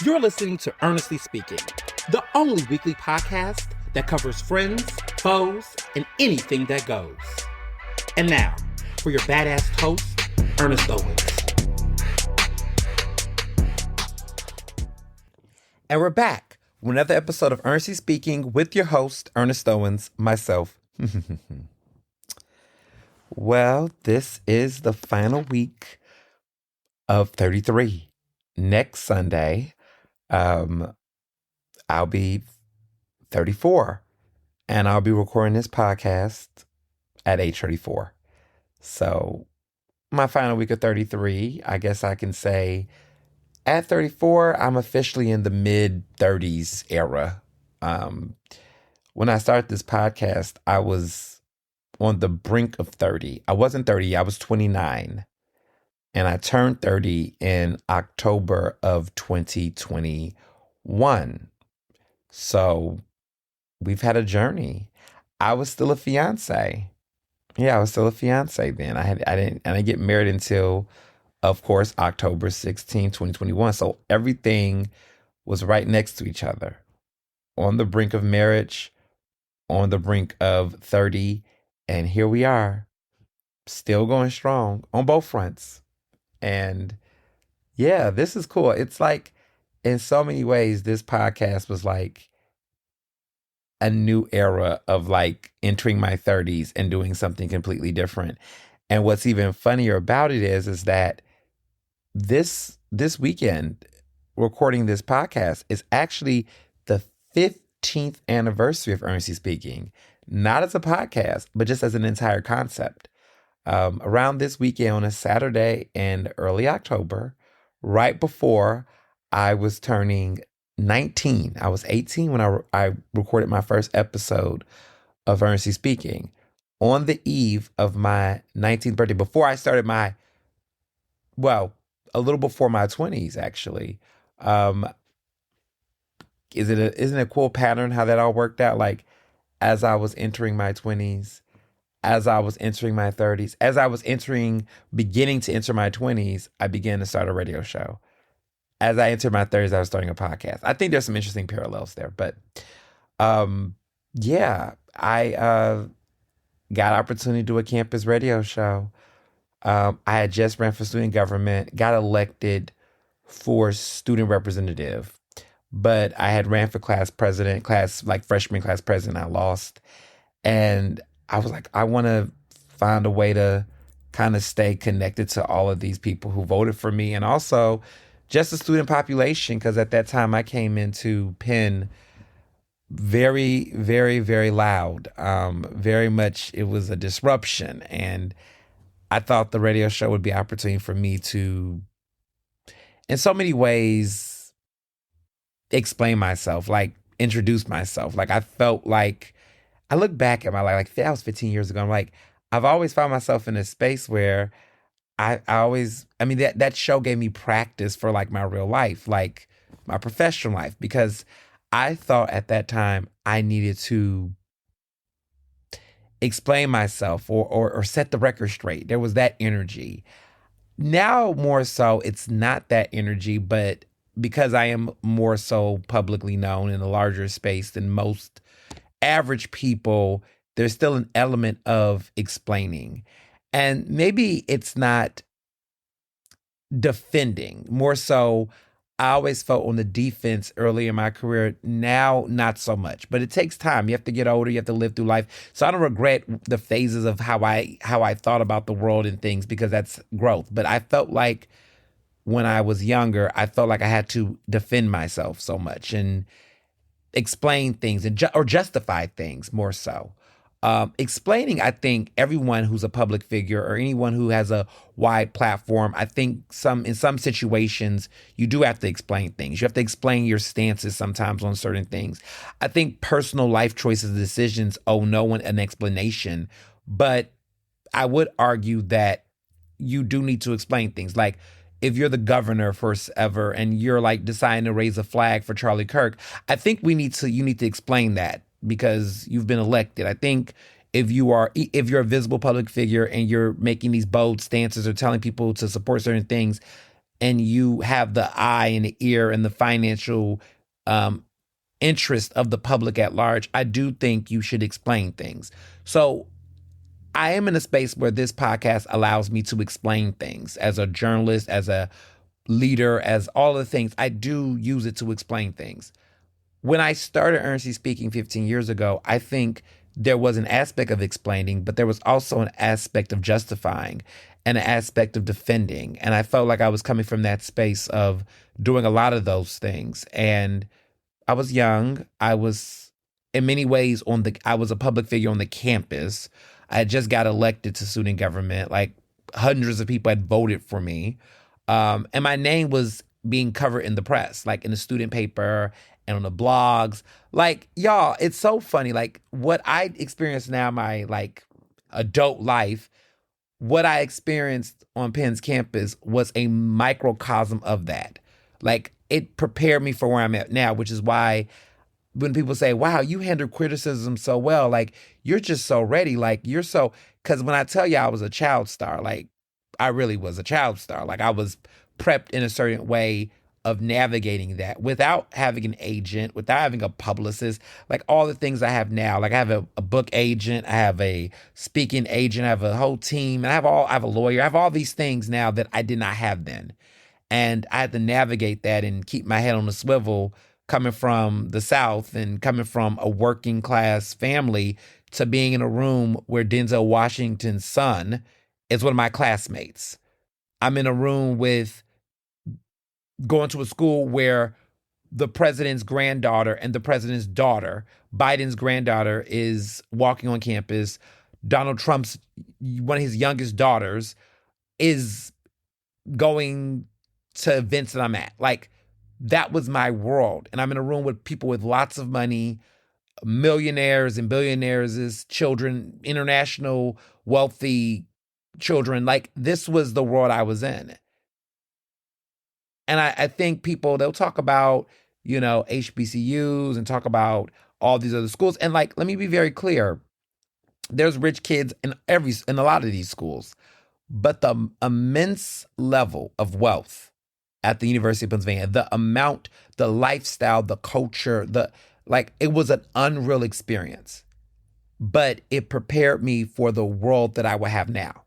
You're listening to Ernestly Speaking, the only weekly podcast that covers friends, foes, and anything that goes. And now, for your badass host, Ernest Owens. And we're back with another episode of Ernestly Speaking with your host, Ernest Owens, myself. Well, this is the final week of 33. Next Sunday, I'll be 34, and I'll be recording this podcast at age 34. So my final week of 33, I guess I can say at 34, I'm officially in the mid-30s era. When I started this podcast, I was on the brink of 30. I wasn't 30, I was 29. And I turned 30 in October of 2021. So we've had a journey. I was still a fiance. Yeah, I was still a fiance then. I didn't get married until, of course, October 16, 2021. So everything was right next to each other. On the brink of marriage, on the brink of 30, and here we are, still going strong on both fronts. And yeah, this is cool. It's like, in so many ways, this podcast was like a new era of like entering my 30s and doing something completely different. And what's even funnier about it is that this weekend, recording this podcast is actually the 15th anniversary of Ernestly Speaking, not as a podcast, but just as an entire concept. Around this weekend on a Saturday in early October, right before I was turning 19. I was 18 when I recorded my first episode of Ernestly Speaking. On the eve of my 19th birthday, before I started a little before my 20s, actually. Isn't it a cool pattern how that all worked out? Like, as I was entering my 20s, as I was entering my 30s, as I was beginning to enter my 20s, I began to start a radio show. As I entered my 30s, I was starting a podcast. I think there's some interesting parallels there. But yeah, I got an opportunity to do a campus radio show. I had just ran for student government, got elected for student representative. But I had ran for freshman class president. I lost. And I was like, I want to find a way to kind of stay connected to all of these people who voted for me, and also just the student population, because at that time I came into Penn very, very, very loud. Very much, it was a disruption, and I thought the radio show would be an opportunity for me to, in so many ways, explain myself, like introduce myself. Like, I felt like, I look back at my life, like that was 15 years ago. I'm like, I've always found myself in a space where that show gave me practice for like my real life, like my professional life, because I thought at that time I needed to explain myself or set the record straight. There was that energy. Now more so, it's not that energy, but because I am more so publicly known in a larger space than most average people, there's still an element of explaining. And maybe it's not defending. More so, I always felt on the defense early in my career. Now, not so much. But it takes time. You have to get older. You have to live through life. So I don't regret the phases of how I thought about the world and things, because that's growth. But I felt like when I was younger, I felt like I had to defend myself so much and explain things or justify things more so. Explaining, I think everyone who's a public figure or anyone who has a wide platform, I think in some situations, you do have to explain things. You have to explain your stances sometimes on certain things. I think personal life choices and decisions owe no one an explanation, but I would argue that you do need to explain things. Like, if you're the governor first ever and you're like deciding to raise a flag for Charlie Kirk, I think you need to explain that because you've been elected. I think if you're a visible public figure and you're making these bold stances or telling people to support certain things, and you have the eye and the ear and the financial um, interest of the public at large, I do think you should explain things. So I am in a space where this podcast allows me to explain things as a journalist, as a leader, as all the things. I do use it to explain things. When I started Ernestly Speaking 15 years ago, I think there was an aspect of explaining, but there was also an aspect of justifying and an aspect of defending. And I felt like I was coming from that space of doing a lot of those things. And I was young. I was in many ways I was a public figure on the campus. I had just got elected to student government. Like hundreds of people had voted for me. And my name was being covered in the press, like in the student paper and on the blogs. Like, y'all, it's so funny. Like what I experience now, my like adult life, what I experienced on Penn's campus was a microcosm of that. Like it prepared me for where I'm at now, which is why when people say, wow, you handle criticism so well, like you're just so ready. Like you're so, because when I tell you I was a child star, like I really was a child star. Like I was prepped in a certain way of navigating that without having an agent, without having a publicist, like all the things I have now. Like I have a book agent, I have a speaking agent, I have a whole team, and I have a lawyer, I have all these things now that I did not have then. And I had to navigate that and keep my head on the swivel coming from the South and coming from a working class family to being in a room where Denzel Washington's son is one of my classmates. I'm in a room with going to a school where the president's granddaughter and the president's daughter, Biden's granddaughter, is walking on campus. Donald Trump's, one of his youngest daughters, is going to events that I'm at. Like, that was my world. And I'm in a room with people with lots of money, millionaires and billionaires' children, international wealthy children. Like, this was the world I was in. And I think people, they'll talk about, HBCUs and talk about all these other schools. And like, let me be very clear. There's rich kids in a lot of these schools, but the immense level of wealth at the University of Pennsylvania, the amount, the lifestyle, the culture, it was an unreal experience. But it prepared me for the world that I will have now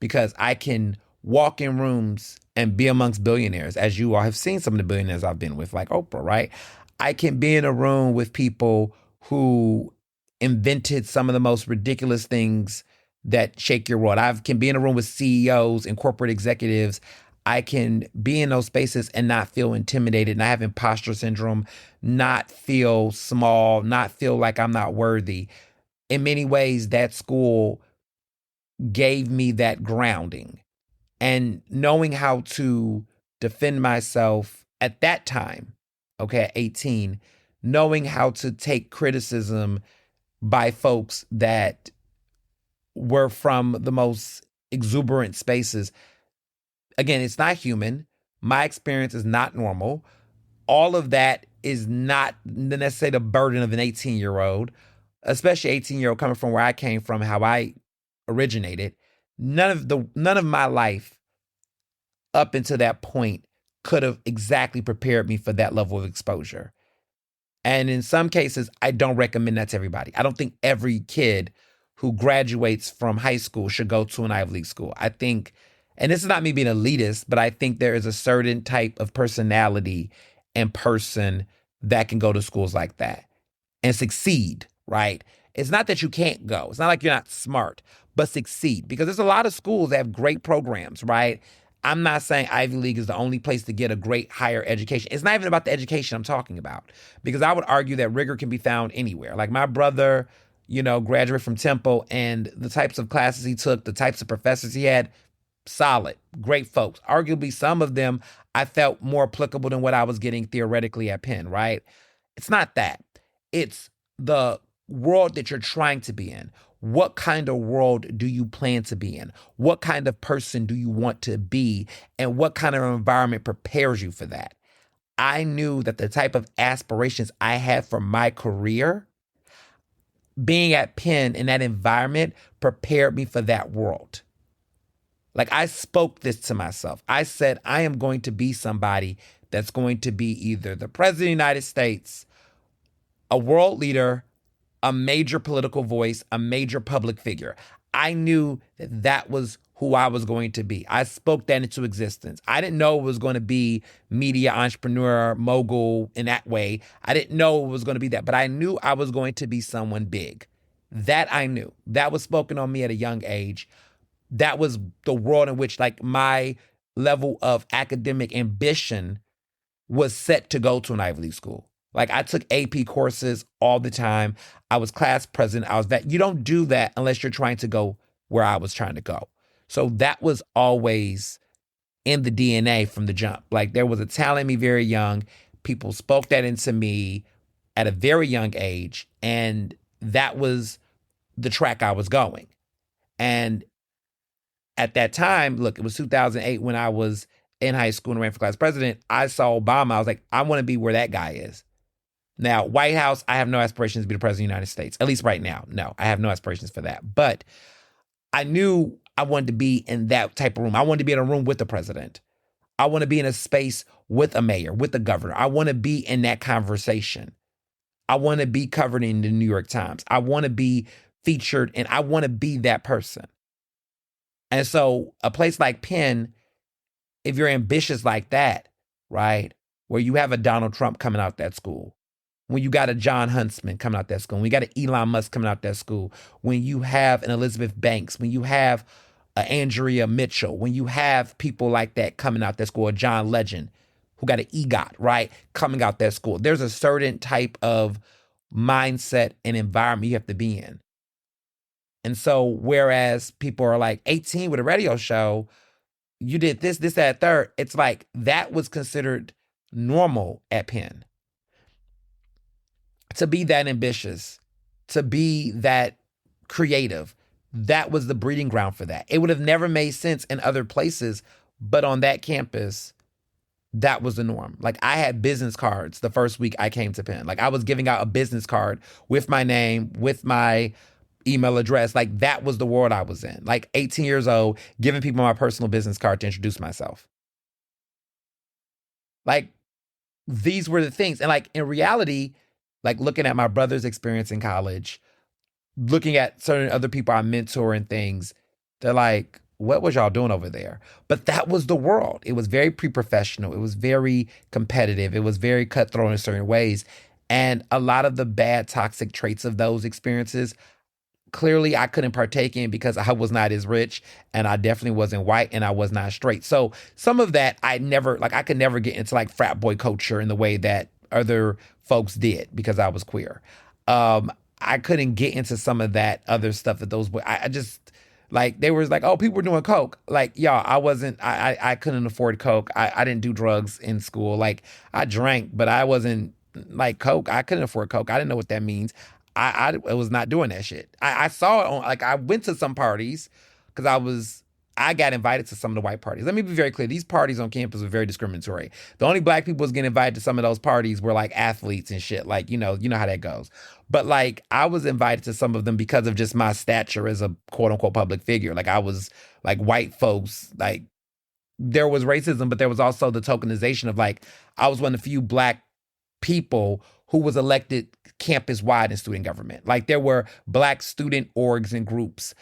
because I can walk in rooms and be amongst billionaires, as you all have seen some of the billionaires I've been with, like Oprah, right? I can be in a room with people who invented some of the most ridiculous things that shake your world. I can be in a room with CEOs and corporate executives. I can be in those spaces and not feel intimidated, not have imposter syndrome, not feel small, not feel like I'm not worthy. In many ways, that school gave me that grounding. And knowing how to defend myself at that time, okay, at 18, knowing how to take criticism by folks that were from the most exuberant spaces. Again, it's not human. My experience is not normal. All of that is not necessarily the burden of an 18-year-old, especially 18-year-old coming from where I came from, how I originated. None of my life up until that point could have exactly prepared me for that level of exposure. And in some cases, I don't recommend that to everybody. I don't think every kid who graduates from high school should go to an Ivy League school. I think, and this is not me being elitist, but I think there is a certain type of personality and person that can go to schools like that and succeed, right? It's not that you can't go. It's not like you're not smart, but succeed. Because there's a lot of schools that have great programs, right? I'm not saying Ivy League is the only place to get a great higher education. It's not even about the education I'm talking about. Because I would argue that rigor can be found anywhere. Like my brother, graduated from Temple, and the types of classes he took, the types of professors he had, solid, great folks. Arguably, some of them I felt more applicable than what I was getting theoretically at Penn, right? It's not that. It's the world that you're trying to be in. What kind of world do you plan to be in? What kind of person do you want to be? And what kind of environment prepares you for that? I knew that the type of aspirations I had for my career, being at Penn in that environment prepared me for that world. Like I spoke this to myself. I said, I am going to be somebody that's going to be either the president of the United States, a world leader, a major political voice, a major public figure. I knew that that was who I was going to be. I spoke that into existence. I didn't know it was going to be media entrepreneur, mogul in that way. I didn't know it was going to be that, but I knew I was going to be someone big. That I knew. That was spoken on me at a young age. That was the world in which like my level of academic ambition was set to go to an Ivy League school. Like I took AP courses all the time. I was class president. I was that. You don't do that unless you're trying to go where I was trying to go. So that was always in the DNA from the jump. Like there was a talent in me very young. People spoke that into me at a very young age. And that was the track I was going. And at that time, look, it was 2008 when I was in high school and ran for class president. I saw Obama. I was like, I want to be where that guy is. Now, White House, I have no aspirations to be the president of the United States, at least right now. No, I have no aspirations for that. But I knew I wanted to be in that type of room. I wanted to be in a room with the president. I want to be in a space with a mayor, with the governor. I want to be in that conversation. I want to be covered in the New York Times. I want to be featured, and I want to be that person. And so a place like Penn, if you're ambitious like that, right, where you have a Donald Trump coming out that school, when you got a John Huntsman coming out that school, when you got an Elon Musk coming out that school, when you have an Elizabeth Banks, when you have an Andrea Mitchell, when you have people like that coming out that school, a John Legend, who got an EGOT, right, coming out that school, there's a certain type of mindset and environment you have to be in. And so whereas people are like 18 with a radio show, you did this, that, third, it's like that was considered normal at Penn. To be that ambitious, to be that creative, that was the breeding ground for that. It would have never made sense in other places, but on that campus, that was the norm. Like I had business cards the first week I came to Penn. Like I was giving out a business card with my name, with my email address. Like that was the world I was in. Like 18 years old, giving people my personal business card to introduce myself. Like these were the things. And like in reality, like looking at my brother's experience in college, looking at certain other people I mentor and things, they're like, what was y'all doing over there? But that was the world. It was very pre-professional. It was very competitive. It was very cutthroat in certain ways. And a lot of the bad toxic traits of those experiences, clearly I couldn't partake in because I was not as rich and I definitely wasn't white and I was not straight. So some of that I could never get into like frat boy culture in the way that other folks did because I was queer. I couldn't get into some of that other stuff that those boys, I just, like, they was like, oh, people were doing coke. Like, y'all, I couldn't afford coke. I didn't do drugs in school. Like, I drank, but I wasn't like coke. I couldn't afford coke. I didn't know what that means. I was not doing that shit. I saw it on, like, I went to some parties because I got invited to some of the white parties. Let me be very clear. These parties on campus were very discriminatory. The only black people was getting invited to some of those parties were like athletes and shit. Like, you know how that goes. But like, I was invited to some of them because of just my stature as a quote unquote public figure. Like I was like white folks, like there was racism, but there was also the tokenization of like, I was one of the few black people who was elected campus wide in student government. Like there were black student orgs and groups,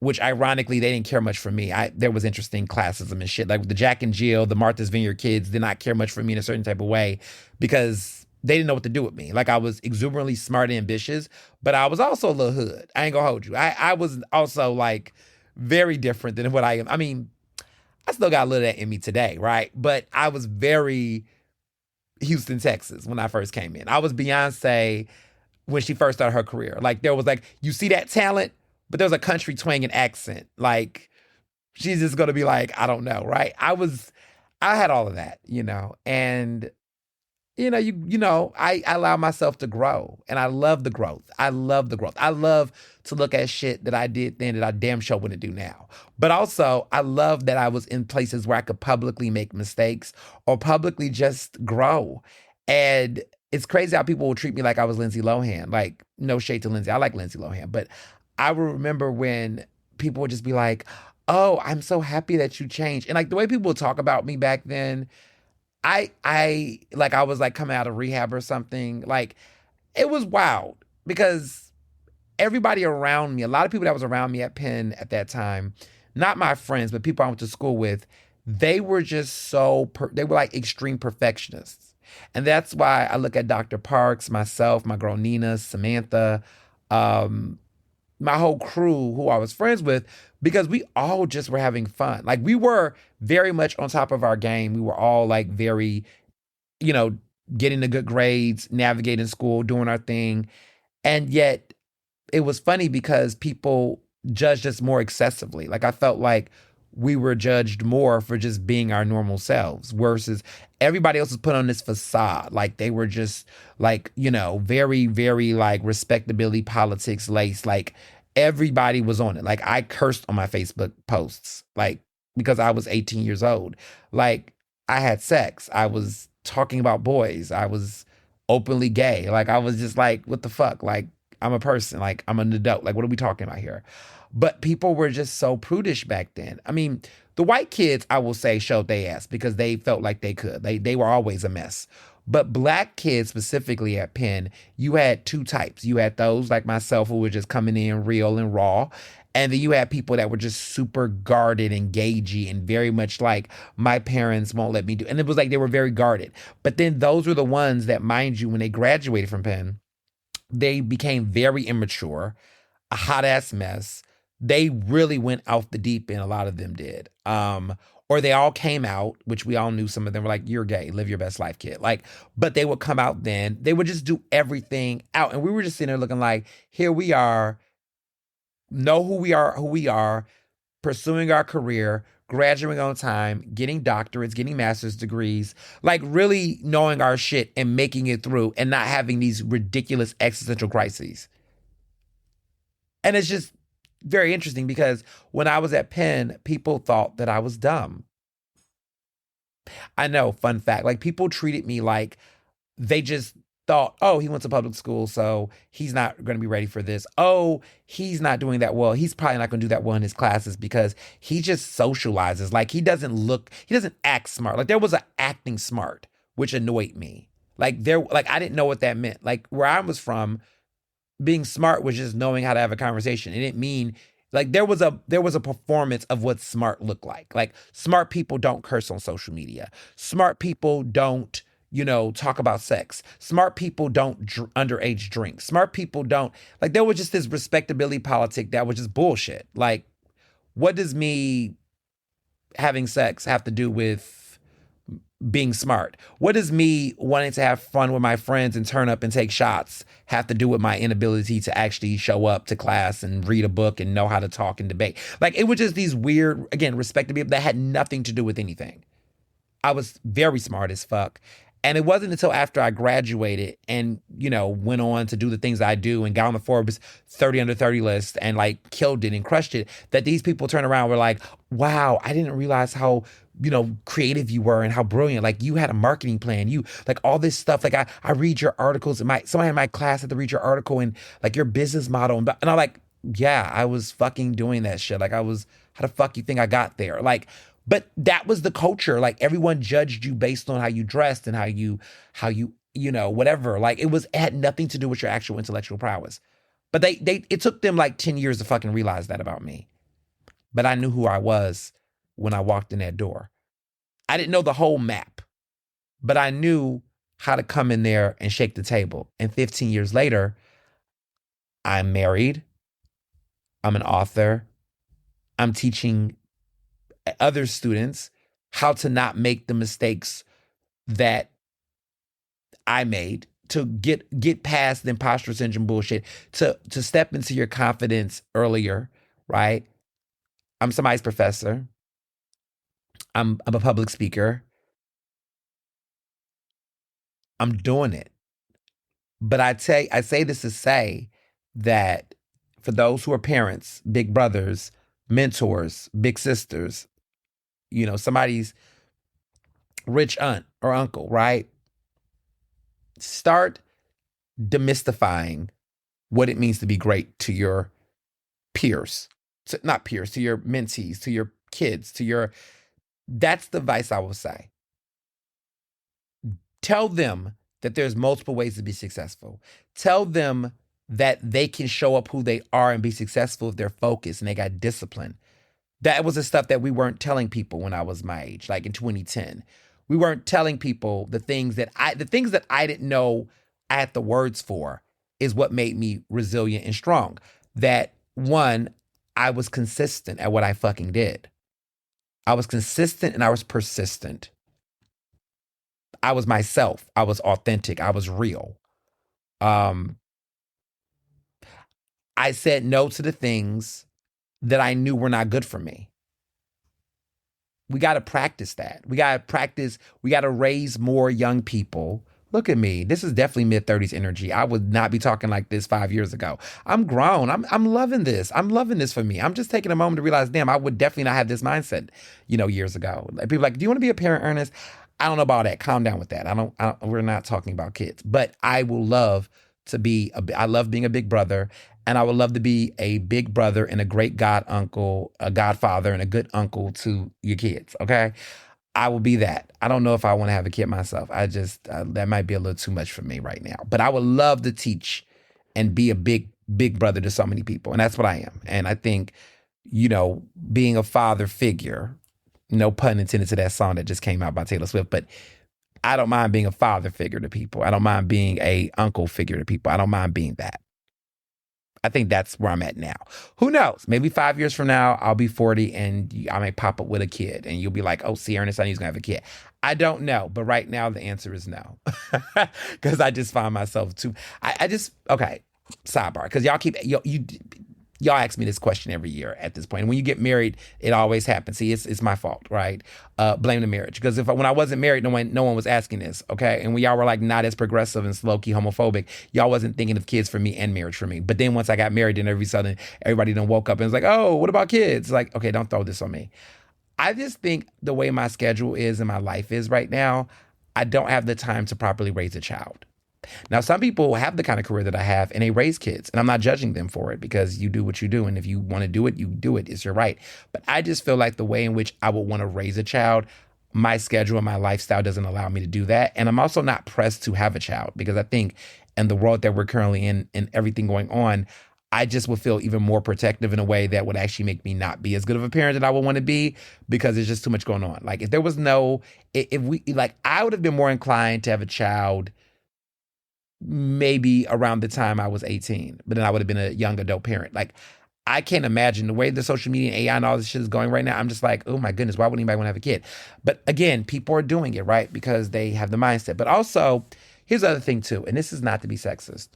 which ironically, they didn't care much for me. There was interesting classism and shit. Like the Jack and Jill, the Martha's Vineyard kids did not care much for me in a certain type of way because they didn't know what to do with me. Like I was exuberantly smart and ambitious, but I was also a little hood. I ain't gonna hold you. I was also like very different than what I am. I mean, I still got a little of that in me today, right? But I was very Houston, Texas when I first came in. I was Beyonce when she first started her career. Like there was like, you see that talent, but there was a country twang and accent. Like she's just gonna be like, I don't know, right? I had all of that, and I allow myself to grow, and I love the growth. I love the growth. I love to look at shit that I did then that I damn sure wouldn't do now. But also, I love that I was in places where I could publicly make mistakes or publicly just grow. And it's crazy how people will treat me like I was Lindsay Lohan. Like, no shade to Lindsay. I like Lindsay Lohan. But I remember when people would just be like, oh, I'm so happy that you changed. And like the way people talk about me back then, I like I was like coming out of rehab or something. Like it was wild because everybody around me, a lot of people that was around me at Penn at that time, not my friends, but people I went to school with, they were just they were like extreme perfectionists. And that's why I look at Dr. Parks, myself, my girl Nina, Samantha, um, my whole crew who I was friends with, because we all just were having fun. Like we were very much on top of our game. We were all like very, you know, getting the good grades, navigating school, doing our thing. And yet it was funny because people judged us more excessively. Like I felt like we were judged more for just being our normal selves versus everybody else was put on this facade. Like they were just like, very, very like respectability politics laced. Like everybody was on it. Like I cursed on my Facebook posts, like because I was 18 years old. Like I had sex. I was talking about boys. I was openly gay. Like I was just like, what the fuck? Like I'm a person, like I'm an adult. Like, what are we talking about here? But people were just so prudish back then. I mean, the white kids, I will say, showed their ass because they felt like they could. They were always a mess. But black kids, specifically at Penn, you had two types. You had those like myself who were just coming in real and raw. And then you had people that were just super guarded and gagey and very much like, my parents won't let me do. And it was like they were very guarded. But then those were the ones that, mind you, when they graduated from Penn, they became very immature, a hot ass mess. They really went out the deep end. A lot of them did. Or they all came out, which we all knew some of them were like, you're gay, live your best life, kid. Like, but they would come out then. They would just do everything out. And we were just sitting there looking like, here we are, know who we are, pursuing our career, graduating on time, getting doctorates, getting master's degrees, like really knowing our shit and making it through and not having these ridiculous existential crises. And it's just very interesting because when I was at Penn, people thought that I was dumb. I know, fun fact, like people treated me like they just thought, oh, he went to public school, so he's not going to be ready for this. Oh, he's not doing that well. He's probably not going to do that well in his classes because he just socializes. Like he doesn't act smart. Like there was an acting smart, which annoyed me. Like I didn't know what that meant. Like where I was from, being smart was just knowing how to have a conversation. It didn't mean like there was a performance of what smart looked like. Like smart people don't curse on social media. Smart people don't, talk about sex. Smart people don't underage drink. Smart people don't like there was just this respectability politic that was just bullshit. Like what does me having sex have to do with being smart? What does me wanting to have fun with my friends and turn up and take shots have to do with my inability to actually show up to class and read a book and know how to talk and debate? Like it was just these weird, again, respectability that had nothing to do with anything. I was very smart as fuck. And it wasn't until after I graduated and, went on to do the things I do and got on the Forbes 30 under 30 list and like killed it and crushed it, that these people turned around and were like, wow, I didn't realize how, creative you were and how brilliant. Like you had a marketing plan, you like all this stuff. Like I read your articles and somebody in my class had to read your article and like your business model. And I'm like, yeah, I was fucking doing that shit. Like how the fuck you think I got there? Like, but that was the culture. Like everyone judged you based on how you dressed and how you, whatever. Like it had nothing to do with your actual intellectual prowess. But it took them like 10 years to fucking realize that about me. But I knew who I was when I walked in that door. I didn't know the whole map, but I knew how to come in there and shake the table. And 15 years later, I'm married. I'm an author. I'm teaching other students how to not make the mistakes that I made, to get past the imposter syndrome bullshit, to step into your confidence earlier, right? I'm somebody's professor. I'm a public speaker. I'm doing it. But I say this to say that for those who are parents, big brothers, mentors, big sisters, somebody's rich aunt or uncle, right? Start demystifying what it means to be great to your peers, not peers, to your mentees, to your kids, to your, that's the advice I will say. Tell them that there's multiple ways to be successful. Tell them that they can show up who they are and be successful if they're focused and they got discipline. That was the stuff that we weren't telling people when I was my age, like in 2010. We weren't telling people the things that I didn't know I had the words for is what made me resilient and strong. That one, I was consistent at what I fucking did. I was consistent and I was persistent. I was myself. I was authentic. I was real. Um, I said no to the things that I knew were not good for me. We got to practice that. We got to practice. We got to raise more young people. Look at me. This is definitely mid-30s energy. I would not be talking like this 5 years ago. I'm grown. I'm loving this. I'm loving this for me. I'm just taking a moment to realize, damn, I would definitely not have this mindset, years ago. Like, people are like, do you want to be a parent, Ernest? I don't know about that. Calm down with that. We're not talking about kids, but I will love to be, I love being a big brother, and I would love to be a big brother and a great god uncle, a godfather and a good uncle to your kids. Okay. I will be that. I don't know if I want to have a kid myself. I just, that might be a little too much for me right now, but I would love to teach and be a big brother to so many people. And that's what I am. And I think, being a father figure, no pun intended to that song that just came out by Taylor Swift, but I don't mind being a father figure to people. I don't mind being a uncle figure to people. I don't mind being that. I think that's where I'm at now. Who knows? Maybe 5 years from now, I'll be 40 and I may pop up with a kid and you'll be like, oh, see, Ernest, I knew he was going to have a kid. I don't know. But right now, the answer is no. Because I just find myself okay, sidebar. Because y'all ask me this question every year at this point. And when you get married, it always happens. See, it's my fault, right? Blame the marriage. Because when I wasn't married, no one was asking this, okay? And when y'all were like not as progressive and low-key homophobic, y'all wasn't thinking of kids for me and marriage for me. But then once I got married, then every sudden everybody done woke up and was like, oh, what about kids? Like, okay, don't throw this on me. I just think the way my schedule is and my life is right now, I don't have the time to properly raise a child. Now, some people have the kind of career that I have and they raise kids, and I'm not judging them for it because you do what you do. And if you want to do it, you do it. It's your right. But I just feel like the way in which I would want to raise a child, my schedule and my lifestyle doesn't allow me to do that. And I'm also not pressed to have a child because I think in the world that we're currently in and everything going on, I just would feel even more protective in a way that would actually make me not be as good of a parent that I would want to be because there's just too much going on. Like if there was I would have been more inclined to have a child maybe around the time I was 18, but then I would have been a young adult parent. Like, I can't imagine the way the social media and AI and all this shit is going right now. I'm just like, oh my goodness, why would anybody want to have a kid? But again, people are doing it, right? Because they have the mindset. But also, here's the other thing too, and this is not to be sexist,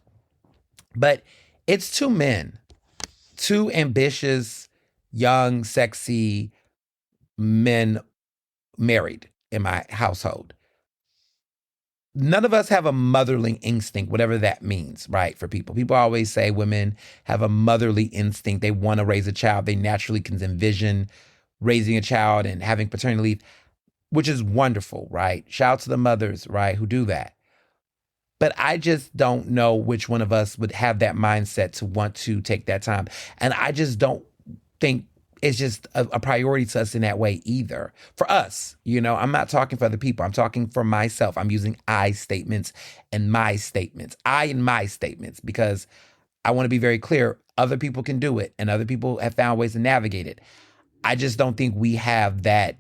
but it's two men, two ambitious, young, sexy men married in my household. None of us have a motherly instinct, whatever that means, right? For people. People always say women have a motherly instinct. They want to raise a child. They naturally can envision raising a child and having paternity leave, which is wonderful, right? Shout out to the mothers, right, who do that. But I just don't know which one of us would have that mindset to want to take that time. And I just don't think it's just a priority to us in that way either. For us, I'm not talking for other people. I'm talking for myself. I'm using I statements and my statements. I and my statements because I want to be very clear. Other people can do it and other people have found ways to navigate it. I just don't think we have that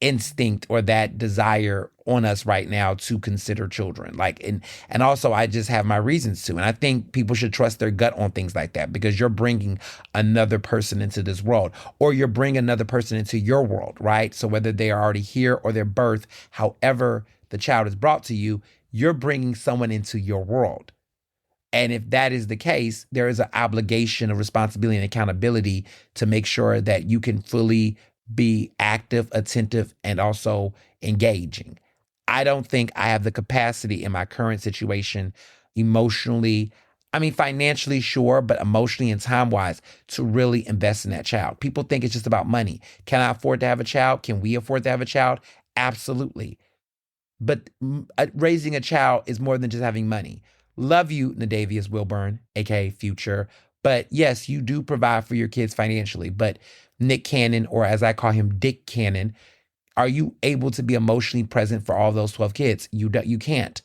instinct or that desire on us right now to consider children. And also I just have my reasons to. And I think people should trust their gut on things like that because you're bringing another person into this world or you're bringing another person into your world, right? So whether they are already here or they're birthed, however the child is brought to you, you're bringing someone into your world. And if that is the case, there is an obligation, a responsibility and accountability to make sure that you can fully be active, attentive, and also engaging. I don't think I have the capacity in my current situation emotionally, financially, sure, but emotionally and time-wise to really invest in that child. People think it's just about money. Can I afford to have a child? Can we afford to have a child? Absolutely. But raising a child is more than just having money. Love you, Nadavius Wilburn, aka Future. But yes, you do provide for your kids financially. But Nick Cannon, or as I call him, Dick Cannon, are you able to be emotionally present for all those 12 kids? You can't.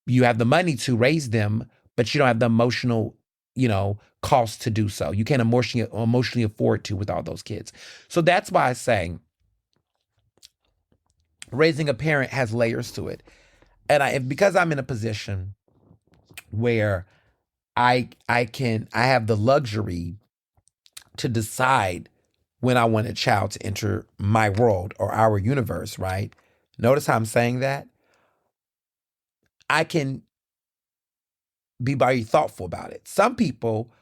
You have the money to raise them, but you don't have the emotional, cost to do so. You can't emotionally afford to with all those kids. So that's why I say raising a parent has layers to it. And because I'm in a position where I have the luxury to decide when I want a child to enter my world or our universe, right? Notice how I'm saying that? I can be very thoughtful about it. Some people,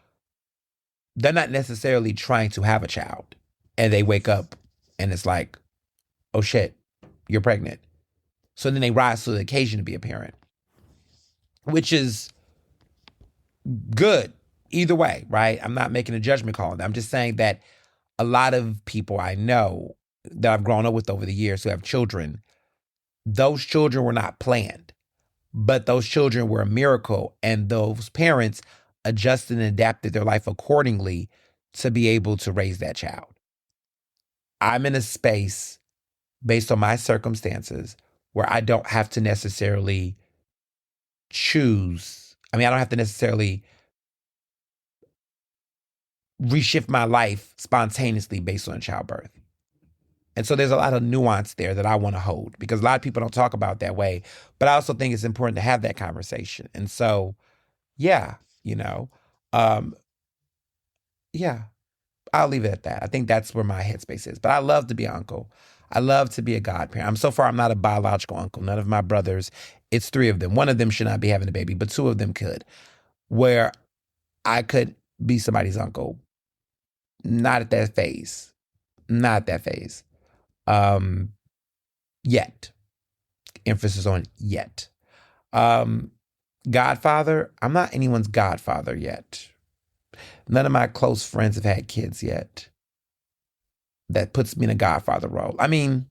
they're not necessarily trying to have a child, and they wake up and it's like, oh shit, you're pregnant. So then they rise to the occasion to be a parent, which is good either way, right? I'm not making a judgment call on that. I'm just saying that a lot of people I know that I've grown up with over the years who have children, those children were not planned, but those children were a miracle. And those parents adjusted and adapted their life accordingly to be able to raise that child. I'm in a space based on my circumstances where I don't have to necessarily choose. I mean, I don't have to necessarily reshift my life spontaneously based on childbirth. And so there's a lot of nuance there that I want to hold because a lot of people don't talk about that way. But I also think it's important to have that conversation. And so, yeah, um, yeah, I'll leave it at that. I think that's where my headspace is. But I love to be an uncle. I love to be a godparent. So far, I'm not a biological uncle. None of my brothers, it's three of them. One of them should not be having a baby, but two of them could. Where I could be somebody's uncle. Not at that phase. Not at that phase. Yet. Emphasis on yet. Um, Godfather, I'm not anyone's godfather yet. None of my close friends have had kids yet. That puts me in a godfather role. I mean,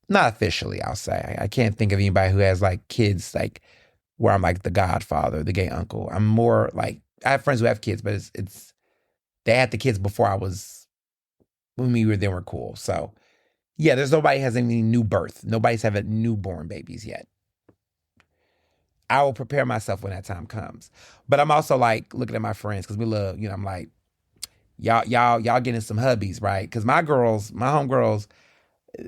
not officially, I'll say. I can't think of anybody who has like kids like where I'm like the godfather, the gay uncle. I'm more like I have friends who have kids, but it's they had the kids before when we were they were cool. So yeah, there's nobody has any new birth. Nobody's having newborn babies yet. I will prepare myself when that time comes. But I'm also like looking at my friends because we love, I'm like, y'all getting some hubbies, right? Because my homegirls,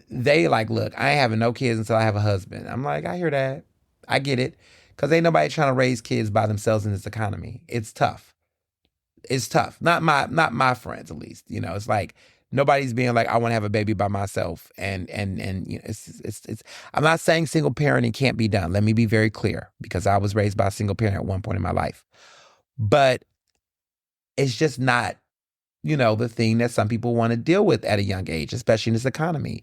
they like, look, I ain't having no kids until I have a husband. I'm like, I hear that. I get it. Because ain't nobody trying to raise kids by themselves in this economy. It's tough. It's tough. Not my friends at least. It's like nobody's being like, I want to have a baby by myself. And it's I'm not saying single parenting can't be done. Let me be very clear because I was raised by a single parent at one point in my life. But it's just not, the thing that some people want to deal with at a young age, especially in this economy.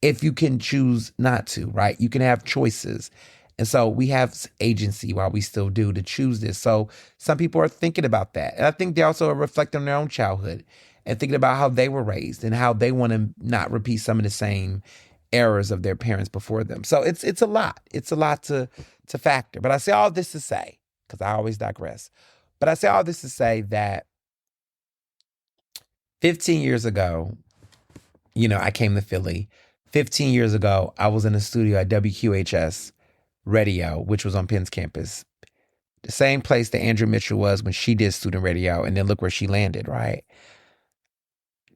If you can choose not to, right? You can have choices. And so we have agency while we still do to choose this. So some people are thinking about that. And I think they also are reflecting on their own childhood and thinking about how they were raised and how they want to not repeat some of the same errors of their parents before them. So it's a lot. It's a lot to factor. But I say all this to say, because I always digress, but I say all this to say that 15 years ago, I came to Philly. 15 years ago, I was in a studio at WQHS Radio, which was on Penn's campus. The same place that Andrew Mitchell was when she did student radio, and then look where she landed, right?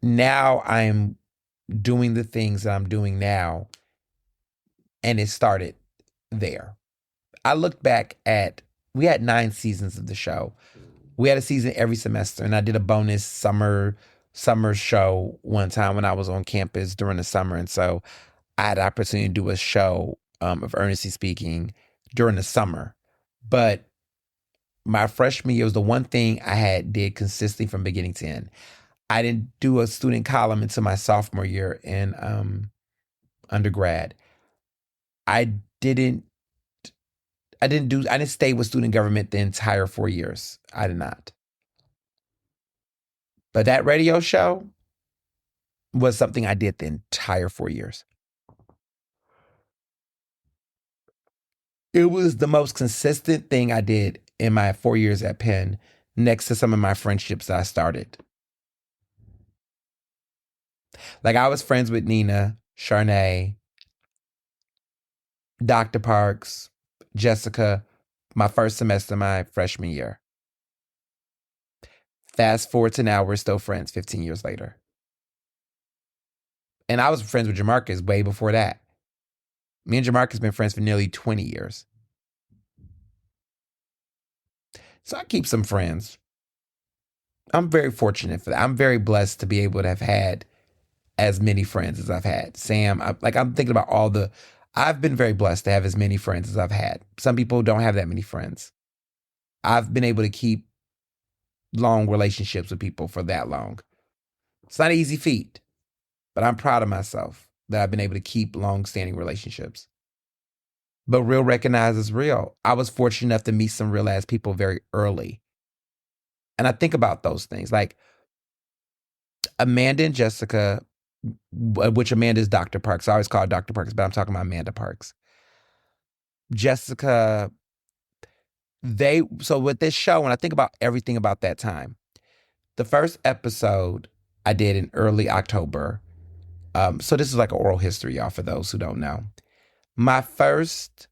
Now I'm doing the things that I'm doing now, and it started there. I looked back we had 9 seasons of the show. We had a season every semester, and I did a bonus summer show one time when I was on campus during the summer. And so I had the opportunity to do a show of Ernestly speaking during the summer. But my freshman year was the one thing I did consistently from beginning to end. I didn't do a student column until my sophomore year in undergrad. I didn't stay with student government the entire 4 years. I did not. But that radio show was something I did the entire 4 years. It was the most consistent thing I did in my 4 years at Penn next to some of my friendships that I started. Like I was friends with Nina, Charnay, Dr. Parks, Jessica, my first semester, my freshman year. Fast forward to now, we're still friends 15 years later. And I was friends with Jamarcus way before that. Me and Jamarcus been friends for nearly 20 years. So I keep some friends. I'm very fortunate for that. I'm very blessed to be able to have had as many friends as I've had. Sam, I'm thinking about I've been very blessed to have as many friends as I've had. Some people don't have that many friends. I've been able to keep long relationships with people for that long. It's not an easy feat, but I'm proud of myself that I've been able to keep long-standing relationships. But real recognizes real. I was fortunate enough to meet some real ass people very early. And I think about those things. Like Amanda and Jessica, which Amanda is Dr. Parks. I always call her Dr. Parks, but I'm talking about Amanda Parks. Jessica, so with this show, when I think about everything about that time, the first episode I did in early October. So this is like an oral history, y'all, for those who don't know. My first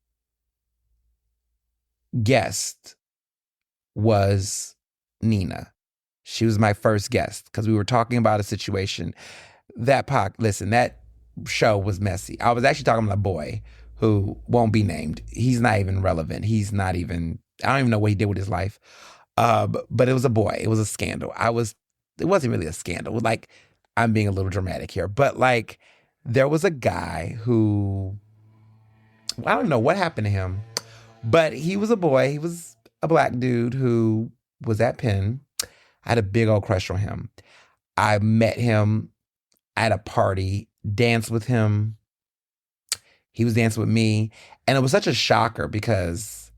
guest was Nina. She was my first guest because we were talking about a situation that show was messy. I was actually talking about a boy who won't be named. He's not even relevant. I don't even know what he did with his life. But it was a boy. It was a scandal. It wasn't really a scandal. Like, I'm being a little dramatic here, but like, there was a guy who, I don't know what happened to him, but he was a boy. He was a black dude who was at Penn. I had a big old crush on him. I met him at a party, danced with him. He was dancing with me. And it was such a shocker because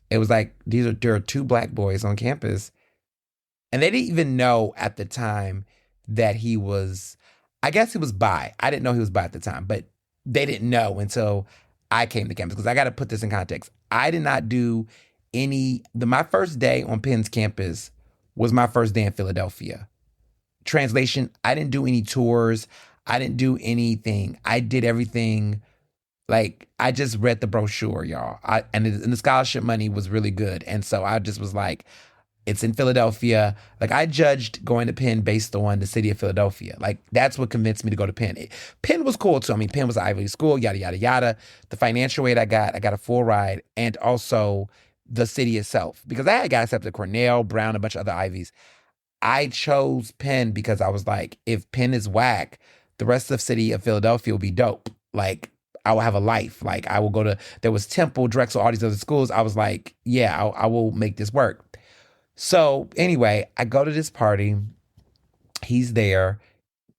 it was like, there are two black boys on campus. And they didn't even know at the time that I guess he was bi. I didn't know he was bi at the time, but they didn't know until I came to campus. Because I got to put this in context. I did not do my first day on Penn's campus was my first day in Philadelphia. Translation, I didn't do any tours. I didn't do anything. I did everything. Like, I just read the brochure, y'all. And the scholarship money was really good. And so I just was like, it's in Philadelphia. Like, I judged going to Penn based on the city of Philadelphia. Like, that's what convinced me to go to Penn. Penn was cool, too. I mean, Penn was an Ivy League school, yada, yada, yada. The financial aid I got a full ride, and also the city itself. Because I had got accepted to Cornell, Brown, a bunch of other Ivies. I chose Penn because I was like, if Penn is whack, the rest of the city of Philadelphia will be dope. Like, I will have a life. Like, I will there was Temple, Drexel, all these other schools. I was like, yeah, I will make this work. So anyway, I go to this party. He's there.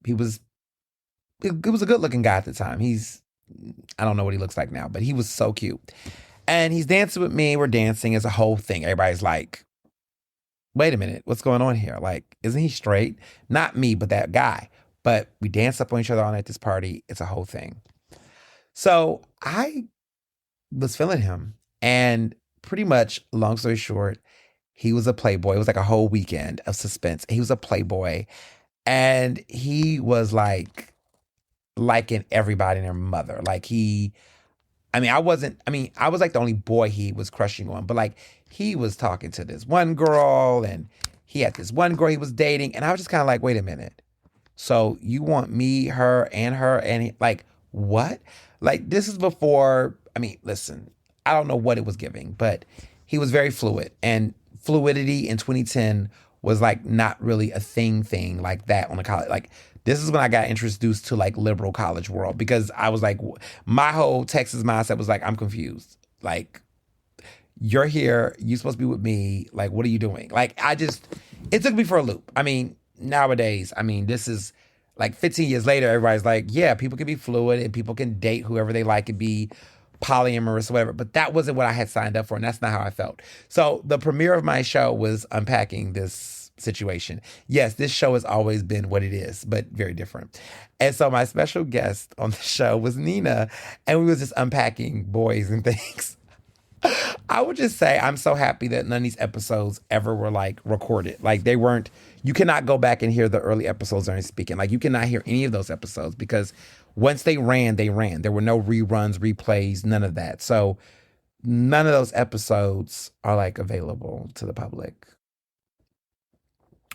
It was a good looking guy at the time. I don't know what he looks like now, but he was so cute. And he's dancing with me. We're dancing. It's a whole thing. Everybody's like, wait a minute, what's going on here? Like, isn't he straight? Not me, but that guy. But we dance up on each other all night at this party. It's a whole thing. So I was feeling him. And pretty much, long story short, he was a playboy. It was like a whole weekend of suspense. He was a playboy. And he was like liking everybody and their mother. Like I was like the only boy he was crushing on. But like, he was talking to this one girl and he had this one girl he was dating. And I was just kind of like, wait a minute. So you want me, her, and like, what? Like, this is before, listen, I don't know what it was giving, but he was very fluid. And fluidity in 2010 was like not really a thing like that on a college. Like, this is when I got introduced to like liberal college world, because I was like, my whole Texas mindset was like, I'm confused. Like, you're here, you're supposed to be with me. Like, what are you doing? Like, it took me for a loop. Nowadays, this is like 15 years later, everybody's like, yeah, people can be fluid and people can date whoever they like and be polyamorous or whatever. But that wasn't what I had signed up for, and that's not how I felt. So the premiere of my show was unpacking this situation. Yes, this show has always been what it is, but very different. And so my special guest on the show was Nina, and we was just unpacking boys and things. I would just say I'm so happy that none of these episodes ever were like recorded. Like they weren't. You cannot go back and hear the early episodes during speaking. Like you cannot hear any of those episodes because once they ran, they ran. There were no reruns, replays, none of that. So none of those episodes are like available to the public,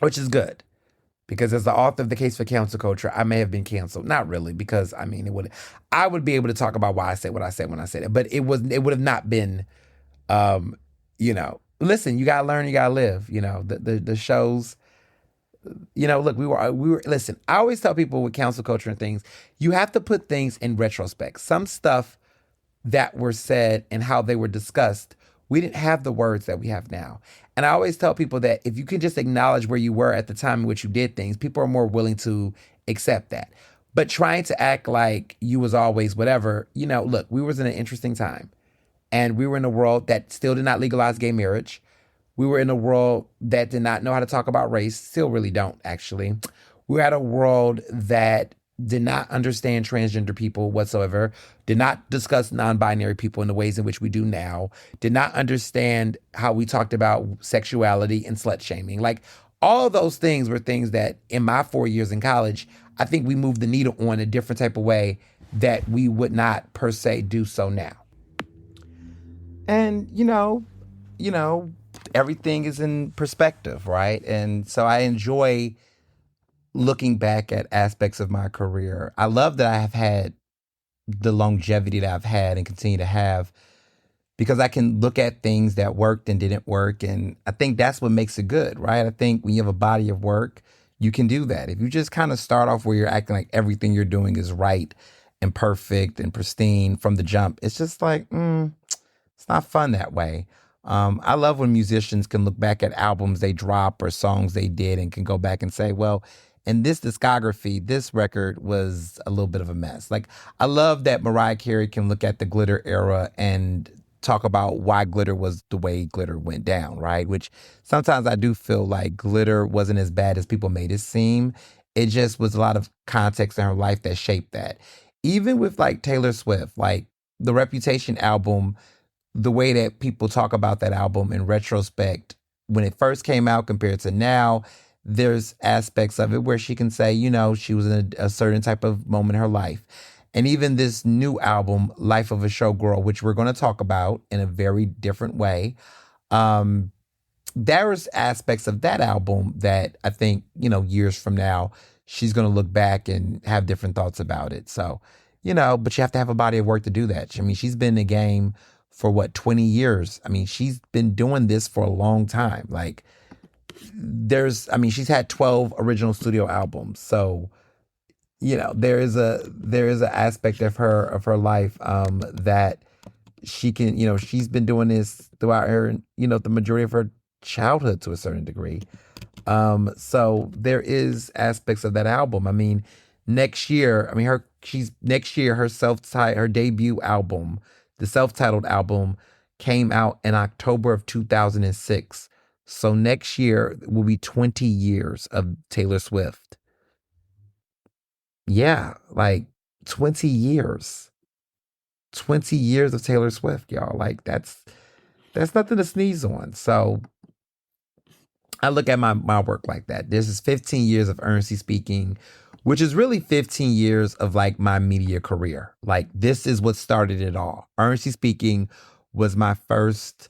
which is good. Because as the author of the case for cancel culture, I may have been canceled. Not really, because I mean, I would be able to talk about why I said what I said when I said it, but it would have not been, um, listen, you gotta learn, you gotta live. The shows, look, we were. Listen, I always tell people with cancel culture and things, you have to put things in retrospect. Some stuff that were said and how they were discussed, we didn't have the words that we have now. And I always tell people that if you can just acknowledge where you were at the time in which you did things, people are more willing to accept that. But trying to act like you was always whatever, look, we was in an interesting time. And we were in a world that still did not legalize gay marriage. We were in a world that did not know how to talk about race, still really don't, actually. We had a world that did not understand transgender people whatsoever, did not discuss non-binary people in the ways in which we do now, did not understand how we talked about sexuality and slut shaming. Like all of those things were things that in my 4 years in college, I think we moved the needle on a different type of way that we would not per se do so now. And everything is in perspective, right? And so I enjoy looking back at aspects of my career. I love that I have had the longevity that I've had and continue to have because I can look at things that worked and didn't work. And I think that's what makes it good, right? I think when you have a body of work, you can do that. If you just kind of start off where you're acting like everything you're doing is right and perfect and pristine from the jump, it's just like, it's not fun that way. I love when musicians can look back at albums they drop or songs they did and can go back and say, well, in this discography, this record was a little bit of a mess. Like, I love that Mariah Carey can look at the glitter era and talk about why glitter was the way glitter went down, right? Which sometimes I do feel like glitter wasn't as bad as people made it seem. It just was a lot of context in her life that shaped that. Even with like Taylor Swift, like the Reputation album, the way that people talk about that album in retrospect, when it first came out compared to now, there's aspects of it where she can say, she was in a certain type of moment in her life. And even this new album, Life of a Showgirl, which we're going to talk about in a very different way, there's aspects of that album that I think, years from now, she's going to look back and have different thoughts about it. So, but you have to have a body of work to do that. I mean, she's been in the game for 20 years. I mean, she's been doing this for a long time. Like, she's had 12 original studio albums. So, there is an aspect of her life that she can, she's been doing this throughout her, the majority of her childhood to a certain degree. So there is aspects of that album. I mean, next year, her debut album, the self-titled album, came out in October of 2006. So next year will be 20 years of Taylor Swift. Yeah, like 20 years. 20 years of Taylor Swift, y'all. Like that's nothing to sneeze on. So I look at my work like that. This is 15 years of Ernestly speaking, which is really 15 years of like my media career. Like this is what started it all. Ernestly speaking was my first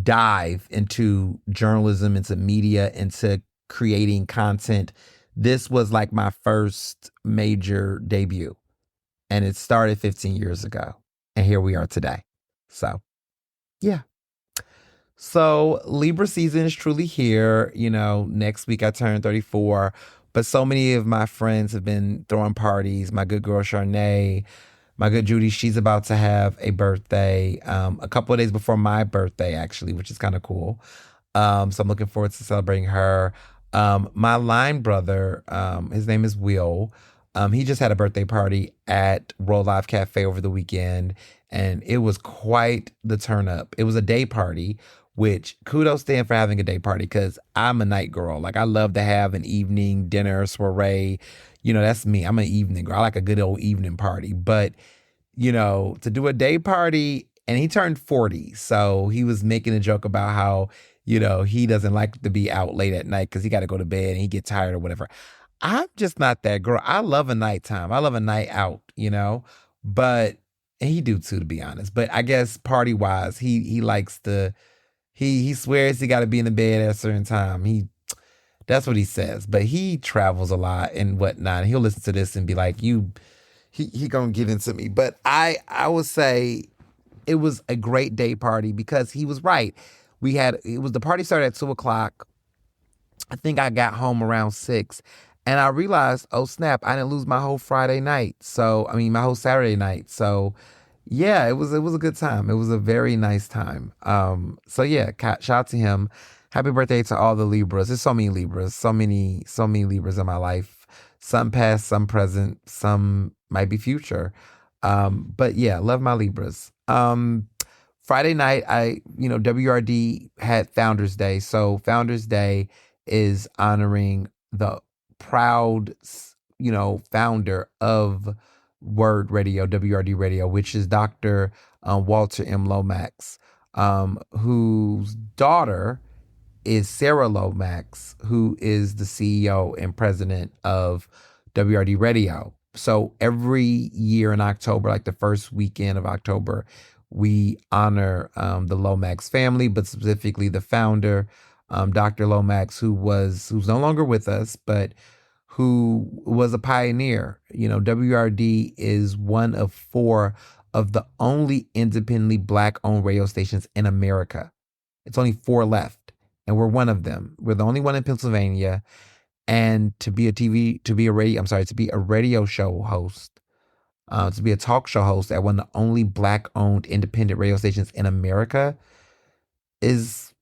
dive into journalism, into media, into creating content. This was like my first major debut. And it started 15 years ago. And here we are today. So, yeah. So Libra season is truly here. Next week I turn 34. But so many of my friends have been throwing parties. My good girl Charnay, my good Judy, she's about to have a birthday a couple of days before my birthday, actually, which is kind of cool. So I'm looking forward to celebrating her. My line brother, his name is Will. He just had a birthday party at Roll Live Cafe over the weekend, and it was quite the turn up. It was a day party, which kudos to him for having a day party because I'm a night girl. Like I love to have an evening dinner, soiree. That's me. I'm an evening girl. I like a good old evening party. But, to do a day party and he turned 40. So he was making a joke about how, he doesn't like to be out late at night because he got to go to bed and he get tired or whatever. I'm just not that girl. I love a nighttime. I love a night out, but and he do too, to be honest. But I guess party wise, he likes to he swears he got to be in the bed at a certain time. That's what he says. But he travels a lot and whatnot. He'll listen to this and be like, he gonna get into me. But I would say it was a great day party because he was right. The party started at 2 o'clock. I think I got home around 6. And I realized, oh snap, I didn't lose my whole Friday night. So I mean my whole Saturday night. So yeah, it was a good time. It was a very nice time. So yeah, shout out to him. Happy birthday to all the Libras. There's so many Libras, so many Libras in my life. Some past, some present, some might be future. But yeah, love my Libras. Friday night, WRD had Founders Day. So Founders Day is honoring the proud, founder of Word Radio, WRD Radio, which is Dr. Walter M. Lomax, whose daughter is Sarah Lomax, who is the CEO and president of WRD Radio. So every year in October, like the first weekend of October, we honor the Lomax family, but specifically the founder, Dr. Lomax, who's no longer with us, but who was a pioneer. WRD is one of 4 of the only independently Black-owned radio stations in America. It's only 4 left, and we're one of them. We're the only one in Pennsylvania. And to be a radio show host, to be a talk show host at one of the only Black-owned independent radio stations in America is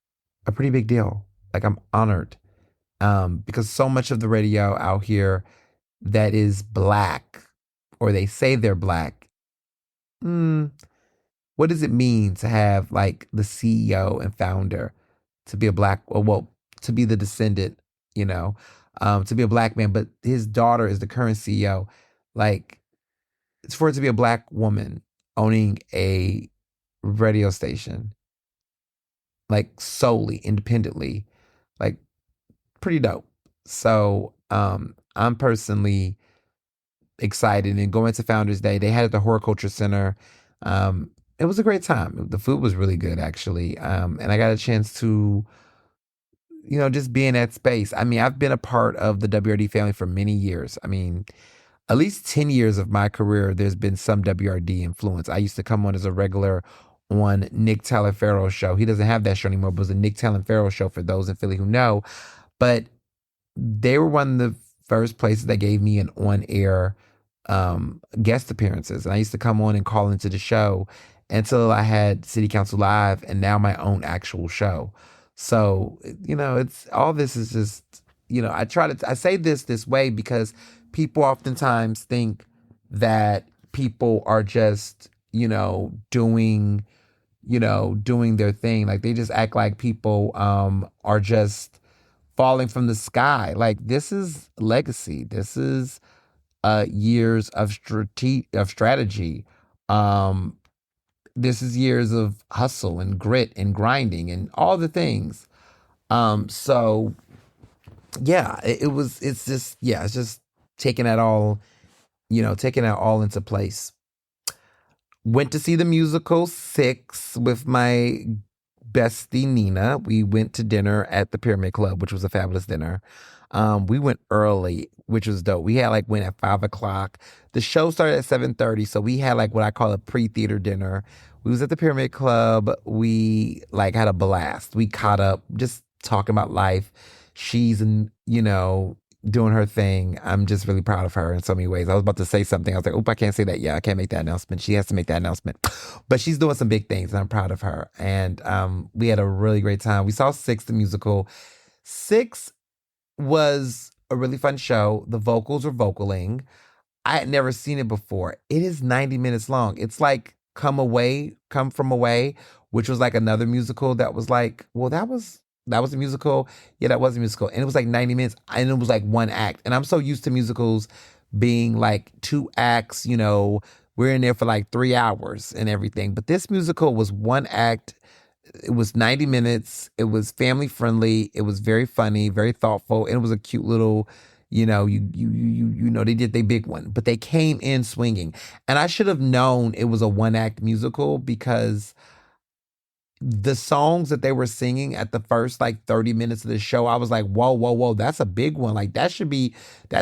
a pretty big deal. Like, I'm honored. Because so much of the radio out here that is Black, or they say they're Black, what does it mean to have like the CEO and founder to be a Black, to be the descendant, to be a Black man, but his daughter is the current CEO. Like, it's for it to be a Black woman owning a radio station, like solely, independently, like pretty dope. So I'm personally excited and going to Founders Day. They had it at the Horticulture Center. It was a great time. The food was really good, actually. And I got a chance to, just be in that space. I mean, I've been a part of the WRD family for many years. I mean, at least 10 years of my career, there's been some WRD influence. I used to come on as a regular on Nick Talaferro's show. He doesn't have that show anymore, but it was a Nick Talaferro show for those in Philly who know. But they were one of the first places that gave me an on-air guest appearances. And I used to come on and call into the show until I had City Council Live and now my own actual show. So, it's all this is just, I say this way because people oftentimes think that people are just, doing their thing. Like, they just act like people are just falling from the sky. Like, this is legacy. This is years of strategy. This is years of hustle and grit and grinding and all the things. So yeah, it's just taking that all, taking that all into place. Went to see the musical 6 with my bestie Nina. We went to dinner at the Pyramid Club, which was a fabulous dinner. We went early, which was dope. We had went at 5 o'clock. The show started at 7:30, so we had what I call a pre-theater dinner. We was at the Pyramid Club. We had a blast. We caught up, just talking about life. She's doing her thing. I'm just really proud of her in so many ways. I was about to say something. I was like, oop, I can't say that. Yeah, I can't make that announcement. She has to make that announcement. But she's doing some big things, and I'm proud of her. And we had a really great time. We saw 6, the musical. 6 was a really fun show. The vocals were vocaling. I had never seen it before. It is 90 minutes long. It's like Come From Away, which was another musical that was that was a musical. Yeah, that was a musical. And it was 90 minutes, and it was one act. And I'm so used to musicals being 2 acts, We're in there for like 3 hours and everything. But this musical was one act. It was 90 minutes. It was family friendly. It was very funny, very thoughtful. And it was a cute little, they did their big one, but they came in swinging. And I should have known it was a one act musical because the songs that they were singing at the first like 30 minutes of the show, I was like, whoa, whoa, whoa, that's a big one. Like that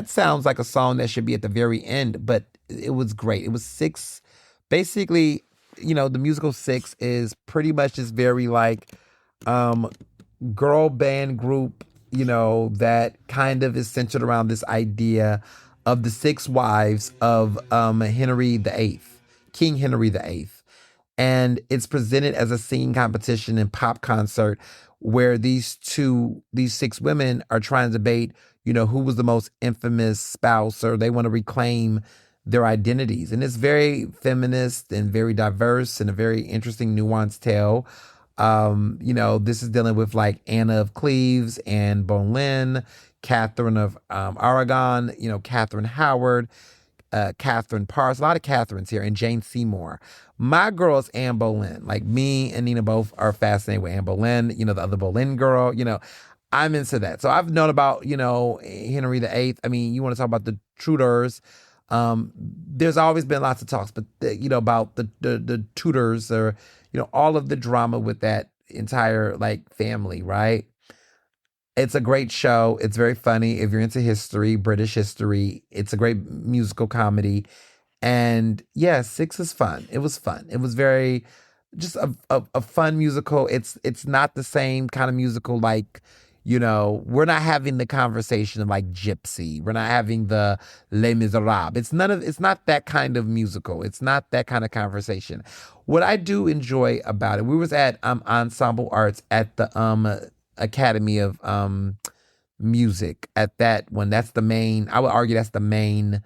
sounds like a song that should be at the very end, but it was great. It was six, basically, the musical Six is pretty much this very like um girl band group, that kind of is centered around this idea of the six wives of Henry VIII, King Henry VIII. And it's presented as a singing competition and pop concert where these six women are trying to debate, who was the most infamous spouse, or they want to reclaim their identities. And it's very feminist and very diverse and a very interesting, nuanced tale. This is dealing with like Anna of Cleves, Anne Boleyn, Catherine of Aragon, Catherine Howard, Catherine Parrs, a lot of Catherines here, and Jane Seymour. My girl is Anne Boleyn. Like me and Nina both are fascinated with Anne Boleyn, the other Boleyn girl, I'm into that. So I've known about, Henry VIII. I mean, you want to talk about the Tudors. There's always been lots of talks, but about the Tudors, or, all of the drama with that entire like family, right? It's a great show. It's very funny. If you're into history, British history, it's a great musical comedy. And yeah, Six is fun. It was fun. It was very just a fun musical. It's not the same kind of musical like, we're not having the conversation of like Gypsy. We're not having the Les Miserables. It's not that kind of musical. It's not that kind of conversation. What I do enjoy about it, we was at Ensemble Arts at the Academy of Music at that one. That's the main, I would argue that's the main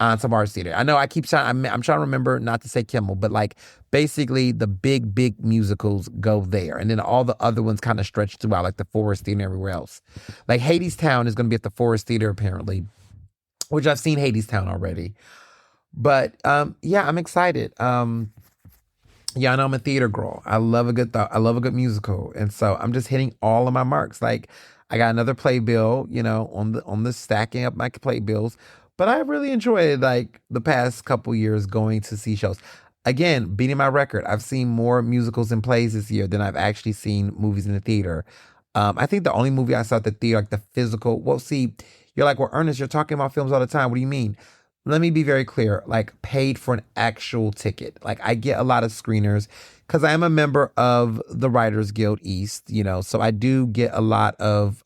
Ensemble Arts Theater. I know I keep trying, I'm trying to remember not to say Kimmel, but like basically the big musicals go there. And then all the other ones kind of stretch throughout, like the Forest Theater and everywhere else. Like Hadestown is going to be at the Forest Theater apparently, which I've seen Hadestown already. But yeah, I'm excited. Yeah, I know I'm a theater girl. I love a good I love a good musical, and so I'm just hitting all of my marks. Like I got another playbill, on the stacking up my playbills. But I really enjoyed like the past couple years going to see shows. Again, beating my record. I've seen more musicals and plays this year than I've actually seen movies in the theater. I think the only movie I saw at the theater, like the physical. Well, see, you're like, well, Ernest, you're talking about films all the time. What do you mean? Let me be very clear, like paid for an actual ticket. Like I get a lot of screeners because I am a member of the Writers Guild East, so I do get a lot of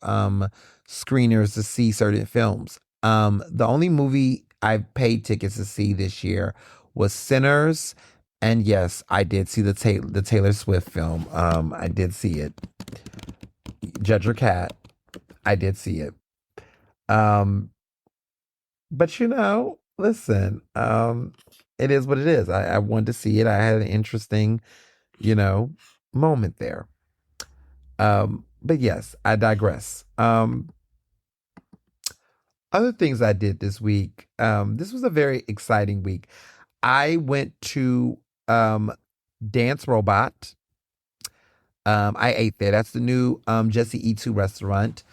screeners to see certain films. The only movie I paid tickets to see this year was Sinners. And yes, I did see the Taylor Swift film. I did see it. Judge or Cat. I did see it. Um, but listen, it is what it is. I wanted to see it. I had an interesting, moment there. But yes, I digress. Other things I did this week. This was a very exciting week. I went to Dance Robot. I ate there. That's the new Jesse Ito restaurant.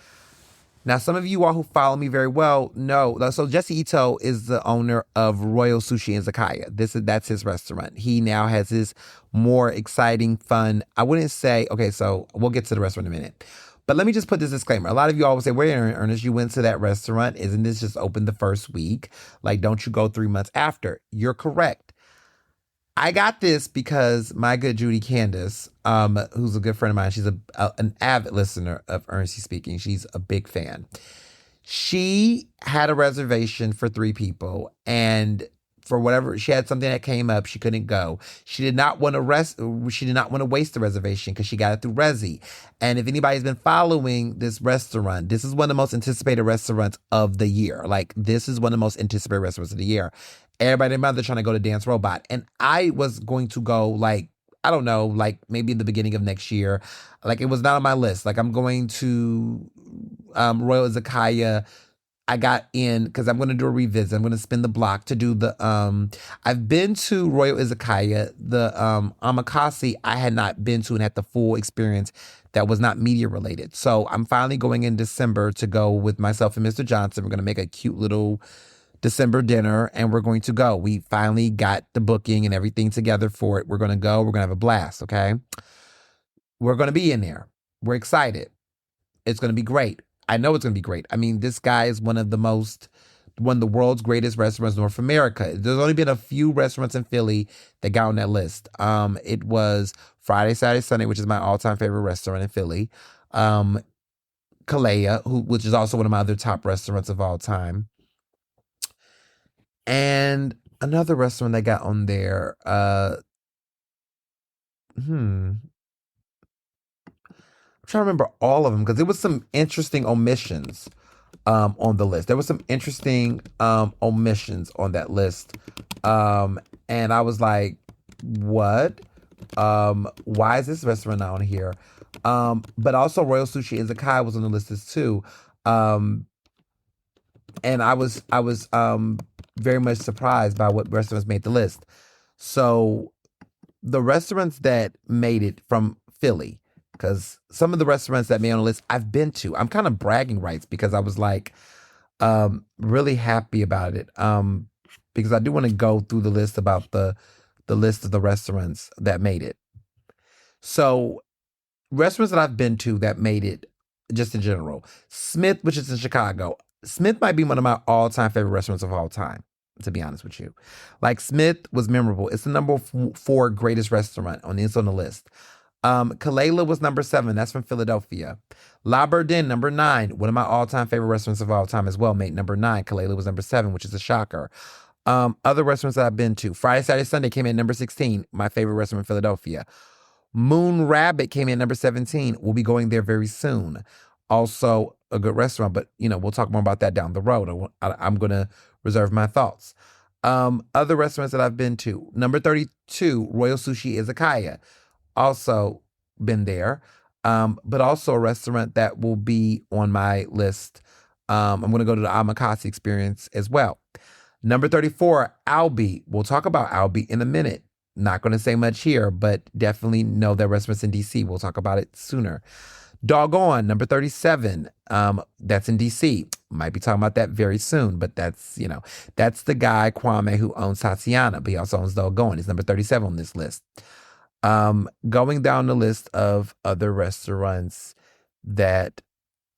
Now, some of you all who follow me very well know. So Jesse Ito is the owner of Royal Sushi and Zakaya. That's his restaurant. He now has his more exciting, fun. I wouldn't say. Okay, so we'll get to the restaurant in a minute. But let me just put this disclaimer. A lot of you always say, wait, Ernest, you went to that restaurant. Isn't this just open the first week? Like, don't you go 3 months after? You're correct. I got this because my good Judy Candace, who's a good friend of mine, she's an avid listener of Ernestly Speaking. She's a big fan. She had a reservation for 3 people, and for whatever, she had something that came up, she couldn't go. She did not want to She did not want to waste the reservation because she got it through Resi. And if anybody's been following this restaurant, this is one of the most anticipated restaurants of the year. Like, this is one of the most anticipated restaurants of the year. Everybody and mother trying to go to Dance Robot. And I was going to go, like, I don't know, like maybe in the beginning of next year. Like, it was not on my list. Like, I'm going to Royal Izakaya. I got in because I'm going to do a revisit. I'm going to spin the block to do the. I've been to Royal Izakaya. The Amakasi I had not been to and had the full experience that was not media related. So I'm finally going in December to go with myself and Mr. Johnson. We're going to make a cute little December dinner and we're going to go. We finally got the booking and everything together for it. We're going to go. We're going to have a blast. Okay. We're going to be in there. We're excited. It's going to be great. I know it's going to be great. I mean, this guy is one of the world's greatest restaurants in North America. There's only been a few restaurants in Philly that got on that list. It was Friday, Saturday, Sunday, which is my all-time favorite restaurant in Philly. Kalea, which is also one of my other top restaurants of all time. And another restaurant that got on there, I'm trying to remember all of them because there was some interesting omissions on the list. There was some interesting omissions on that list. And I was like, what? Why is this restaurant not on here? But also Royal Sushi Izakaya was on the list as too. And I was very much surprised by what restaurants made the list. So the restaurants that made it from Philly, because some of the restaurants that made on the list I've been to. I'm kind of bragging rights because I was like really happy about it. Because I do want to go through the list about the list of the restaurants that made it. So restaurants that I've been to that made it just in general. Smith, which is in Chicago. Smith might be one of my all-time favorite restaurants of all time, to be honest with you. Like, Smith was memorable. It's the number 4 greatest restaurant on the list. Kalela was number 7. That's from Philadelphia. La Bourdin, number 9. One of my all-time favorite restaurants of all time as well, made number 9. Kalela was number 7, which is a shocker. Other restaurants that I've been to. Friday, Saturday, Sunday came in number 16. My favorite restaurant in Philadelphia. Moon Rabbit came in number 17. We'll be going there very soon. Also a good restaurant, but we'll talk more about that down the road. I'm going to reserve my thoughts. Other restaurants that I've been to. Number 32, Royal Sushi Izakaya. Also been there. But also a restaurant that will be on my list. I'm going to go to the Amakasi experience as well. Number 34, Albi. We'll talk about Albi in a minute. Not going to say much here, but definitely know that restaurant's in DC. We'll talk about it sooner. Doggone, number 37. That's in DC. Might be talking about that very soon, but that's the guy, Kwame, who owns Tatiana, but he also owns Doggone. He's number 37 on this list. Going down the list of other restaurants that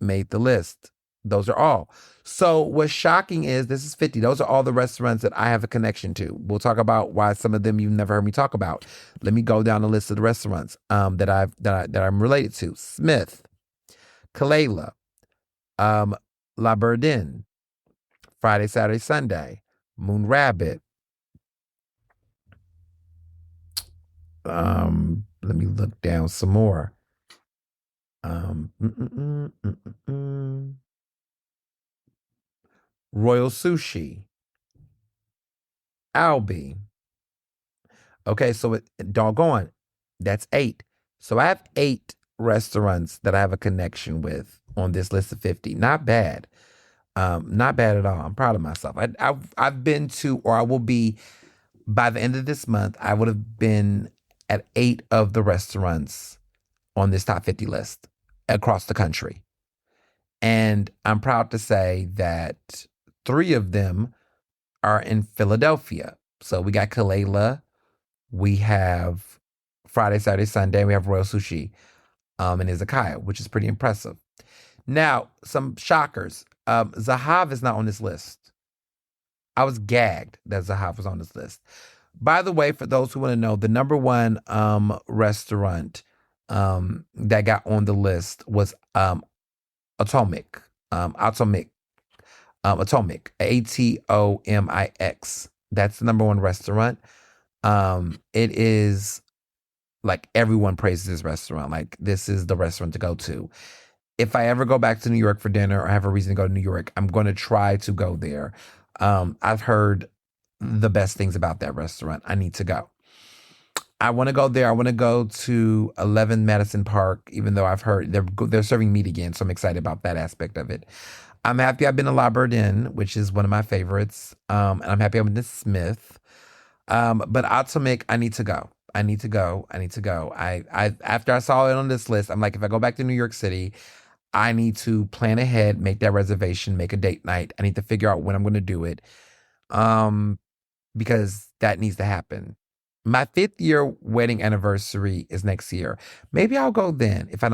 made the list. Those are all. So what's shocking is this is 50. Those are all the restaurants that I have a connection to. We'll talk about why some of them you've never heard me talk about. Let me go down the list of the restaurants that I'm related to. Smith, Kalela, La Bourdin, Friday, Saturday, Sunday, Moon Rabbit. Let me look down some more. Royal Sushi, Albi. Okay, so doggone, that's 8. So I have 8 restaurants that I have a connection with on this list of 50. Not bad. Not bad at all. I'm proud of myself. I've been to, or I will be, by the end of this month, I would have been at 8 of the restaurants on this top 50 list across the country. And I'm proud to say that 3 of them are in Philadelphia. So we got Kalela, we have Friday, Saturday, Sunday, we have Royal Sushi and Izakaya, which is pretty impressive. Now, some shockers. Zahav is not on this list. I was gagged that Zahav was on this list. By the way, for those who want to know, the number 1 restaurant that got on the list was Atomic. Atomic, Atomix. That's the number 1 restaurant. It is like everyone praises this restaurant. Like, this is the restaurant to go to. If I ever go back to New York for dinner or have a reason to go to New York, I'm going to try to go there. I've heard the best things about that restaurant. I need to go. I want to go there. I want to go to 11 Madison Park, even though I've heard they're serving meat again, so I'm excited about that aspect of it. I'm happy I've been to La Bourdon, which is one of my favorites. And I'm happy I've been to Smith. But Atomic, I need to go. I need to go. I need to go. I after I saw it on this list, I'm like, if I go back to New York City, I need to plan ahead, make that reservation, make a date night. I need to figure out when I'm going to do it. Um, because that needs to happen. My 5th year wedding anniversary is next year. Maybe I'll go then if I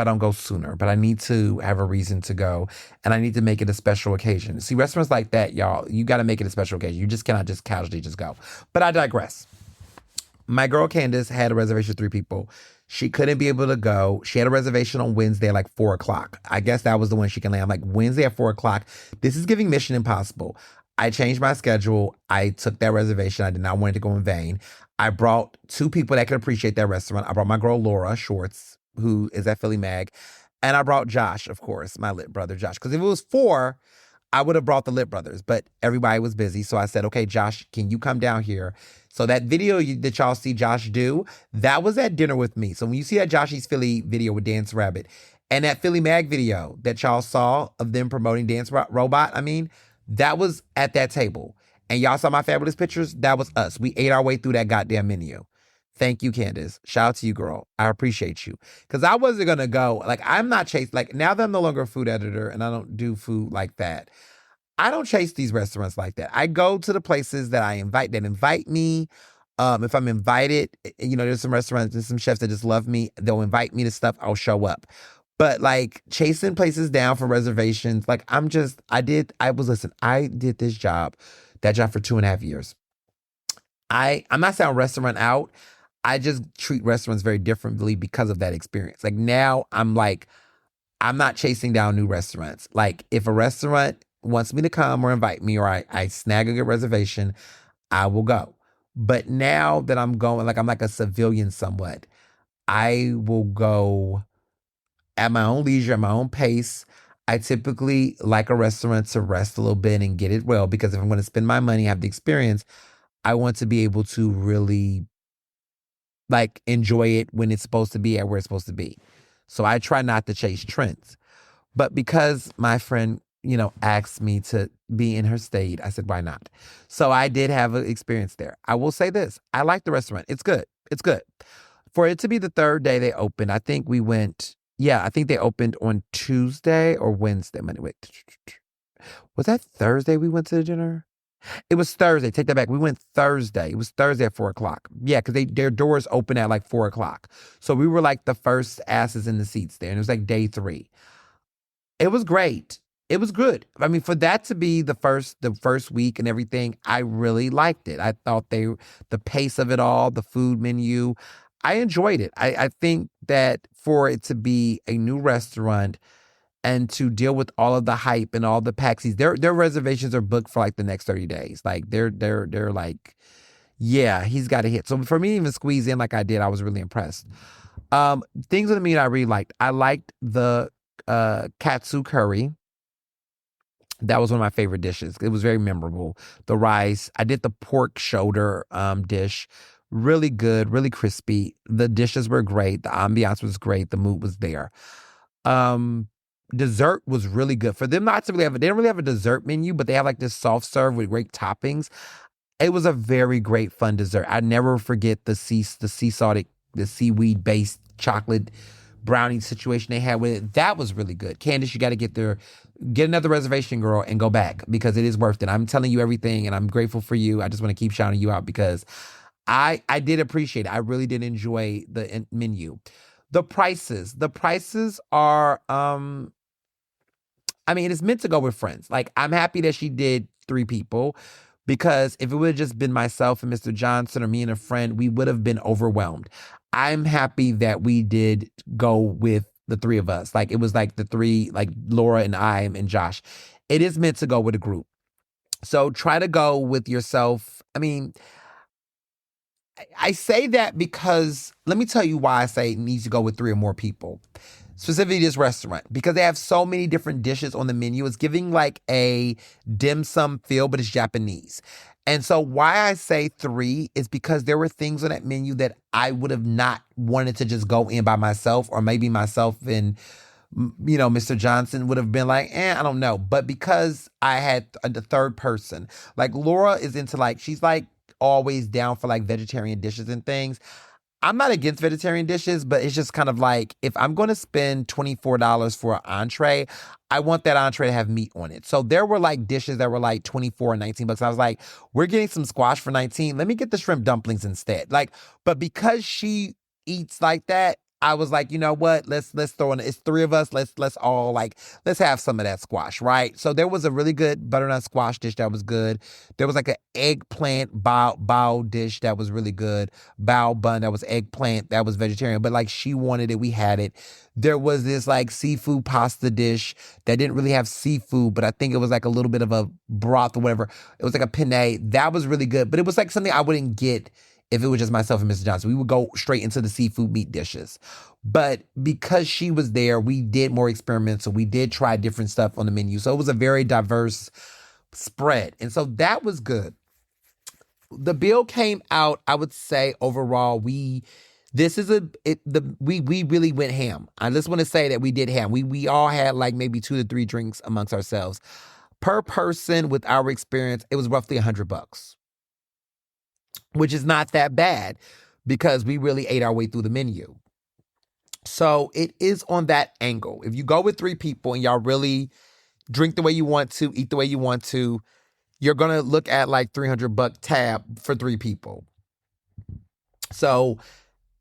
don't go sooner. But I need to have a reason to go, and I need to make it a special occasion. See, restaurants like that, y'all, you got to make it a special occasion. You just cannot just casually just go. But I digress. My girl Candace had a reservation for 3 people. She couldn't be able to go. She had a reservation on Wednesday at like 4 o'clock. I guess that was the one she can land. I'm like, Wednesday at 4 o'clock. This is giving Mission Impossible. I changed my schedule. I took that reservation. I did not want it to go in vain. I brought 2 people that could appreciate that restaurant. I brought my girl Laura Schwartz, who is at Philly Mag, and I brought Josh, of course, my lit brother Josh. Because if it was 4, I would have brought the Lit Brothers, but everybody was busy. So I said, okay, Josh, can you come down here? So that video that y'all see Josh do, that was at dinner with me. So when you see that Joshy's Philly video with Dance Rabbit and that Philly Mag video that y'all saw of them promoting Dance Robot, that was at that table. And y'all saw my fabulous pictures? That was us. We ate our way through that goddamn menu. Thank you, Candace. Shout out to you, girl. I appreciate you. Because I wasn't going to go. Like, I'm not chasing. Like, now that I'm no longer a food editor and I don't do food like that, I don't chase these restaurants like that. I go to the places that that invite me. If I'm invited, there's some restaurants, there's some chefs that just love me. They'll invite me to stuff. I'll show up. But like chasing places down for reservations, like I did this job, that job for 2.5 years. I'm not saying restaurant out. I just treat restaurants very differently because of that experience. Like now I'm not chasing down new restaurants. Like if a restaurant wants me to come or invite me or I snag a good reservation, I will go. But now that I'm going, like I'm like a civilian somewhat, I will go at my own leisure, at my own pace. I typically like a restaurant to rest a little bit and get it well, because if I'm going to spend my money, have the experience, I want to be able to really like enjoy it when it's supposed to be at where it's supposed to be. So I try not to chase trends. But because my friend, asked me to be in her state, I said, why not? So I did have an experience there. I will say this. I like the restaurant. It's good. It's good. For it to be the 3rd day they opened, I think they opened on Tuesday or Wednesday. Wait, was that Thursday we went to the dinner? It was Thursday. Take that back. We went Thursday. It was Thursday at 4 o'clock. Yeah, because their doors open at like 4 o'clock. So we were like the first asses in the seats there. And it was like day 3. It was great. It was good. For that to be the first week and everything, I really liked it. I thought the pace of it all, the food menu, I enjoyed it. I think that for it to be a new restaurant and to deal with all of the hype and all the paxies, their reservations are booked for like the next 30 days. Like they're like, yeah, he's got a hit. So for me to even squeeze in like I did, I was really impressed. Things on the menu I really liked. I liked the katsu curry. That was one of my favorite dishes. It was very memorable. The rice. I did the pork shoulder dish. Really good, really crispy. The dishes were great. The ambiance was great. The mood was there. Dessert was really good. For them not to really they don't really have a dessert menu, but they have like this soft serve with great toppings. It was a very great, fun dessert. I never forget the seaweed based chocolate brownie situation they had with it. That was really good. Candace, you got to get another reservation, girl, and go back because it is worth it. I'm telling you everything, and I'm grateful for you. I just want to keep shouting you out because I did appreciate it. I really did enjoy the menu. The prices are, it's meant to go with friends. Like, I'm happy that she did 3 people because if it would have just been myself and Mr. Johnson or me and a friend, we would have been overwhelmed. I'm happy that we did go with the 3 of us. Like, it was like the 3, like Laura and I and Josh. It is meant to go with a group. So try to go with yourself. I say that because let me tell you why I say it needs to go with 3 or more people. Specifically this restaurant, because they have so many different dishes on the menu. It's giving like a dim sum feel, but it's Japanese. And so why I say 3 is because there were things on that menu that I would have not wanted to just go in by myself, or maybe myself and Mr. Johnson would have been like, I don't know. But because I had the third person, like Laura is into like, she's like always down for like vegetarian dishes and things. I'm not against vegetarian dishes, but it's just kind of like if I'm going to spend $24 for an entree, I want that entree to have meat on it. So there were like dishes that were like 24 and 19 bucks. I was like, we're getting some squash for 19. Let me get the shrimp dumplings instead. Like, but because she eats like that, I was like, you know what? Let's throw in. It's three of us. Let's all like let's have some of that squash, right? So there was a really good butternut squash dish that was good. There was like an eggplant bao dish that was really good. Bao bun that was eggplant that was vegetarian, but like she wanted it, we had it. There was this like seafood pasta dish that didn't really have seafood, but I think it was like a little bit of a broth or whatever. It was like a penne that was really good, but it was like something I wouldn't get if it was just myself and Mr. Johnson. We would go straight into the seafood meat dishes. But because she was there, we did more experiments. So we did try different stuff on the menu. So it was a very diverse spread. And so that was good. The bill came out, I would say overall, we really went ham. I just want to say that we did ham. We all had like maybe 2 to 3 drinks amongst ourselves. Per person with our experience, it was roughly $100, which is not that bad because we really ate our way through the menu. So it is on that angle. If you go with 3 people and y'all really drink the way you want to, eat the way you want to, you're going to look at like $300 tab for 3 people. So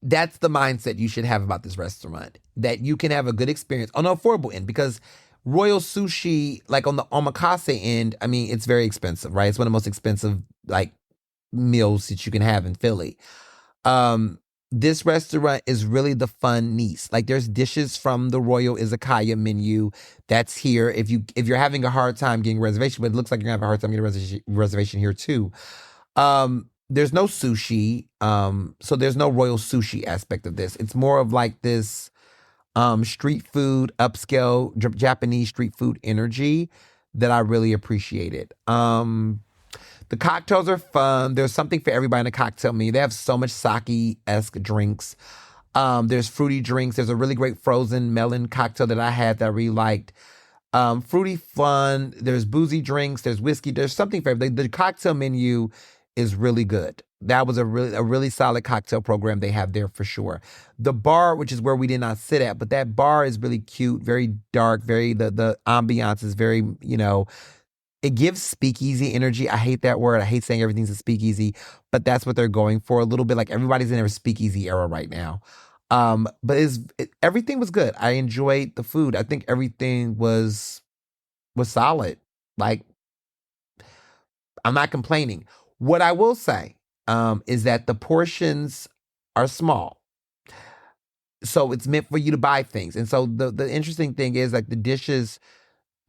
that's the mindset you should have about this restaurant, that you can have a good experience on the affordable end, because Royal Sushi, like on the omakase end, I mean, it's very expensive, right? It's one of the most expensive like meals that you can have in Philly. This restaurant is really the fun niece. Like there's dishes from the Royal Izakaya menu that's here. If you're having a hard time getting a reservation, but it looks like you're gonna have a hard time getting a reservation here too. There's no sushi. So there's no Royal Sushi aspect of this. It's more of like this street food, upscale Japanese street food energy that I really appreciated. The cocktails are fun. There's something for everybody in the cocktail menu. They have so much sake-esque drinks. There's fruity drinks. There's a really great frozen melon cocktail that I had that I really liked. Fruity fun. There's boozy drinks. There's whiskey. There's something for everybody. The cocktail menu is really good. That was a really solid cocktail program they have there for sure. The bar, which is where we did not sit at, but that bar is really cute, very dark, the ambiance is very, it gives speakeasy energy. I hate that word. I hate saying everything's a speakeasy, but that's what they're going for. A little bit like everybody's in their speakeasy era right now. But everything was good. I enjoyed the food. I think everything was solid. Like, I'm not complaining. What I will say is that the portions are small. So it's meant for you to buy things. And so the interesting thing is like the dishes,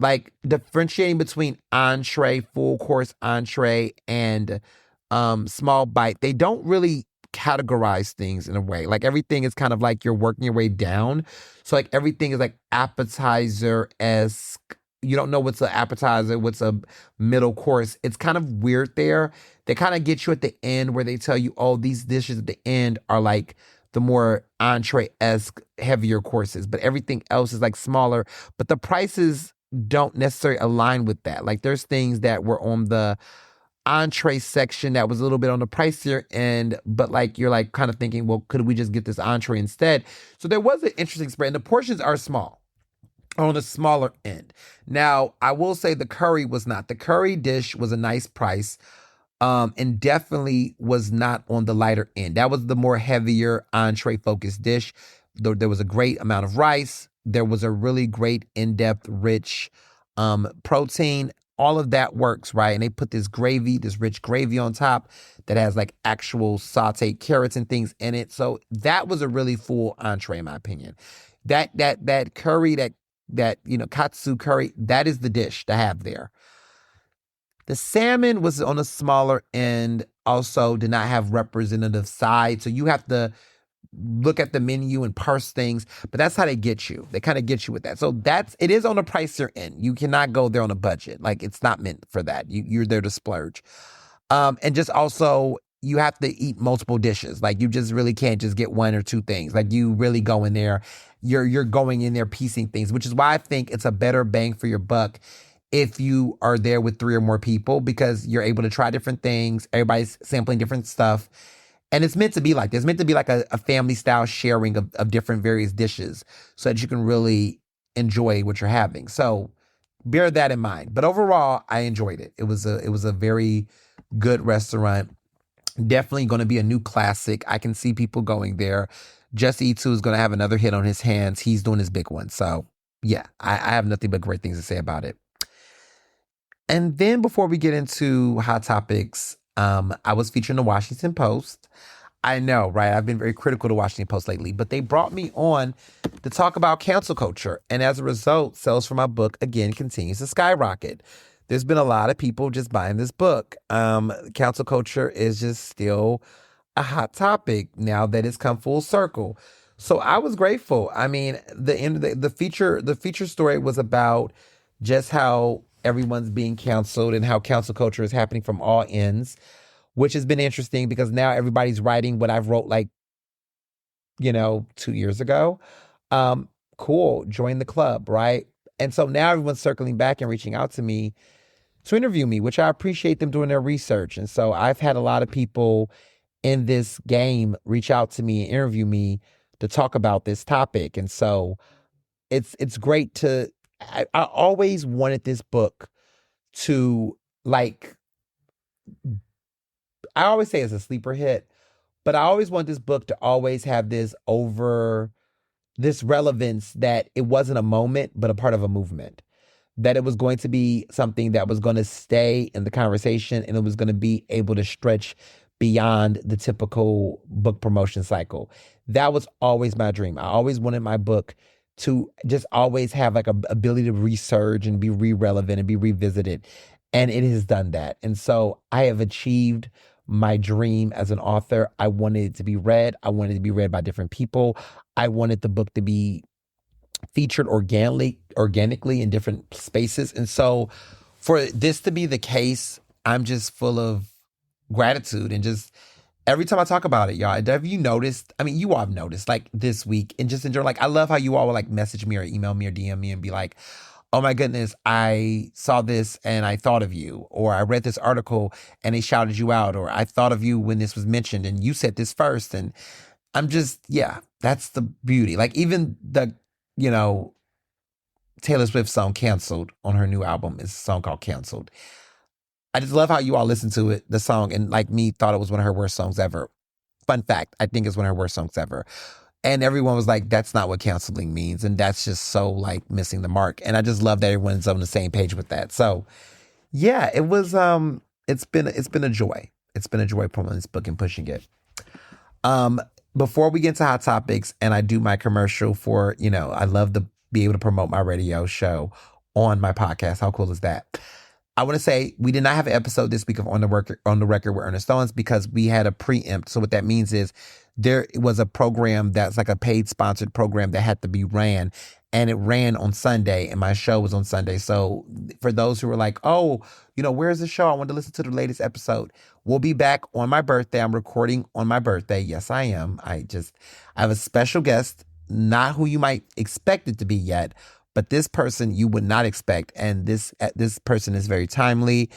like differentiating between entree, full course entree, and small bite, they don't really categorize things in a way. Like everything is kind of like you're working your way down. So like everything is like appetizer-esque. You don't know what's an appetizer, what's a middle course. It's kind of weird there. They kind of get you at the end where they tell you, oh, these dishes at the end are like the more entree-esque, heavier courses, but everything else is like smaller. But the prices don't necessarily align with that. Like there's things that were on the entree section that was a little bit on the pricier end, but like you're like kind of thinking, well, could we just get this entree instead? So there was an interesting spread, and the portions are small, on the smaller end. Now, I will say the curry was not. The curry dish was a nice price, and definitely was not on the lighter end. That was the more heavier entree-focused dish. There was a great amount of rice. There was a really great in-depth, rich protein. All of that works, right? And they put this rich gravy on top that has like actual sauteed carrots and things in it. So that was a really full entree, in my opinion. That curry, that katsu curry, that is the dish to have there. The salmon was on the smaller end, also did not have representative sides. So you have to look at the menu and parse things, but that's how they get you. They kind of get you with that. So it is on the pricier end. You cannot go there on a budget. Like it's not meant for that. You're there to splurge. And just also you have to eat multiple dishes. Like, you just really can't just get one or two things. Like, you really go in there, you're going in there piecing things, which is why I think it's a better bang for your buck if you are there with 3 or more people, because you're able to try different things. Everybody's sampling different stuff. And it's meant to be like this. It's meant to be like a family style sharing of different various dishes so that you can really enjoy what you're having. So bear that in mind. But overall, I enjoyed it. It was a very good restaurant. Definitely going to be a new classic. I can see people going there. Jesse E2 is going to have another hit on his hands. He's doing his big one. So yeah, I have nothing but great things to say about it. And then before we get into hot topics, I was featured in the Washington Post. I know, right? I've been very critical to Washington Post lately, but they brought me on to talk about cancel culture. And as a result, sales for my book, again, continues to skyrocket. There's been a lot of people just buying this book. Cancel culture is just still a hot topic now that it's come full circle. So I was grateful. I mean, the end of the feature story was about just how everyone's being canceled and how cancel culture is happening from all ends, which has been interesting because now everybody's writing what I've wrote like, 2 years ago. Cool, join the club, right? And so now everyone's circling back and reaching out to me to interview me, which I appreciate them doing their research. And so I've had a lot of people in this game reach out to me and interview me to talk about this topic. And so it's great to, I always wanted this book to, like, I always say it's a sleeper hit, but I always want this book to always have this relevance that it wasn't a moment, but a part of a movement. That it was going to be something that was going to stay in the conversation and it was going to be able to stretch beyond the typical book promotion cycle. That was always my dream. I always wanted my book to just always have like a ability to resurge and be re-relevant and be revisited. And it has done that. And so I have achieved my dream as an author. I wanted it to be read. I wanted it to be read by different people. I wanted the book to be featured organically in different spaces. And so for this to be the case, I'm just full of gratitude. And just every time I talk about it, y'all, have you noticed? I mean, you all have noticed, like, this week, and just enjoy, like, I love how you all will, like, message me or email me or DM me and be like, oh my goodness, I saw this and I thought of you, or I read this article and they shouted you out, or I thought of you when this was mentioned and you said this first. And I'm just, yeah, that's the beauty. Like, even the, Taylor Swift song Canceled on her new album is a song called Canceled. I just love how you all listen to it, the song, and like me, thought it was one of her worst songs ever. Fun fact, I think it's one of her worst songs ever. And everyone was like, that's not what canceling means. And that's just so, like, missing the mark. And I just love that everyone's on the same page with that. So yeah, it was, it's been a joy. It's been a joy promoting this book and pushing it. Before we get into hot topics and I do my commercial for, I love to be able to promote my radio show on my podcast. How cool is that? I want to say we did not have an episode this week of On the Record with Ernest because we had a preempt. So what that means is there was a program that's like a paid sponsored program that had to be ran, and it ran on Sunday, and my show was on Sunday. So for those who were like, oh, where's the show? I want to listen to the latest episode. We'll be back on my birthday. I'm recording on my birthday. Yes, I am. I have a special guest, not who you might expect it to be yet, but this person you would not expect. And this person is very timely.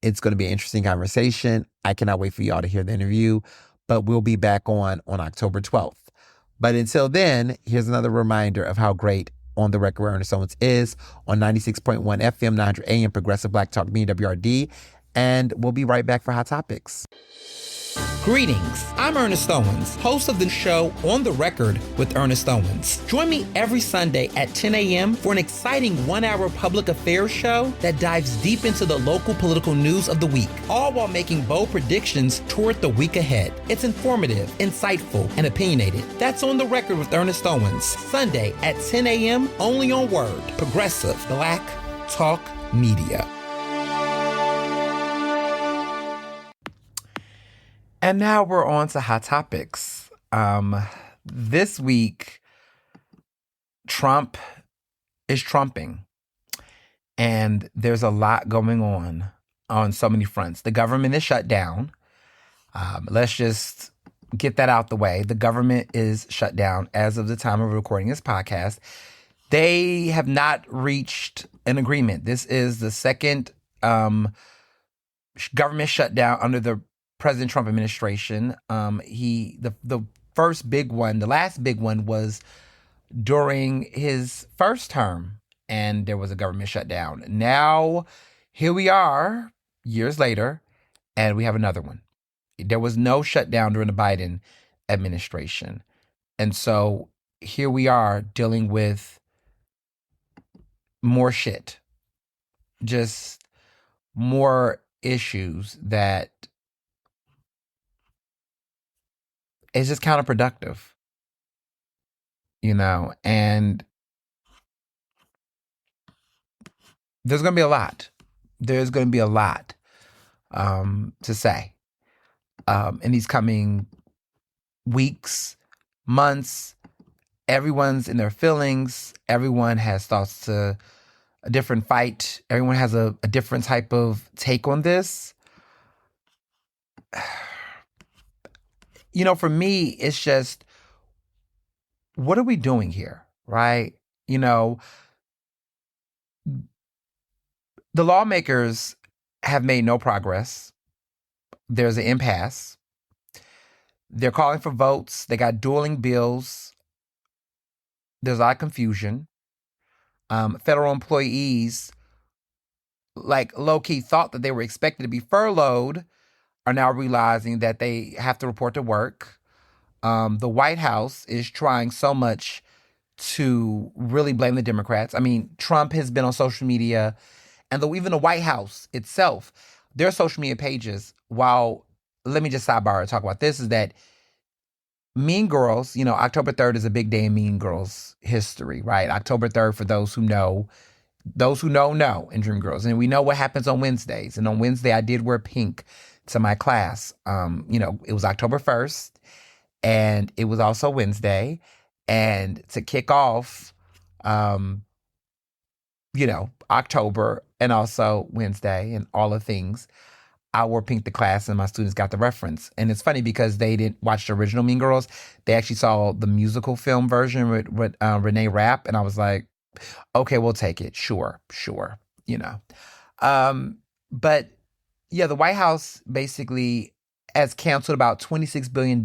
It's going to be an interesting conversation. I cannot wait for y'all to hear the interview, but we'll be back on October 12th. But until then, here's another reminder of how great On the Record with Ernest is on 96.1 FM, 900 AM, Progressive Black Talk Media, WRD. And we'll be right back for Hot Topics. Greetings, I'm Ernest Owens, host of the show On the Record with Ernest Owens. Join me every Sunday at 10 a.m. for an exciting 1-hour public affairs show that dives deep into the local political news of the week, all while making bold predictions toward the week ahead. It's informative, insightful, and opinionated. That's On the Record with Ernest Owens, Sunday at 10 a.m. only on Word, Progressive Black Talk Media. And now we're on to hot topics. This week, Trump is trumping. And there's a lot going on so many fronts. The government is shut down. Let's just get that out the way. The government is shut down as of the time of recording this podcast. They have not reached an agreement. This is the second government shutdown under the President Trump administration. The first big one, the last big one was during his first term, and there was a government shutdown. Now, here we are, years later, and we have another one. There was no shutdown during the Biden administration. And so here we are dealing with more shit, just more issues that is just counterproductive, and there's going to be a lot. There's going to be a lot to say in these coming weeks, months. Everyone's in their feelings. Everyone has thoughts to a different fight. Everyone has a different type of take on this. For me, it's just, what are we doing here, right? The lawmakers have made no progress. There's an impasse. They're calling for votes. They got dueling bills. There's a lot of confusion. Federal employees, like low-key thought that they were expected to be furloughed, are now realizing that they have to report to work. The White House is trying so much to really blame the Democrats. I mean, Trump has been on social media, and even the White House itself, their social media pages, let me just sidebar and talk about this, is that Mean Girls, October 3rd is a big day in Mean Girls history, right? October 3rd, for those who know in Dreamgirls. And we know what happens on Wednesdays. And on Wednesday, I did wear pink to my class. It was October 1st, and it was also Wednesday. And to kick off, October and also Wednesday and all the things, I wore pink to class, and my students got the reference. And it's funny because they didn't watch the original Mean Girls. They actually saw the musical film version with Renee Rapp. And I was like, okay, we'll take it. Sure. But yeah, the White House basically has canceled about $26 billion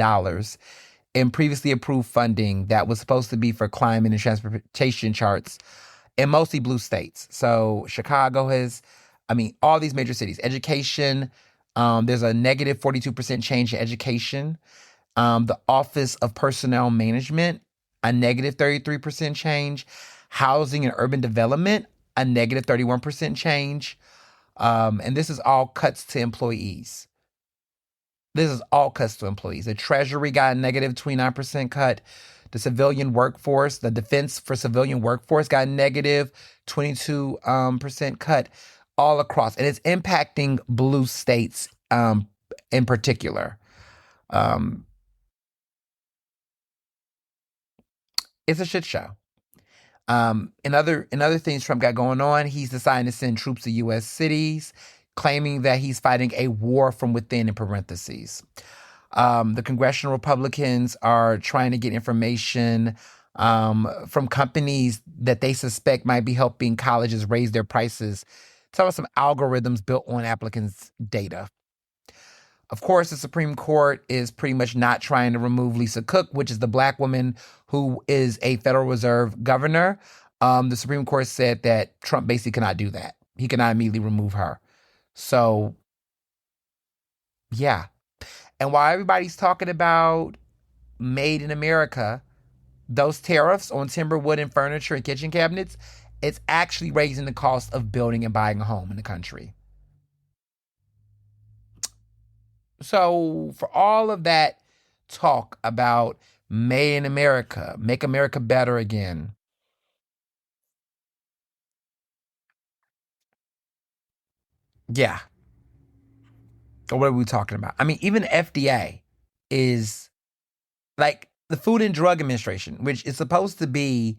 in previously approved funding that was supposed to be for climate and transportation charts in mostly blue states. So Chicago all these major cities. Education, there's a negative 42% change in education. The Office of Personnel Management, a negative 33% change. Housing and Urban Development, a negative 31% change. And this is all cuts to employees. The Treasury got a negative 29% cut. The civilian workforce, the Defense for Civilian Workforce got a negative 22% cut all across. And it's impacting blue states in particular. It's a shit show. In other things Trump got going on, he's deciding to send troops to U.S. cities, claiming that he's fighting a war from within, in parentheses. The congressional Republicans are trying to get information from companies that they suspect might be helping colleges raise their prices. Talking about some algorithms built on applicants' data. Of course, the Supreme Court is pretty much not trying to remove Lisa Cook, which is the Black woman who is a Federal Reserve governor. The Supreme Court said that Trump basically cannot do that. He cannot immediately remove her. So, yeah. And while everybody's talking about made in America, those tariffs on timber, wood, and furniture and kitchen cabinets, it's actually raising the cost of building and buying a home in the country. So for all of that talk about made in America, make America better again, yeah. Or what are we talking about? I mean, even the FDA is like the Food and Drug Administration, which is supposed to be,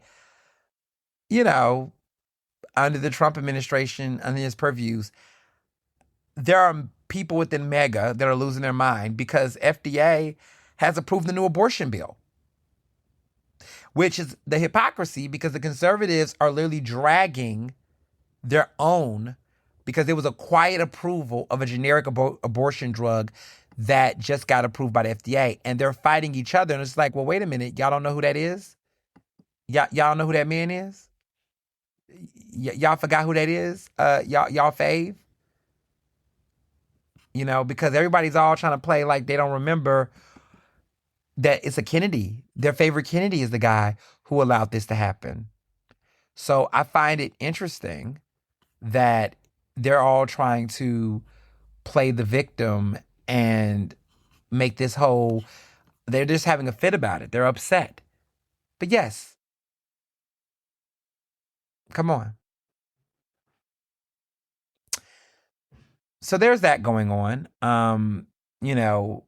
under the Trump administration, under his purviews. There are people within MAGA that are losing their mind because FDA has approved the new abortion bill, which is the hypocrisy because the conservatives are literally dragging their own because there was a quiet approval of a generic abortion drug that just got approved by the FDA, and they're fighting each other. And it's like, well, wait a minute. Y'all don't know who that is? Y'all know who that man is? Y'all forgot who that is? Y'all fave? You know, because everybody's all trying to play like they don't remember that it's a Kennedy. Their favorite Kennedy is the guy who allowed this to happen. So I find it interesting that they're all trying to play the victim and make this whole, they're just having a fit about it. They're upset. But yes, come on. So there's that going on. You know,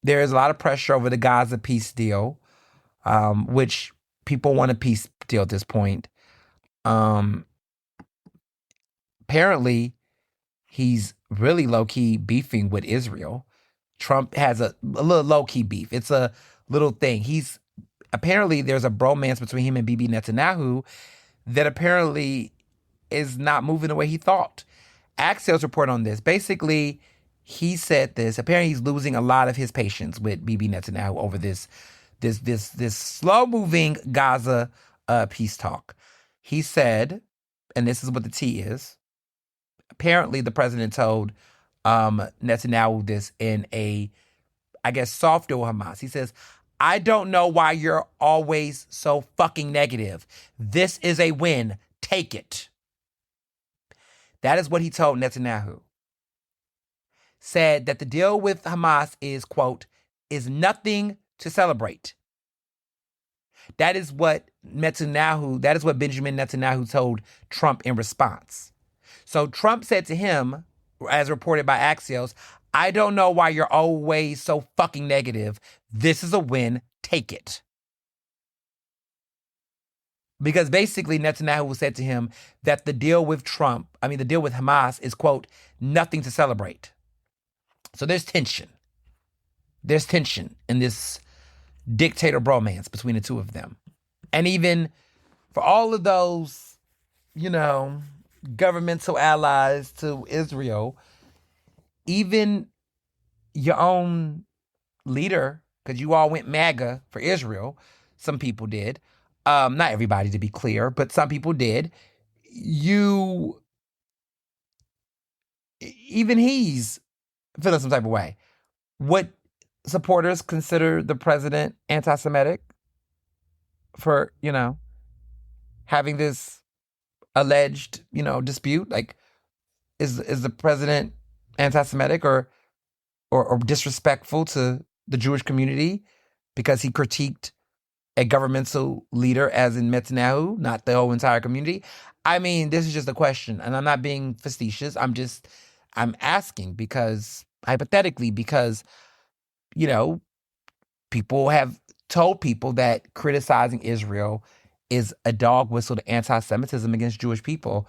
there is a lot of pressure over the Gaza peace deal, which people want a peace deal at this point. Apparently, he's really low-key beefing with Israel. Trump has a little low-key beef. It's a little thing. Apparently, there's a bromance between him and Bibi Netanyahu that apparently is not moving the way he thought. Axios report on this. Basically, he said this. Apparently, he's losing a lot of his patience with Bibi Netanyahu over this slow-moving Gaza peace talk. He said, and this is what the tea is. Apparently, the president told Netanyahu this in a, I guess, soft deal with Hamas. He says, I don't know why you're always so fucking negative. This is a win. Take it. That is what he told Netanyahu. Said that the deal with Hamas is, quote, is nothing to celebrate. That is what Benjamin Netanyahu told Trump in response. So Trump said to him, as reported by Axios, I don't know why you're always so fucking negative. This is a win. Take it. Because basically Netanyahu said to him that the deal with Hamas is, quote, nothing to celebrate. So there's tension. There's tension in this dictator bromance between the two of them. And even for all of those, governmental allies to Israel, even your own leader, because you all went MAGA for Israel, some people did. Not everybody, to be clear, but some people did. Even he's feeling some type of way. Would supporters consider the president anti-Semitic for, having this alleged, dispute? Like, is the president anti-Semitic or disrespectful to the Jewish community because he critiqued a governmental leader, as in Netanyahu, not the whole entire community? I mean, this is just a question, and I'm not being facetious. I'm asking hypothetically, because, people have told people that criticizing Israel is a dog whistle to anti-Semitism against Jewish people.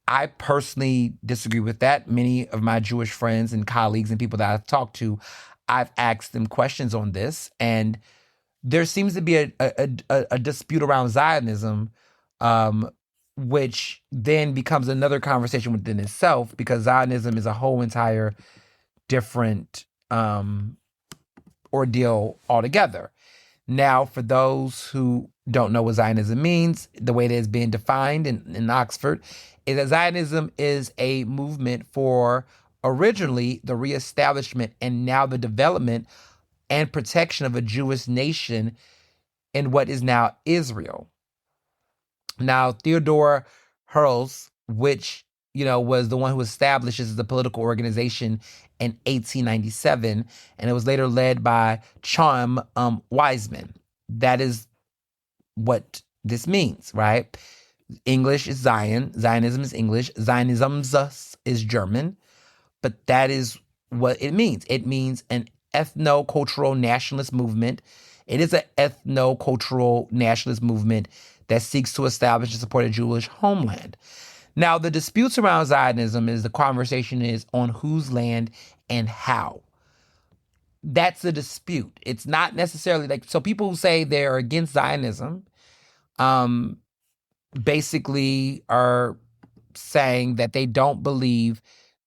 I personally disagree with that. Many of my Jewish friends and colleagues and people that I've talked to, I've asked them questions on this, and there seems to be a dispute around Zionism, which then becomes another conversation within itself, because Zionism is a whole entire different ordeal altogether. Now, for those who don't know what Zionism means, the way that it's being defined in Oxford is that Zionism is a movement for originally the reestablishment and now the development and protection of a Jewish nation in what is now Israel. Now, Theodore Herzl, which, was the one who established this as a political organization in 1897, and it was later led by Chaim Weizmann. That is what this means, right? English is Zion. Zionism is English. Zionism is German. But that is what it means. It means an ethno-cultural nationalist movement. It is an ethno-cultural nationalist movement that seeks to establish and support a Jewish homeland. Now, the disputes around Zionism is the conversation is on whose land and how. That's the dispute. It's not necessarily like, so people who say they're against Zionism um, basically are saying that they don't believe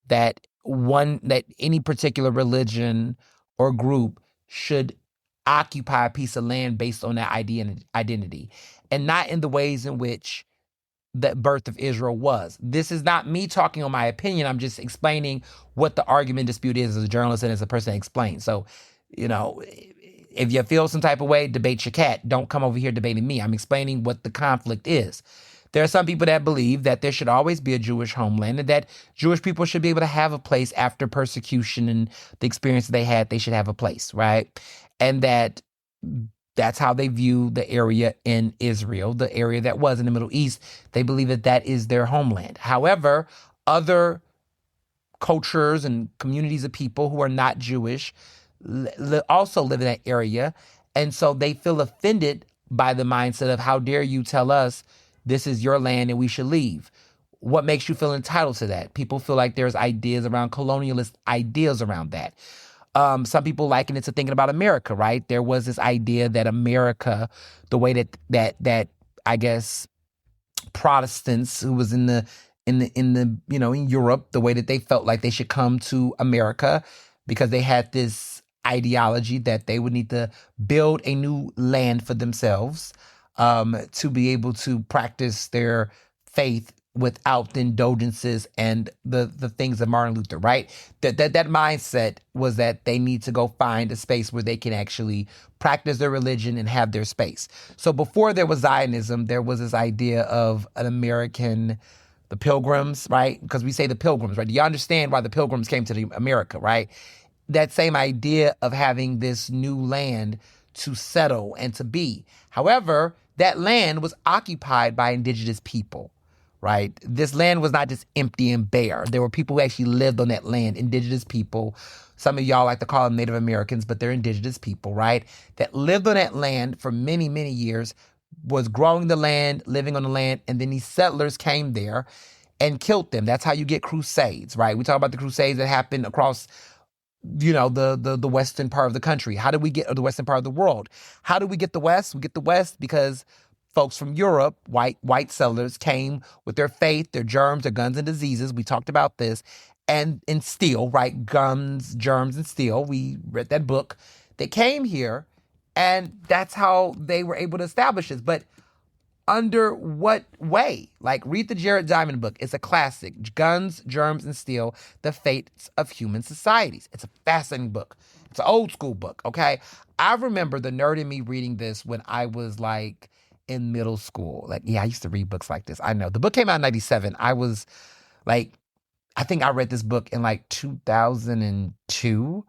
that any particular religion or group should occupy a piece of land based on that identity, and not in the ways in which the birth of Israel was. This is not me talking on my opinion. I'm just explaining what the argument dispute is as a journalist and as a person that explains. So, you know, if you feel some type of way, debate your cat. Don't come over here debating me. I'm explaining what the conflict is. There are some people that believe that there should always be a Jewish homeland and that Jewish people should be able to have a place after persecution and the experience they had, they should have a place, right? And that's how they view the area in Israel, the area that was in the Middle East. They believe that that is their homeland. However, other cultures and communities of people who are not Jewish also live in that area. And so they feel offended by the mindset of, how dare you tell us this is your land and we should leave? What makes you feel entitled to that? People feel like there's ideas around colonialist ideas around that. Some people liken it to thinking about America, right? There was this idea that America, the way that I guess Protestants who was in Europe, the way that they felt like they should come to America because they had this ideology that they would need to build a new land for themselves to be able to practice their faith without the indulgences and the things of Martin Luther, right? That mindset was that they need to go find a space where they can actually practice their religion and have their space. So before there was Zionism, there was this idea of an American, the Pilgrims, right? Because we say the Pilgrims, right? Do you understand why the Pilgrims came to America, right? That same idea of having this new land to settle and to be. However, that land was occupied by indigenous people. Right? This land was not just empty and bare. There were people who actually lived on that land, indigenous people. Some of y'all like to call them Native Americans, but they're indigenous people, right? That lived on that land for many, many years, was growing the land, living on the land, and then these settlers came there and killed them. That's how you get crusades, right? We talk about the crusades that happened across the western part of the country. How did we get, or the western part of the world? How do we get the West? We get the West because folks from Europe, white settlers, came with their faith, their germs, their guns and diseases. We talked about this. And steel, right? Guns, germs, and steel. We read that book. They came here, and that's how they were able to establish this. But under what way? Like, read the Jared Diamond book. It's a classic. Guns, Germs, and Steel, The Fates of Human Societies. It's a fascinating book. It's an old school book, okay? I remember the nerd in me reading this when I was like in middle school. Like, yeah, I used to read books like this. I know. The book came out in 97. I was like, I think I read this book in like 2002.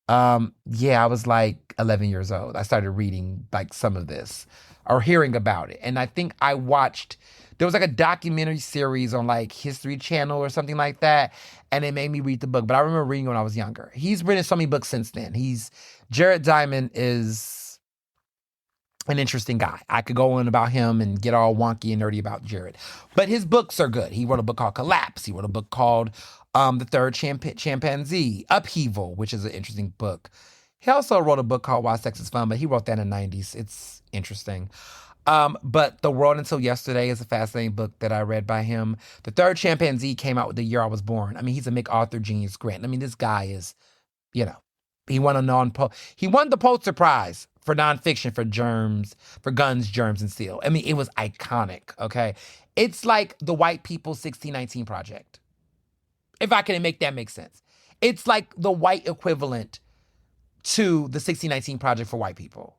Yeah, I was like 11 years old. I started reading like some of this or hearing about it. And I think I watched, there was like a documentary series on like History Channel or something like that. And it made me read the book. But I remember reading when I was younger. He's written so many books since then. Jared Diamond is an interesting guy. I could go on about him and get all wonky and nerdy about Jared. But his books are good. He wrote a book called Collapse. He wrote a book called The Third Chimpanzee, Upheaval, which is an interesting book. He also wrote a book called Why Sex is Fun, but he wrote that in the 90s. It's interesting. But The World Until Yesterday is a fascinating book that I read by him. The Third Chimpanzee came out the year I was born. I mean, he's a MacArthur Genius Grant. I mean, this guy is, he won he won the Pulitzer Prize for nonfiction for Guns, Germs, and Steel. I mean, it was iconic, okay? It's like the white people's 1619 Project. If I can make that make sense. It's like the white equivalent to the 1619 Project for white people.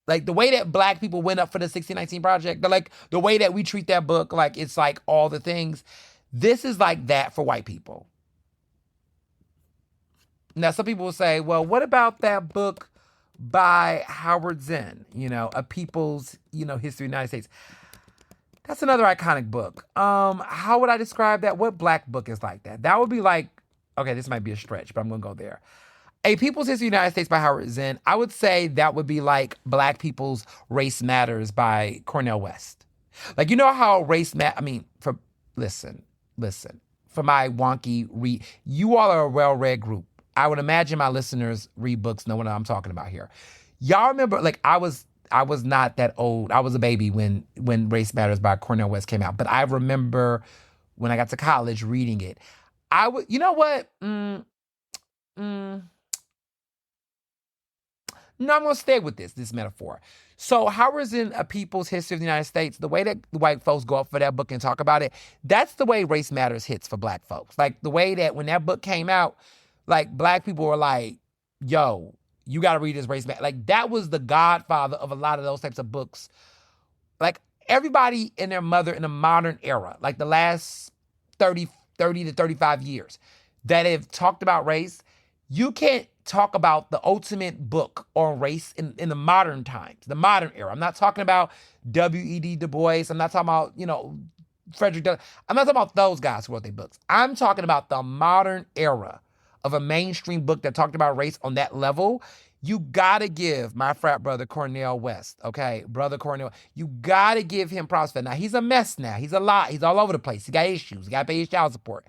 Like the way that black people went up for the 1619 Project, like the way that we treat that book, like it's like all the things. This is like that for white people. Now, some people will say, well, what about that book by Howard Zinn, A People's, History of the United States? That's another iconic book. How would I describe that? What black book is like that? That would be like, okay, this might be a stretch, but I'm going to go there. A People's History of the United States by Howard Zinn, I would say that would be like Black People's Race Matters by Cornel West. Like, how race for listen. For my wonky read, you all are a well-read group. I would imagine my listeners read books, know what I'm talking about here. Y'all remember, like I was not that old. I was a baby when Race Matters by Cornel West came out, but I remember when I got to college reading it. I would, you know what? Mm, no, I'm going to stay with this metaphor. So, Howard's in A People's History of the United States, the way that white folks go up for that book and talk about it, that's the way Race Matters hits for black folks. Like, the way that when that book came out, like, black people were like, yo, you got to read this Race Matters. Like, that was the godfather of a lot of those types of books. Like, everybody and their mother in the modern era, like the last 30 to 35 years that have talked about race, you can't talk about the ultimate book on race in the modern times, the modern era. I'm not talking about W.E.B. Du Bois. I'm not talking about, Frederick Douglass. I'm not talking about those guys who wrote their books. I'm talking about the modern era of a mainstream book that talked about race on that level. You gotta give my frat brother Cornel West, okay? Brother Cornel, you gotta give him props for that. Now, he's a mess now. He's a lot. He's all over the place. He got issues. He gotta pay his child support.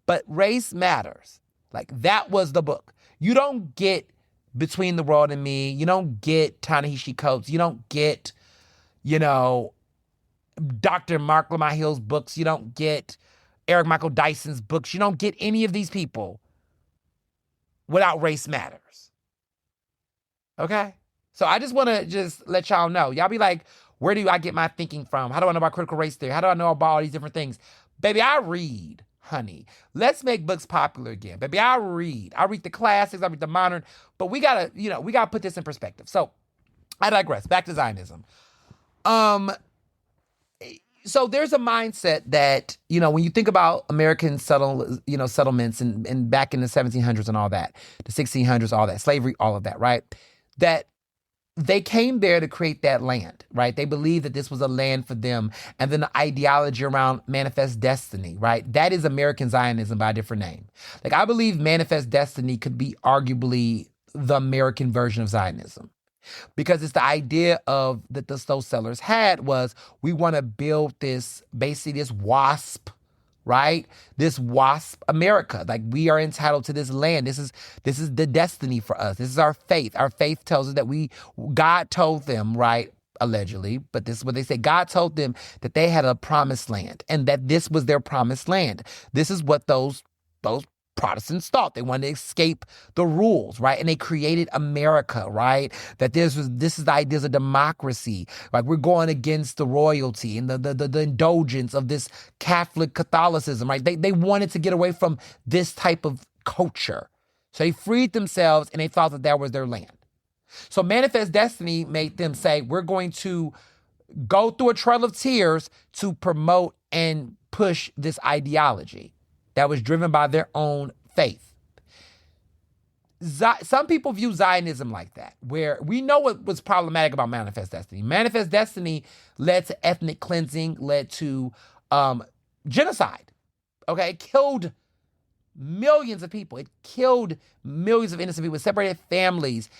But Race Matters, like that was the book. You don't get Between the World and Me. You don't get Ta-Nehisi Coates. You don't get, Dr. Mark Lamont Hill's books. You don't get Eric Michael Dyson's books. You don't get any of these people without Race Matters. Okay? So I just want to just let y'all know. Y'all be like, where do I get my thinking from? How do I know about critical race theory? How do I know about all these different things? Baby, I read, honey. Let's make books popular again. Baby, I read. I read the classics. I read the modern. But we got to put this in perspective. So I digress. Back to Zionism. So there's a mindset that, when you think about American settlements and back in the 1700s and all that, the 1600s, all that, slavery, all of that, right? That they came there to create that land, right? They believed that this was a land for them. And then the ideology around manifest destiny, right? That is American Zionism by a different name. Like, I believe manifest destiny could be arguably the American version of Zionism. Because it's the idea of that the soul sellers had was, we want to build this, basically this WASP, right? This WASP America. Like, we are entitled to this land. This is the destiny for us. This is our faith. Our faith tells us that God told them, right? Allegedly, but this is what they say. God told them that they had a promised land and that this was their promised land. This is what those Protestants thought. They wanted to escape the rules, right? And they created America, right? That this is the ideas of democracy. Like, we're going against the royalty and the indulgence of this Catholic Catholicism, right? They wanted to get away from this type of culture. So they freed themselves and they thought that was their land. So Manifest Destiny made them say, we're going to go through a trail of tears to promote and push this ideology that was driven by their own faith. Some people view Zionism like that, where we know what was problematic about Manifest Destiny. Manifest Destiny led to ethnic cleansing, led to genocide. Okay, it killed millions of people. It killed millions of innocent people. It separated families.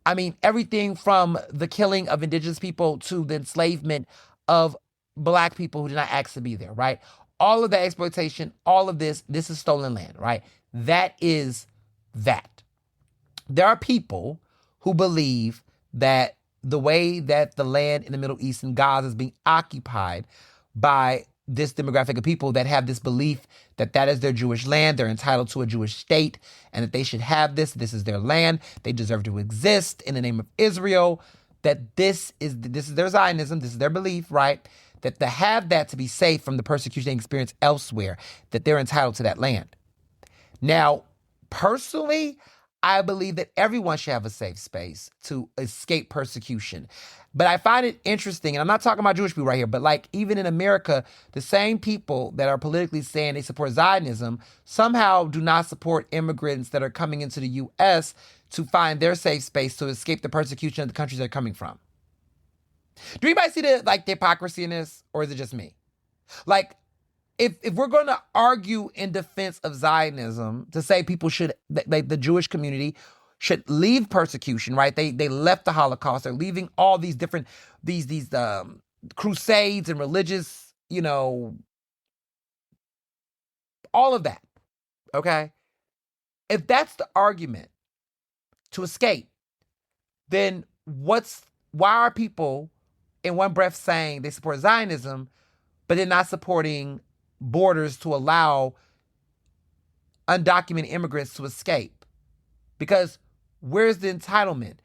I mean, everything from the killing of indigenous people to the enslavement of black people who did not ask to be there, right? All of that exploitation, all of this is stolen land, right? That is that. There are people who believe that the way that the land in the Middle East and Gaza is being occupied by this demographic of people that have this belief that that is their Jewish land, they're entitled to a Jewish state, and that they should have this is their land, they deserve to exist in the name of Israel, that this is their Zionism, this is their belief, right? That to have that to be safe from the persecution they experience elsewhere, that they're entitled to that land. Now, personally, I believe that everyone should have a safe space to escape persecution. But I find it interesting, and I'm not talking about Jewish people right here, but like even in America, the same people that are politically saying they support Zionism somehow do not support immigrants that are coming into the U.S. to find their safe space to escape the persecution of the countries they're coming from. Do anybody see the hypocrisy in this, or is it just me? Like, if we're going to argue in defense of Zionism to say people should, the Jewish community should leave persecution, right? They left the Holocaust. They're leaving all these different these crusades and religious, all of that, okay? If that's the argument to escape, then why are people in one breath saying they support Zionism, but they're not supporting borders to allow undocumented immigrants to escape? Because where's the entitlement?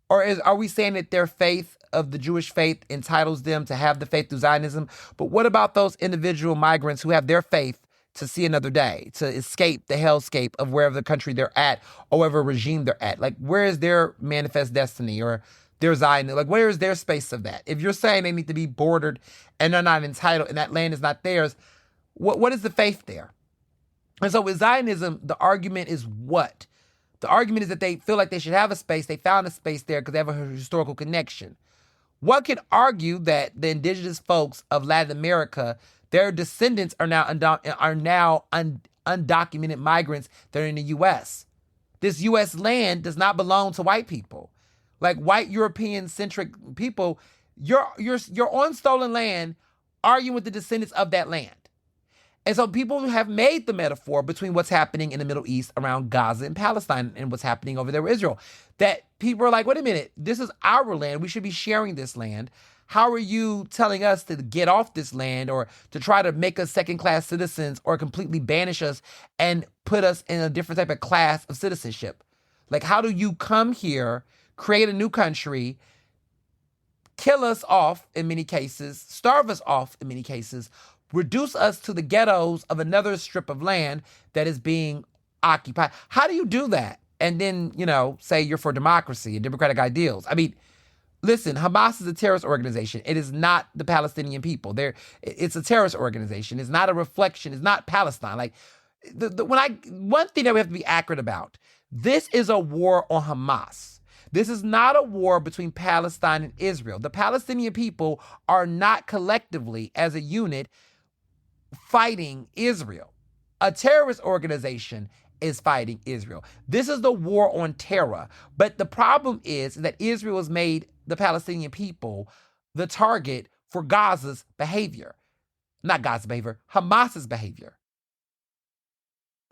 Or are we saying that their faith of the Jewish faith entitles them to have the faith through Zionism? But what about those individual migrants who have their faith to see another day, to escape the hellscape of wherever the country they're at or whatever regime they're at? Like, where is their manifest destiny or their Zionism? Like, where is their space of that? If you're saying they need to be bordered and they're not entitled and that land is not theirs, what is the faith there? And so with Zionism, the argument is what? The argument is that they feel like they should have a space. They found a space there because they have a historical connection. One could argue that the indigenous folks of Latin America, their descendants are now undocumented migrants that are in the U.S. This U.S. land does not belong to white people. Like white European-centric people, you're on stolen land arguing with the descendants of that land. And so people have made the metaphor between what's happening in the Middle East around Gaza and Palestine and what's happening over there with Israel. That people are like, wait a minute, this is our land. We should be sharing this land. How are you telling us to get off this land or to try to make us second-class citizens or completely banish us and put us in a different type of class of citizenship? Like, how do you come here, create a new country, kill us off in many cases, starve us off in many cases, reduce us to the ghettos of another strip of land that is being occupied? How do you do that? And then, say you're for democracy and democratic ideals. I mean, listen, Hamas is a terrorist organization. It is not the Palestinian people. It's a terrorist organization. It's not a reflection. It's not Palestine. Like, one thing that we have to be accurate about, this is a war on Hamas. This is not a war between Palestine and Israel. The Palestinian people are not collectively, as a unit, fighting Israel. A terrorist organization is fighting Israel. This is the war on terror. But the problem is that Israel has made the Palestinian people the target for Gaza's behavior. Not Gaza's behavior, Hamas's behavior.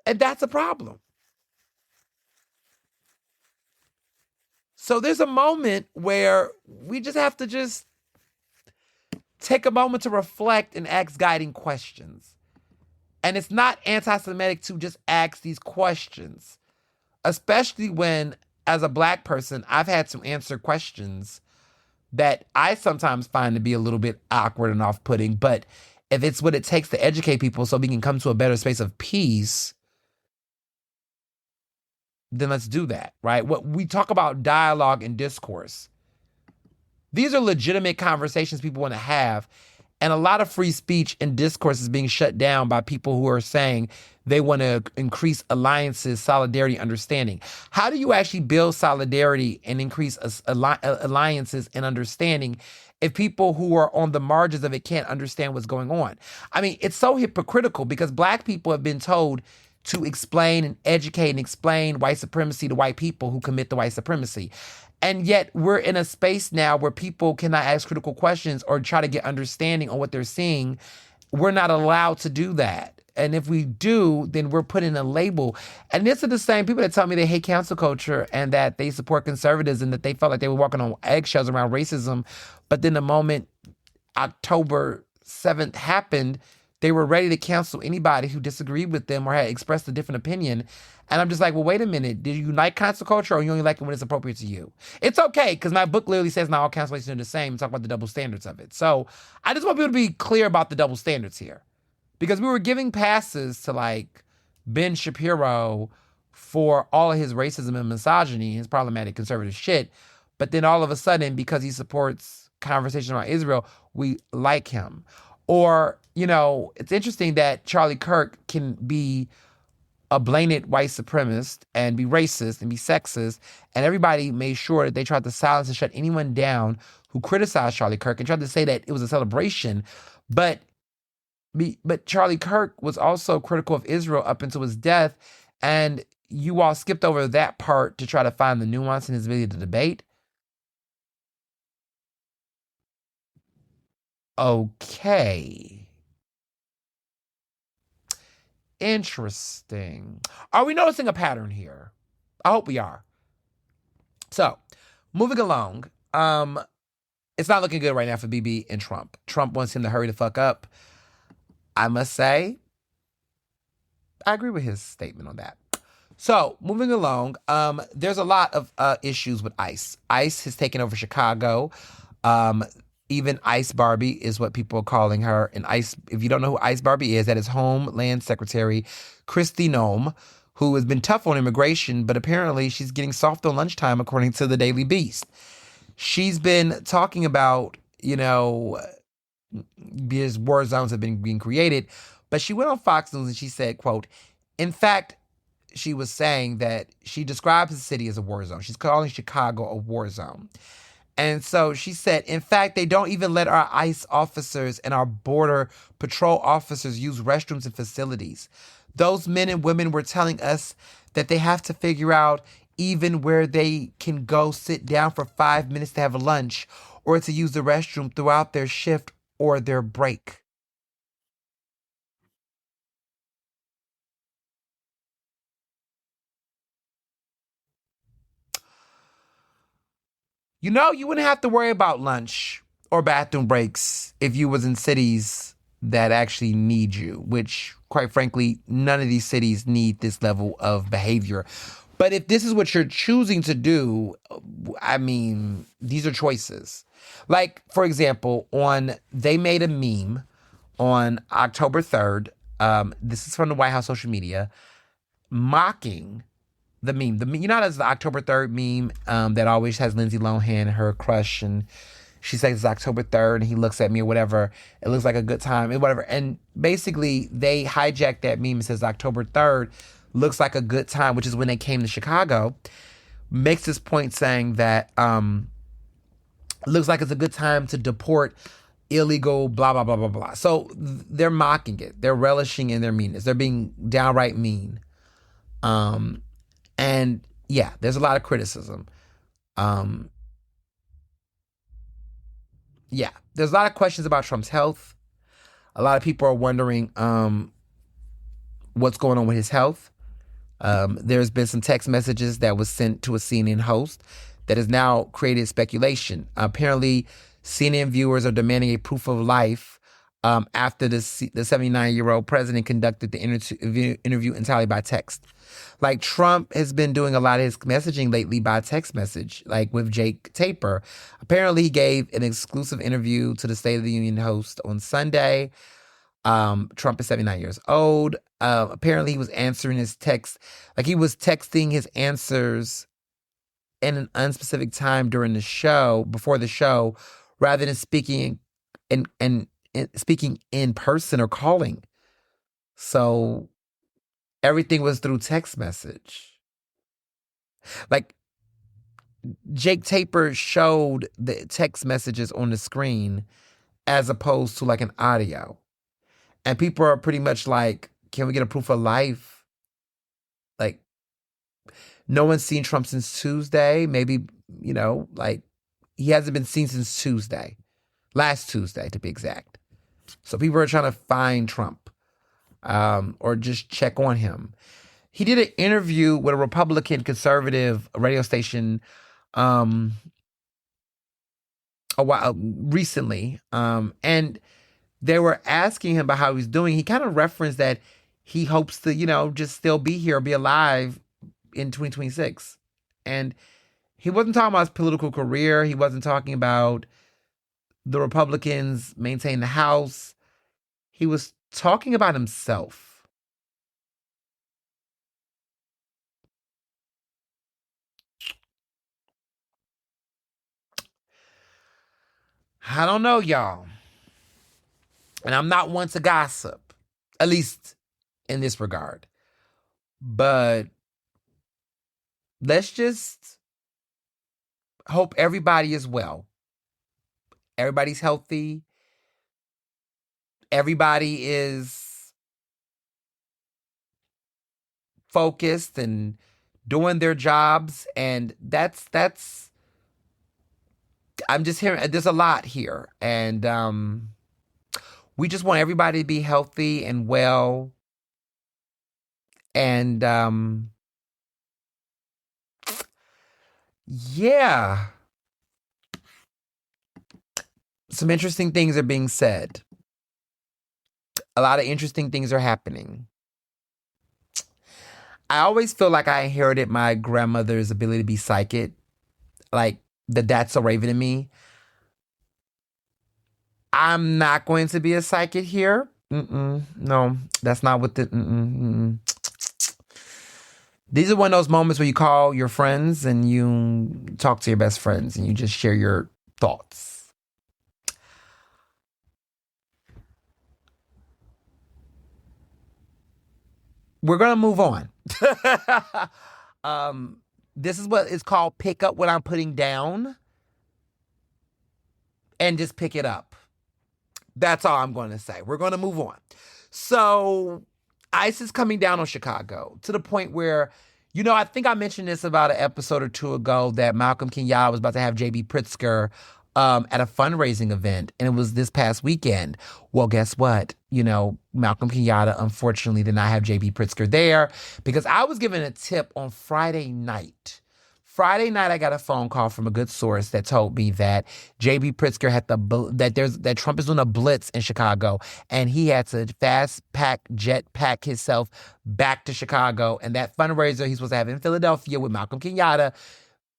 And that's a problem. So there's a moment where we just have to take a moment to reflect and ask guiding questions. And it's not anti-Semitic to just ask these questions, especially when, as a Black person, I've had to answer questions that I sometimes find to be a little bit awkward and off-putting. But if it's what it takes to educate people so we can come to a better space of peace, then let's do that, right? What we talk about dialogue and discourse. These are legitimate conversations people want to have. And a lot of free speech and discourse is being shut down by people who are saying they want to increase alliances, solidarity, understanding. How do you actually build solidarity and increase alliances and understanding if people who are on the margins of it can't understand what's going on? I mean, it's so hypocritical because Black people have been told to explain and educate and explain white supremacy to white people who commit the white supremacy. And yet we're in a space now where people cannot ask critical questions or try to get understanding on what they're seeing. We're not allowed to do that. And if we do, then we're put in a label. And this is the same people that tell me they hate cancel culture and that they support conservatism, that they felt like they were walking on eggshells around racism. But then the moment October 7th happened, they were ready to cancel anybody who disagreed with them or had expressed a different opinion. And I'm just like, well, wait a minute. Did you like cancel culture or you only like it when it's appropriate to you? It's okay, because my book literally says not all cancellations are the same and talk about the double standards of it. So I just want people to be clear about the double standards here. Because we were giving passes to like Ben Shapiro for all of his racism and misogyny, his problematic conservative shit. But then all of a sudden, because he supports conversation about Israel, we like him. Or, it's interesting that Charlie Kirk can be a blatant white supremacist and be racist and be sexist, and everybody made sure that they tried to silence and shut anyone down who criticized Charlie Kirk and tried to say that it was a celebration. But Charlie Kirk was also critical of Israel up until his death, and you all skipped over that part to try to find the nuance in his ability to debate. Okay. Interesting. Are we noticing a pattern here? I hope we are. So, moving along, it's not looking good right now for BB and Trump. Trump wants him to hurry the fuck up. I must say, I agree with his statement on that. So, moving along, there's a lot of issues with ICE. ICE has taken over Chicago. Even Ice Barbie is what people are calling her. And ICE, if you don't know who Ice Barbie is, that is Homeland Secretary Kristi Noem, who has been tough on immigration, but apparently she's getting soft on lunchtime, according to the Daily Beast. She's been talking about, because war zones have been being created, but she went on Fox News and she said, quote, in fact, she was saying that she describes the city as a war zone. She's calling Chicago a war zone. And so she said, in fact, they don't even let our ICE officers and our border patrol officers use restrooms and facilities. Those men and women were telling us that they have to figure out even where they can go sit down for 5 minutes to have a lunch or to use the restroom throughout their shift or their break. You wouldn't have to worry about lunch or bathroom breaks if you was in cities that actually need you, which, quite frankly, none of these cities need this level of behavior. But if this is what you're choosing to do, I mean, these are choices. Like, for example, they made a meme on October 3rd. This is from the White House social media, mocking the meme. That's the October 3rd meme that always has Lindsay Lohan, her crush, and she says it's October 3rd and he looks at me or whatever. It looks like a good time and whatever. And basically they hijacked that meme and says October 3rd looks like a good time, which is when they came to Chicago. Makes this point saying that looks like it's a good time to deport illegal blah, blah, blah, blah, blah. So they're mocking it. They're relishing in their meanness. They're being downright mean. And yeah, there's a lot of criticism. Yeah, there's a lot of questions about Trump's health. A lot of people are wondering what's going on with his health. There's been some text messages that was sent to a CNN host that has now created speculation. Apparently, CNN viewers are demanding a proof of life after the 79-year-old president conducted the interview entirely by text. Like, Trump has been doing a lot of his messaging lately by text message, like with Jake Tapper. Apparently, he gave an exclusive interview to the State of the Union host on Sunday. Trump is 79 years old. Apparently, he was answering his text, like he was texting his answers in an unspecific time during the show, before the show, rather than speaking and speaking in person or calling. So everything was through text message. Like, Jake Tapper showed the text messages on the screen as opposed to like an audio. And people are pretty much like, can we get a proof of life? Like, no one's seen Trump since Tuesday. Maybe, like, he hasn't been seen since Tuesday. Last Tuesday, to be exact. So people are trying to find Trump or just check on him. He did an interview with a Republican conservative radio station a while recently, and they were asking him about how he's doing. He kind of referenced that he hopes to, just still be here, be alive in 2026. And he wasn't talking about his political career. He wasn't talking about the Republicans maintain the House. He was talking about himself. I don't know, y'all. And I'm not one to gossip, at least in this regard. But let's just hope everybody is well. Everybody's healthy. Everybody is focused and doing their jobs. And that's I'm just hearing there's a lot here. And we just want everybody to be healthy and well. And yeah, some interesting things are being said. A lot of interesting things are happening. I always feel like I inherited my grandmother's ability to be psychic, like that's a raven in me. I'm not going to be a psychic here. No, that's not what the. These are one of those moments where you call your friends and you talk to your best friends and you just share your thoughts. We're going to move on. This is what is called pick up what I'm putting down and just pick it up. That's all I'm going to say. We're going to move on. So ICE is coming down on Chicago to the point where, I think I mentioned this about an episode or two ago that Malcolm Kenyatta was about to have J.B. Pritzker at a fundraising event, and it was this past weekend. Well, guess what? Malcolm Kenyatta unfortunately did not have J.B. Pritzker there because I was given a tip on Friday night. Friday night, I got a phone call from a good source that told me that J.B. Pritzker had that Trump is doing a blitz in Chicago, and he had to jet pack himself back to Chicago. And that fundraiser he's supposed to have in Philadelphia with Malcolm Kenyatta,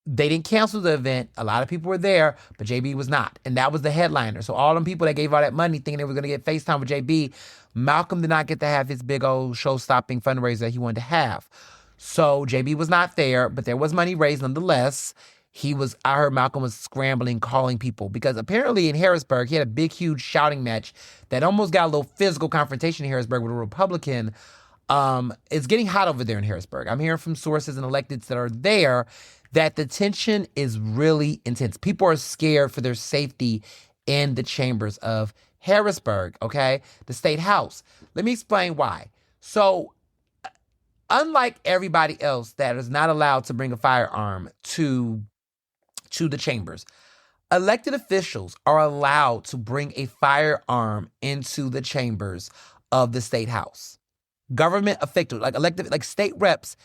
they didn't cancel the event. A lot of people were there, but JB was not. And that was the headliner. So all them people that gave all that money thinking they were going to get FaceTime with JB, Malcolm did not get to have his big old show-stopping fundraiser that he wanted to have. So JB was not there, but there was money raised nonetheless. I heard Malcolm was scrambling, calling people, because apparently in Harrisburg, he had a big, huge shouting match that almost got a little physical confrontation in Harrisburg with a Republican. It's getting hot over there in Harrisburg. I'm hearing from sources and electeds that are there that the tension is really intense. People are scared for their safety in the chambers of Harrisburg, okay? The state house. Let me explain why. So, unlike everybody else that is not allowed to bring a firearm to the chambers, elected officials are allowed to bring a firearm into the chambers of the state house. Government officials, like state reps,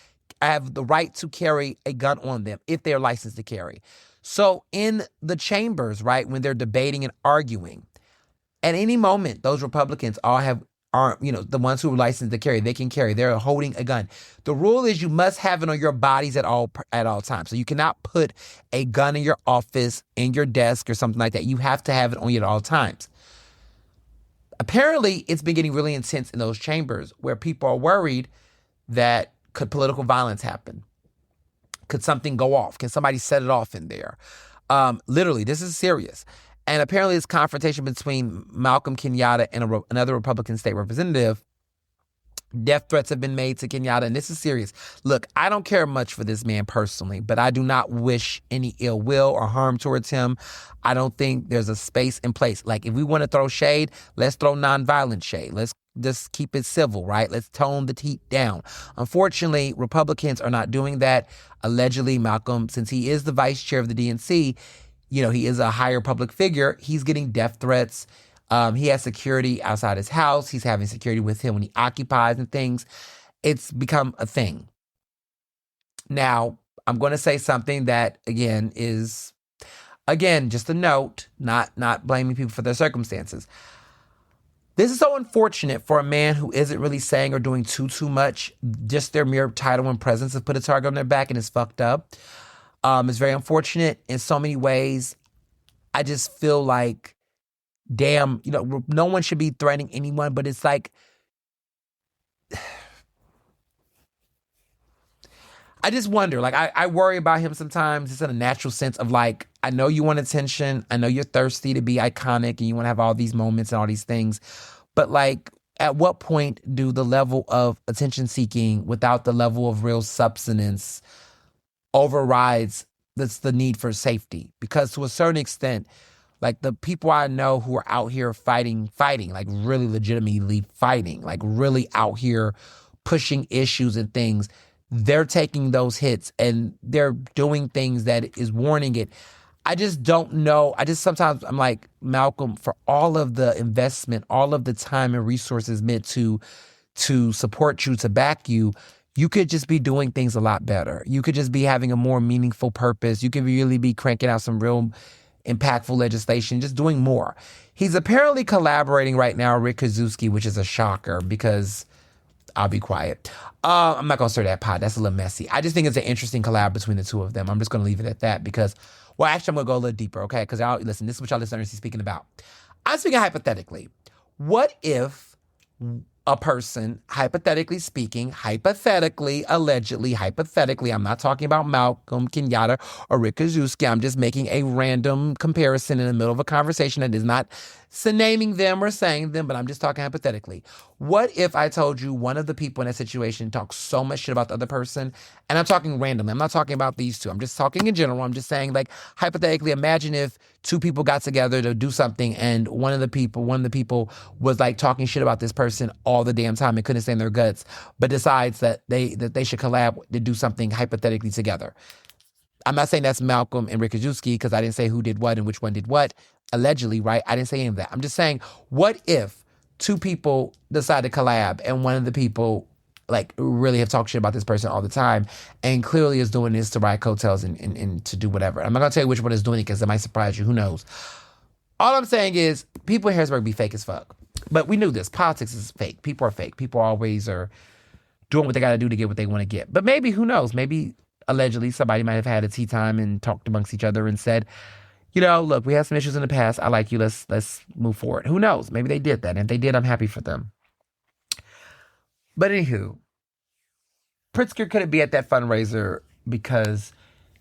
have the right to carry a gun on them if they're licensed to carry. So in the chambers, right, when they're debating and arguing, at any moment, those Republicans aren't, the ones who are licensed to carry, they can carry. They're holding a gun. The rule is you must have it on your bodies at all times. So you cannot put a gun in your office, in your desk, or something like that. You have to have it on you at all times. Apparently, it's been getting really intense in those chambers where people are worried that could political violence happen? Could something go off? Can somebody set it off in there? Literally, this is serious. And apparently this confrontation between Malcolm Kenyatta and another Republican state representative, death threats have been made to Kenyatta, and this is serious. Look, I don't care much for this man personally, but I do not wish any ill will or harm towards him. I don't think there's a space in place. Like, if we want to throw shade, let's throw nonviolent shade. Let's just keep it civil, right? Let's tone the heat down. Unfortunately, Republicans are not doing that. Allegedly, Malcolm, since he is the vice chair of the DNC, he is a higher public figure. He's getting death threats. He has security outside his house. He's having security with him when he occupies and things. It's become a thing. Now, I'm going to say something that, is just a note, not blaming people for their circumstances. This is so unfortunate for a man who isn't really saying or doing too much. Just their mere title and presence has put a target on their back and it's fucked up. It's very unfortunate in so many ways. I just feel like, damn, no one should be threatening anyone, but it's like, I just wonder, I worry about him sometimes. It's in a natural sense of like, I know you want attention. I know you're thirsty to be iconic and you want to have all these moments and all these things. But like, at what point do the level of attention seeking without the level of real substance overrides the need for safety? Because to a certain extent, like the people I know who are out here fighting, like really legitimately fighting, like really out here pushing issues and things, they're taking those hits and they're doing things that is warning it. I just don't know. Sometimes I'm like, Malcolm, for all of the investment, all of the time and resources meant to support you, to back you, you could just be doing things a lot better. You could just be having a more meaningful purpose. You could really be cranking out some real impactful legislation, just doing more. He's apparently collaborating right now with Rick Kaczewski, which is a shocker because I'll be quiet. I'm not going to stir that pot. That's a little messy. I just think it's an interesting collab between the two of them. I'm just going to leave it at that because, well, actually, I'm going to go a little deeper, okay? Because listen, this is what y'all listeners are speaking about. I'm speaking hypothetically. What if a person, hypothetically speaking, allegedly, I'm not talking about Malcolm Kenyatta or Rick Kaczewski. I'm just making a random comparison in the middle of a conversation that is not naming them or saying them, but I'm just talking hypothetically. What if I told you one of the people in that situation talks so much shit about the other person, and I'm talking randomly. I'm not talking about these two. I'm just talking in general. I'm just saying, like, hypothetically, imagine if two people got together to do something and one of the people was like talking shit about this person all the damn time and couldn't stand their guts, but decides that they should collab to do something hypothetically together. I'm not saying that's Malcolm and Rick Kaczewski because I didn't say who did what and which one did what. Allegedly, right? I didn't say any of that. I'm just saying, what if two people decide to collab and one of the people like really have talked shit about this person all the time and clearly is doing this to ride coattails and to do whatever. I'm not going to tell you which one is doing it because it might surprise you. Who knows? All I'm saying is people in Harrisburg be fake as fuck. But we knew this. Politics is fake. People are fake. People always are doing what they got to do to get what they want to get. But maybe, who knows? Maybe allegedly somebody might have had a tea time and talked amongst each other and said, you know, look, we had some issues in the past. I like you. Let's move forward. Who knows? Maybe they did that. And if they did, I'm happy for them. But anywho, Pritzker couldn't be at that fundraiser because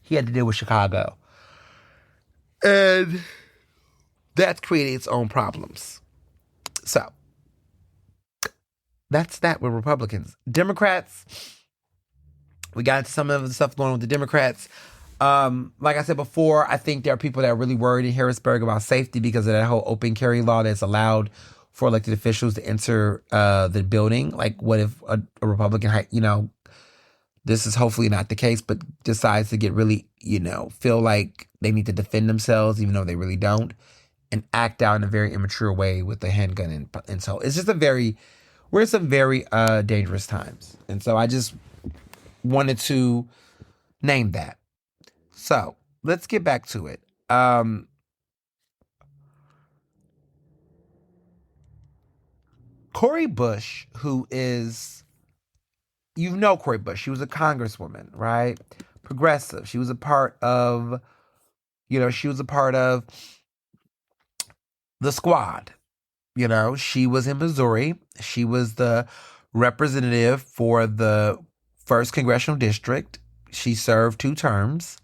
he had to deal with Chicago. And that's created its own problems. So, that's that with Republicans. Democrats, we got into some of the stuff going on with the Democrats. Like I said before, I think there are people that are really worried in Harrisburg about safety because of that whole open carry law that's allowed for elected officials to enter the building. Like, what if a Republican, this is hopefully not the case, but decides to get really, feel like they need to defend themselves, even though they really don't, and act out in a very immature way with a handgun. And so it's just we're in some very dangerous times. And so I just wanted to name that. So let's get back to it. Cori Bush, who is, Cori Bush, she was a congresswoman, right? Progressive. She was a part of, the squad. She was in Missouri. She was the representative for the 1st Congressional District. She served 2 terms.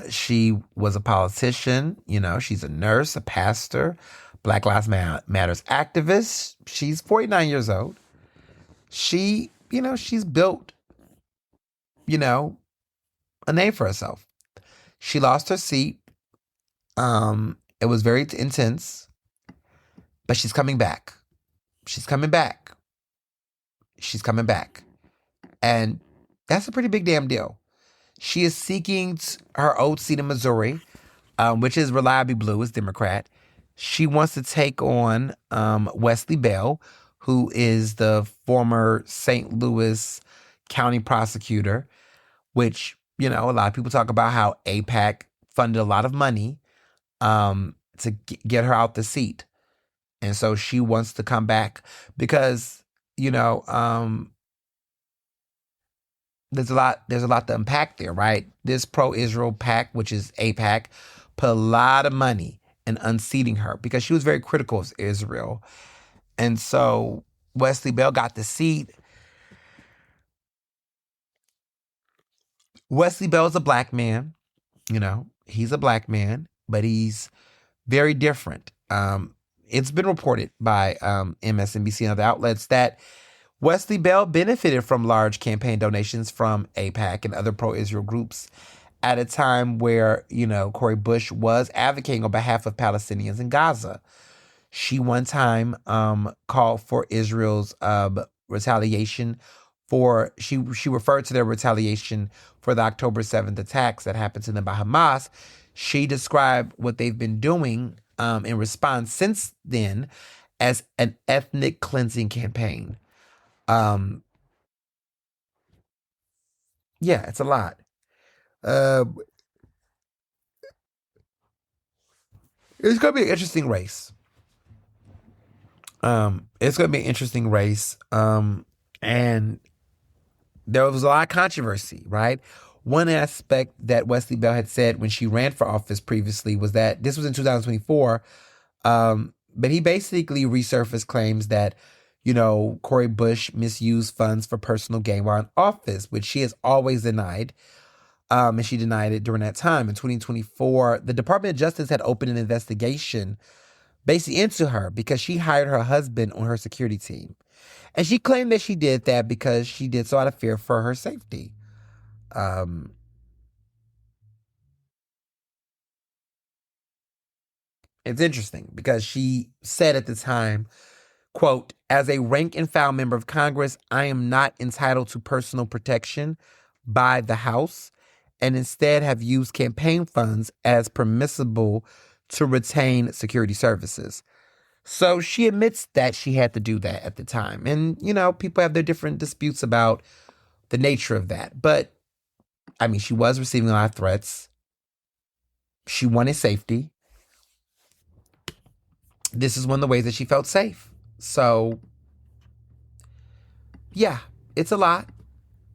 She was a politician. She's a nurse, a pastor, Black Lives Matters activist. She's 49 years old. She's built, a name for herself. She lost her seat. It was very intense, but she's coming back. She's coming back. She's coming back. And that's a pretty big damn deal. She is seeking her old seat in Missouri, which is reliably blue, is Democrat. She wants to take on Wesley Bell, who is the former St. Louis County prosecutor, which, a lot of people talk about how AIPAC funded a lot of money to get her out the seat. And so she wants to come back because, there's a lot to unpack there, right? This pro-Israel PAC, which is AIPAC, put a lot of money in unseating her because she was very critical of Israel. And so Wesley Bell got the seat. Wesley Bell is a black man. He's a black man, but he's very different. It's been reported by MSNBC and other outlets that Wesley Bell benefited from large campaign donations from AIPAC and other pro-Israel groups at a time where, Cori Bush was advocating on behalf of Palestinians in Gaza. She one time called for Israel's retaliation she referred to their retaliation for the October 7th attacks that happened to them by Hamas. She described what they've been doing in response since then as an ethnic cleansing campaign. Yeah, it's a lot. Uh, it's gonna be an interesting race. It's gonna be an interesting race. And there was a lot of controversy, right? One aspect that Wesley Bell had said when she ran for office previously was that this was in 2024. But he basically resurfaced claims that, Cori Bush misused funds for personal gain while in office, which she has always denied. And she denied it during that time. In 2024, the Department of Justice had opened an investigation basically into her because she hired her husband on her security team. And she claimed that she did that because she did so out of fear for her safety. Um, it's interesting because she said at the time, quote, as a rank and file member of Congress, I am not entitled to personal protection by the House and instead have used campaign funds as permissible to retain security services. So she admits that she had to do that at the time. And, people have their different disputes about the nature of that. But, I mean, she was receiving a lot of threats. She wanted safety. This is one of the ways that she felt safe. So, yeah, it's a lot.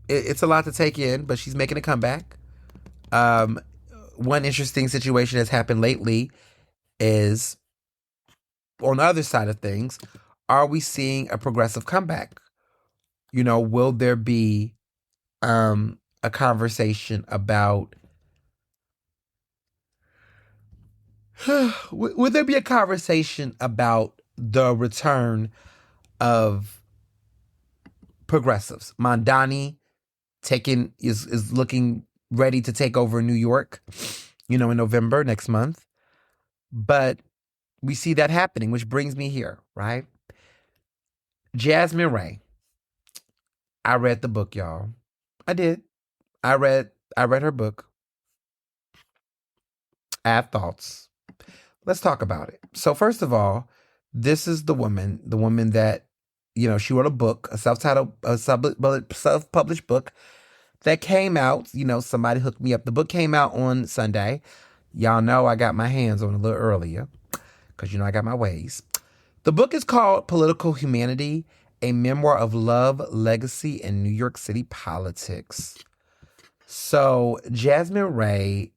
It's a lot to take in, but she's making a comeback. Um, One interesting situation that's happened lately is on the other side of things, are we seeing a progressive comeback? Will there be a conversation about would there be a conversation about the return of progressives? Mondani is looking ready to take over New York, in November next month. But we see that happening, which brings me here, right? Jasmine Ray. I read the book, y'all. I did. I read her book. I have thoughts. Let's talk about it. So first of all, this is the woman that, she wrote a book, a self-titled, self-published book that came out. Somebody hooked me up. The book came out on Sunday. Y'all know I got my hands on it a little earlier because, I got my ways. The book is called Political Humanity, a memoir of love, legacy, and New York City politics. So Jasmine Ray,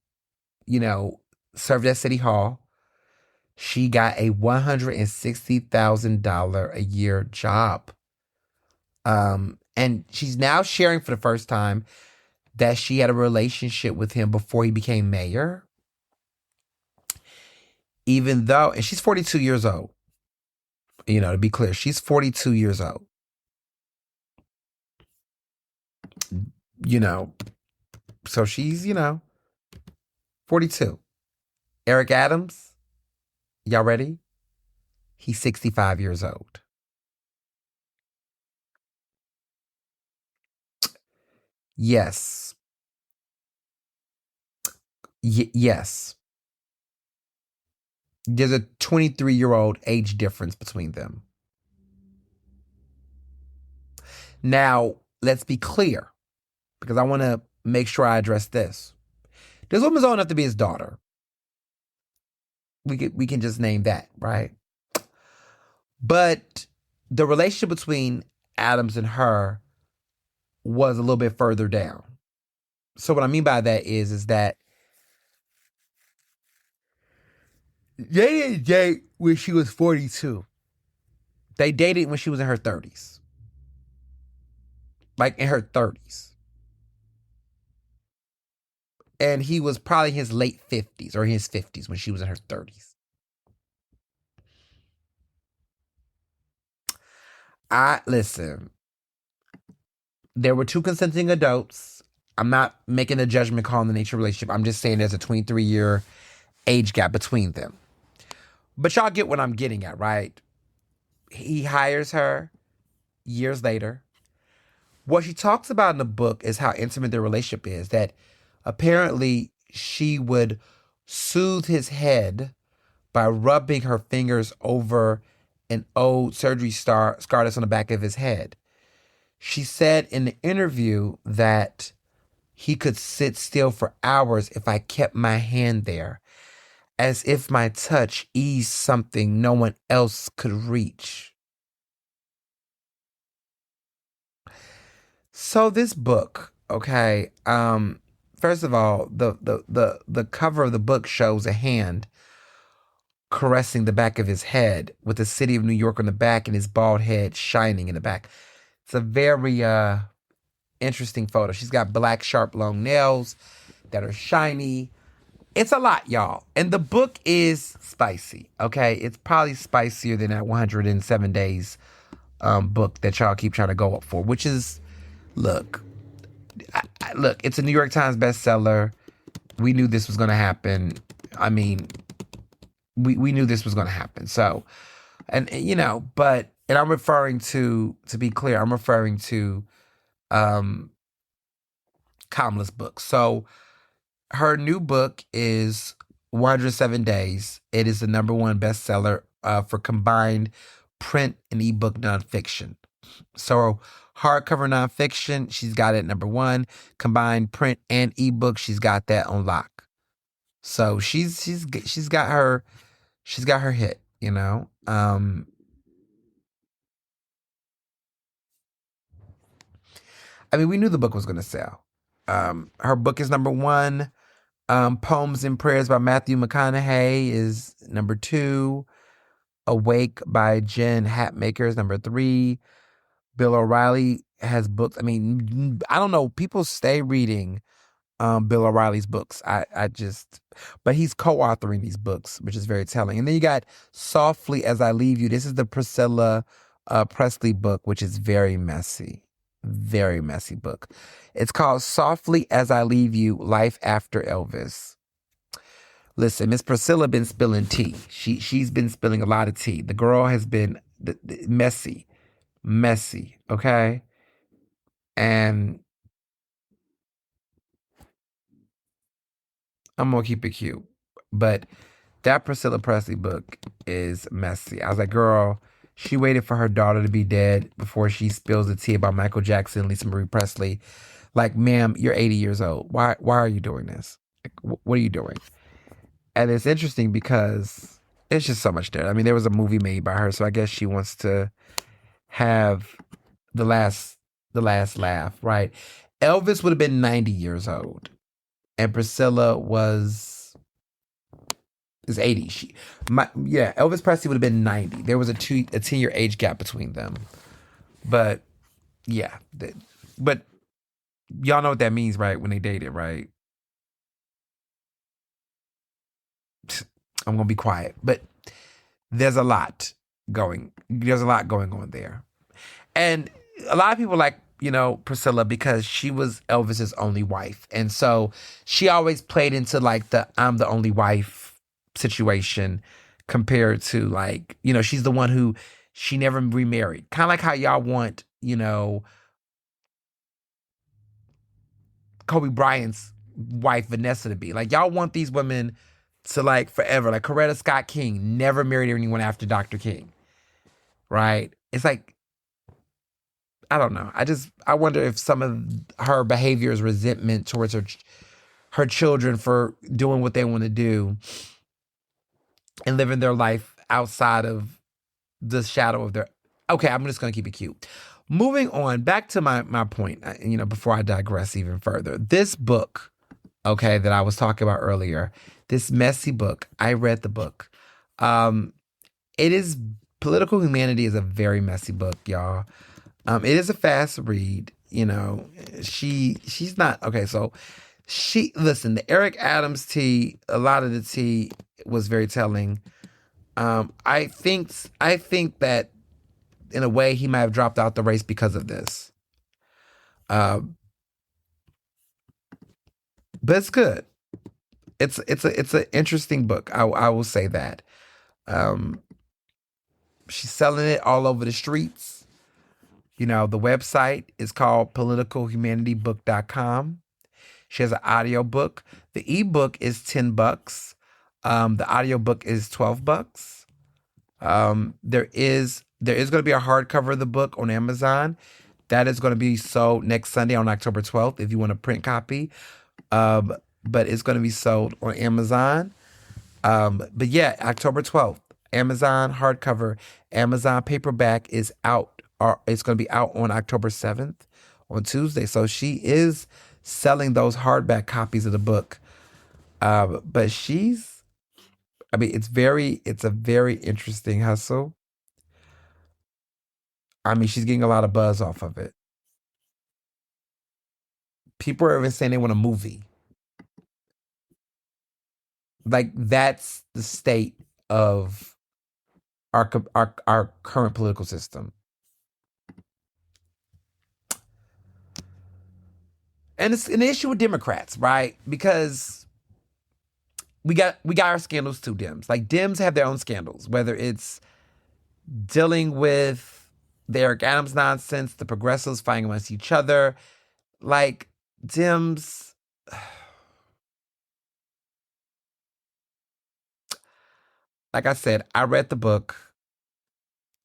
served at City Hall. She got a $160,000 a year job. And she's now sharing for the first time that she had a relationship with him before he became mayor. Even though, and she's 42 years old. To be clear, she's 42 years old. So she's, 42. Eric Adams, y'all ready? He's 65 years old. Yes. Yes. There's a 23-year-old age difference between them. Now, let's be clear, because I want to make sure I address this. This woman's old enough to be his daughter. We can just name that, right? But the relationship between Adams and her was a little bit further down. So what I mean by that is that they didn't date when she was 42. They dated when she was in her 30s. Like in her 30s. And he was probably in his late 50s or his 50s when she was in her 30s. Listen, there were two consenting adults. I'm not making a judgment call on the nature of the relationship. I'm just saying there's a 23-year age gap between them. But y'all get what I'm getting at, right? He hires her years later. What she talks about in the book is how intimate their relationship is, that apparently she would soothe his head by rubbing her fingers over an old surgery scar that's on the back of his head. She said in the interview that He could sit still for hours if I kept my hand there, as if my touch eased something no one else could reach. So this book, okay, first of all, the cover of the book shows a hand caressing the back of his head with the city of New York on the back and his bald head shining in the back. It's a very interesting photo. She's got black, sharp, long nails that are shiny. It's a lot, y'all. And the book is spicy, okay? It's probably spicier than that 107 Days book that y'all keep trying to go up for, which is, look, look, it's a New York Times bestseller. We knew this was going to happen. I mean, we knew this was going to happen. So, and and I'm referring to be clear, I'm referring to Kamala's book. So her new book is 107 Days. It is the number one bestseller for combined print and ebook nonfiction. So hardcover nonfiction, she's got it at number one. Combined print and ebook, she's got that on lock. So she's got her hit. I mean, we knew the book was going to sell. Her book is number one. Poems and Prayers by Matthew McConaughey is number two. Awake by Jen Hatmaker is number three. Bill O'Reilly has books. I mean, I don't know. People stay reading Bill O'Reilly's books. But he's co-authoring these books, which is very telling. And then you got Softly as I Leave You. This is the Priscilla Presley book, which is very messy. Very messy book. It's called Softly as I Leave You, Life After Elvis. Listen, Miss Priscilla been spilling tea. She's been spilling a lot of tea. The girl has been messy, okay? And I'm gonna keep it cute. But that Priscilla Presley book is messy. I was like, girl, she waited for her daughter to be dead before she spills the tea about Michael Jackson, Lisa Marie Presley. Like, ma'am, you're 80 years old. Why are you doing this? Like, what are you doing? And it's interesting because it's just so much there. I mean, there was a movie made by her, so I guess she wants to have the last laugh, right? Elvis would have been 90 years old, and Priscilla is 80. Elvis Presley would have been 90. There was a 10-year age gap between them. But yeah, but y'all know what that means, right? When they dated, right? I'm gonna be quiet, but there's a lot going on there, and a lot of people like Priscilla because she was Elvis's only wife, and so she always played into like the I'm the only wife situation compared to like she's the one who she never remarried, kind of like how y'all want Kobe Bryant's wife Vanessa to be. Like y'all want these women to like forever. Like Coretta Scott King never married anyone after Dr. King, right? It's like, I don't know. I wonder if some of her behavior is resentment towards her children for doing what they want to do and living their life outside of the shadow of their. Okay, I'm just gonna keep it cute. Moving on, back to my point. Before I digress even further, this book, okay, that I was talking about earlier, this messy book. I read the book. It is Political Humanity is a very messy book, y'all. It is a fast read. She's not okay. So listen. The Eric Adams tea, a lot of the tea was very telling. I think that in a way he might have dropped out the race because of this. But it's good. It's an interesting book. I will say that. She's selling it all over the streets. The website is called politicalhumanitybook.com. She has an audio book. The ebook is $10. The audio book is $12. There is going to be a hardcover of the book on Amazon. That is going to be sold next Sunday on October 12th if you want a print copy. Um, but it's going to be sold on Amazon. But yeah, October 12th, Amazon hardcover, Amazon paperback is out. Or it's going to be out on October 7th on Tuesday. So she is selling those hardback copies of the book. But I mean, it's a very interesting hustle. I mean, she's getting a lot of buzz off of it. People are even saying they want a movie. Like that's the state of our current political system. And it's an issue with Democrats, right? Because we got our scandals too, Dems. Like Dems have their own scandals, whether it's dealing with the Eric Adams nonsense, the progressives fighting amongst each other. Like Dems, like I said, I read the book,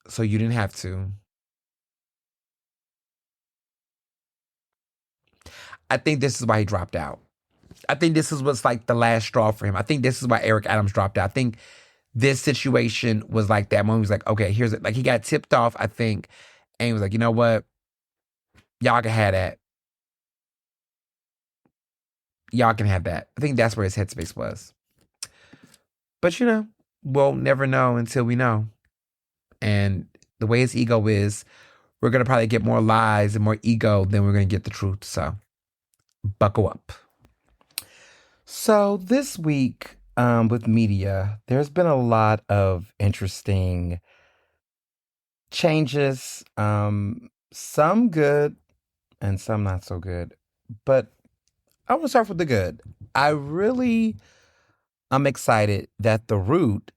so you didn't have to. I think this is why he dropped out. I think this is what's like the last straw for him. I think this is why Eric Adams dropped out. I think this situation was like that moment. He was like, okay, here's it. Like he got tipped off, I think, and he was like, you know what? Y'all can have that. Y'all can have that. I think that's where his headspace was. But we'll never know until we know. And the way his ego is, we're gonna probably get more lies and more ego than we're gonna get the truth. So buckle up. So this week with media, there's been a lot of interesting changes. Some good and some not so good. But I want to start with the good. I'm excited that The Root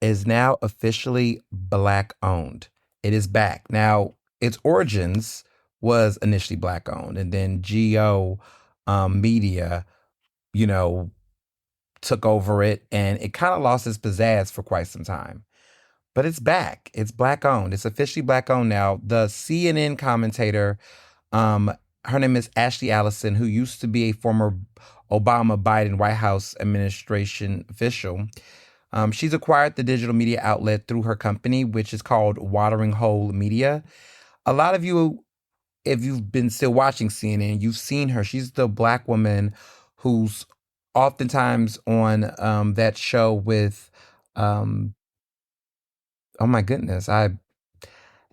is now officially Black owned. It is back. Now, its origins was initially Black owned, and then Geo Media, you know, took over it, and it kind of lost its pizzazz for quite some time. But it's back. It's Black owned. It's officially Black owned now. The CNN commentator, um, her name is Ashley Allison, who used to be a former Obama Biden White House administration official. She's acquired the digital media outlet through her company, which is called Watering Hole Media. A lot of you, if you've been still watching CNN, you've seen her. She's the Black woman who's oftentimes on that show with, um, oh my goodness,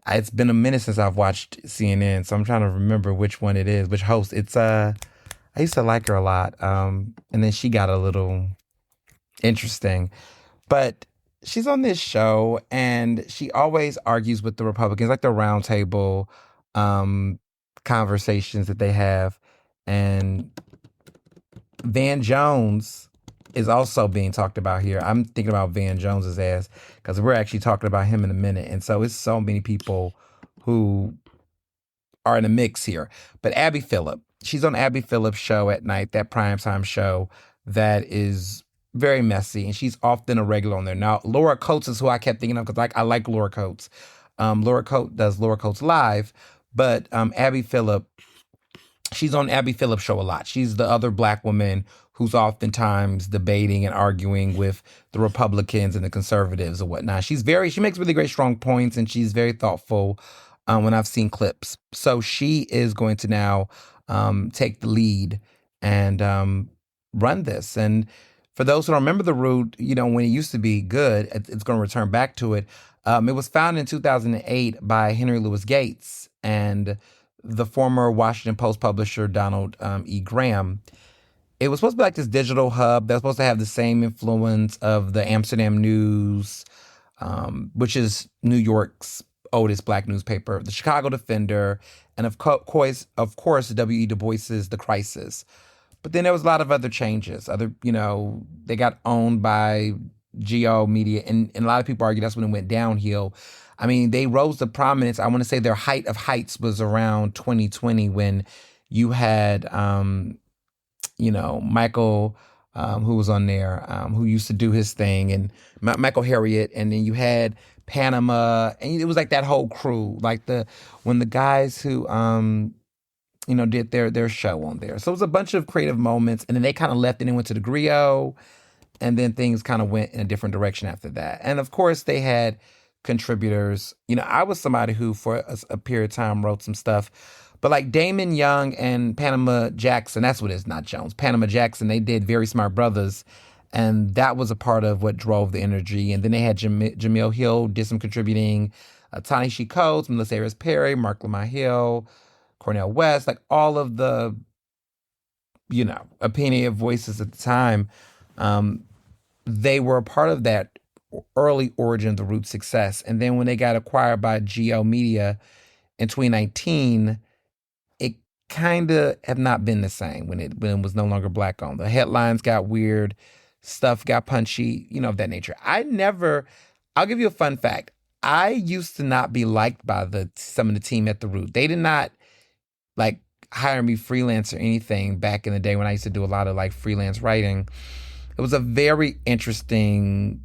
it's been a minute since I've watched CNN, so I'm trying to remember which one it is, which host. I used to like her a lot, and then she got a little interesting. But she's on this show, and she always argues with the Republicans, like the roundtable conversations that they have. And Van Jones is also being talked about here. I'm thinking about Van Jones's ass because we're actually talking about him in a minute. And so it's so many people who are in the mix here. But Abby Phillip, she's on Abby Phillip's show at night, that primetime show that is very messy, and she's often a regular on there. Now, Laura Coates is who I kept thinking of because I like Laura Coates. Laura Coates does Laura Coates Live, but Abby Phillip, she's on Abby Phillip's show a lot. She's the other Black woman who's oftentimes debating and arguing with the Republicans and the conservatives or whatnot. She makes really great, strong points, and she's very thoughtful when I've seen clips. So she is going to now take the lead and run this. And for those who don't remember The Root, when it used to be good, it's going to return back to it. It was founded in 2008 by Henry Louis Gates and the former Washington Post publisher Donald E. Graham. It was supposed to be like this digital hub that was supposed to have the same influence of the Amsterdam News, which is New York's oldest Black newspaper, the Chicago Defender, and of course, W.E. Du Bois's The Crisis. But then there was a lot of other changes. They got owned by Geo Media, and a lot of people argue that's when it went downhill. I mean, they rose to prominence. I want to say their height of heights was around 2020 when you had, Michael who was on there, who used to do his thing, and Michael Harriet, and then you had Panama, and it was like that whole crew, like when the guys who did their show on there. So it was a bunch of creative moments, and then they kind of left and then went to the Griot, and then things kind of went in a different direction after that. And of course, they had contributors. I was somebody who, for a period of time, wrote some stuff. But like Damon Young and Panama Jackson, that's what it is, not Jones. Panama Jackson, they did Very Smart Brothers. And that was a part of what drove the energy. And then they had Jamil Hill did some contributing, Ta-Nehisi Coates, Melissa Harris Perry, Mark Lamar Hill, Cornel West, like all of the, opinionated voices at the time. They were a part of that early origin of the Root success. And then when they got acquired by Geo Media in 2019, it kind of have not been the same when it was no longer Black owned. The headlines got weird, stuff got punchy, of that nature. I'll give you a fun fact. I used to not be liked by some of the team at the Root. They did not like hire me freelance or anything back in the day when I used to do a lot of like freelance writing. It was a very interesting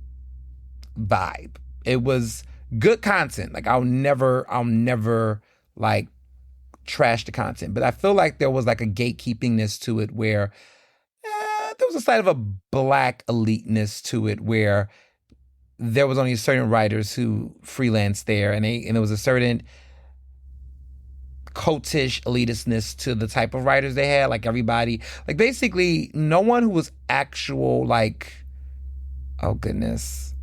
vibe. It was good content. Like I'll never like trash the content, but I feel like there was like a gatekeepingness to it where there was a side of a Black eliteness to it where there was only certain writers who freelanced there, and there was a certain cultish elitistness to the type of writers they had. Like everybody, like basically no one who was actual like, oh goodness.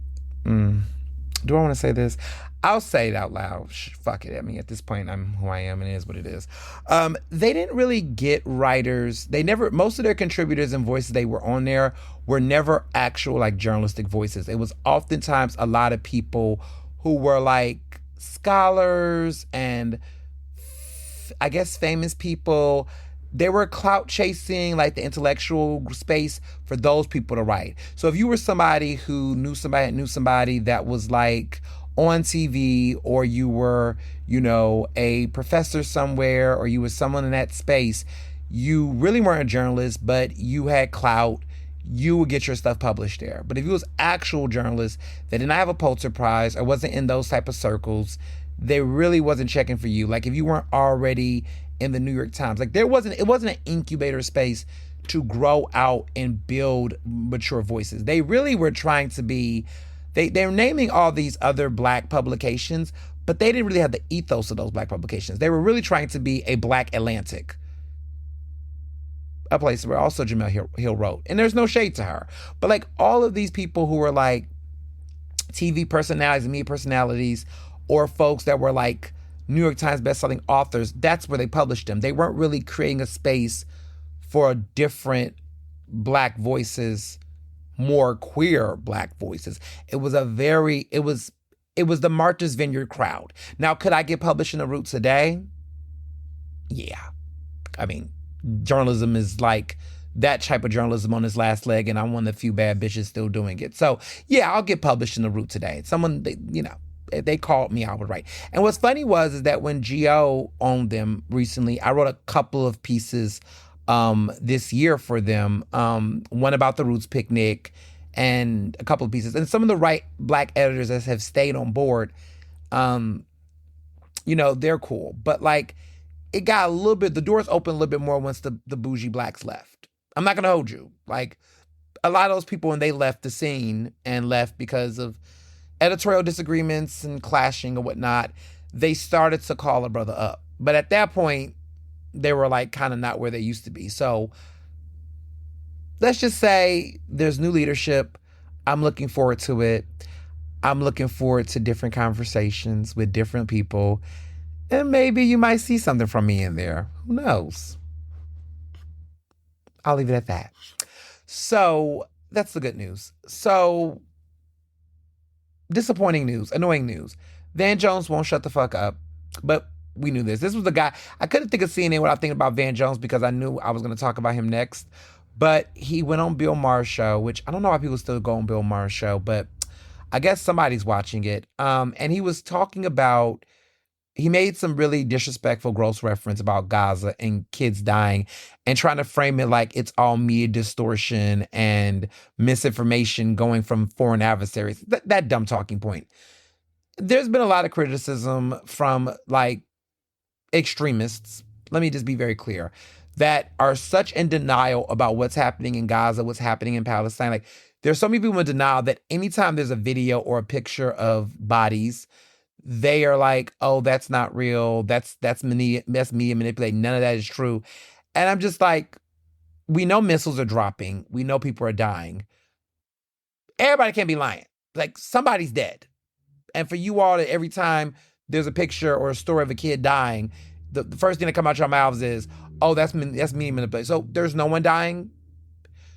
Do I want to say this? I'll say it out loud. Fuck it. I mean, at this point, I'm who I am, and it is what it is. They didn't really get writers. Most of their contributors and voices they were on there were never actual like journalistic voices. It was oftentimes a lot of people who were like scholars and I guess famous people. They were clout chasing like the intellectual space for those people to write. So if you were somebody who knew somebody that was like on TV, or you were, a professor somewhere, or you were someone in that space, you really weren't a journalist, but you had clout, you would get your stuff published there. But if you was actual journalists that did not have a Pulitzer Prize or wasn't in those type of circles, they really wasn't checking for you. Like if you weren't already in the New York Times, like it wasn't an incubator space to grow out and build mature voices. They really were trying to be, they're naming all these other Black publications, but they didn't really have the ethos of those Black publications. They were really trying to be a Black Atlantic, a place where also Jamel Hill wrote. And there's no shade to her. But like all of these people who were like TV personalities and media personalities, or folks that were like New York Times bestselling authors, that's where they published them. They weren't really creating a space for different Black voices, more queer Black voices. It was the Martha's Vineyard crowd. Now, could I get published in the Root today? Yeah. I mean, journalism is like that type of journalism on its last leg, and I'm one of the few bad bitches still doing it. So yeah, I'll get published in the Root today. Someone, they called me, I would write. And what's funny is that when Geo owned them recently, I wrote a couple of pieces this year for them. One about the Roots Picnic and a couple of pieces. And some of the right Black editors that have stayed on board, they're cool. But like it got the doors opened a little bit more once the bougie Blacks left. I'm not going to hold you. Like a lot of those people, when they left the scene and left because of editorial disagreements and clashing or whatnot, they started to call a brother up. But at that point, they were like kind of not where they used to be. So let's just say there's new leadership. I'm looking forward to it. I'm looking forward to different conversations with different people. And maybe you might see something from me in there. Who knows? I'll leave it at that. So that's the good news. So disappointing news, annoying news. Van Jones won't shut the fuck up. But we knew this. This was the guy. I couldn't think of CNN without thinking about Van Jones because I knew I was going to talk about him next. But he went on Bill Maher's show, which I don't know why people still go on Bill Maher's show, but I guess somebody's watching it. And he was talking about he made some really disrespectful, gross reference about Gaza and kids dying and trying to frame it like it's all media distortion and misinformation going from foreign adversaries. That dumb talking point. There's been a lot of criticism from like extremists, let me just be very clear, that are such in denial about what's happening in Gaza, what's happening in Palestine. Like, there's so many people in denial that anytime there's a video or a picture of bodies, they are like, "Oh, that's not real. That's media manipulating. None of that is true." And I'm just like, we know missiles are dropping. We know people are dying. Everybody can't be lying. Like, somebody's dead. And for you all to every time there's a picture or a story of a kid dying, the first thing that come out your mouths is, "Oh, that's me manipulating." So there's no one dying.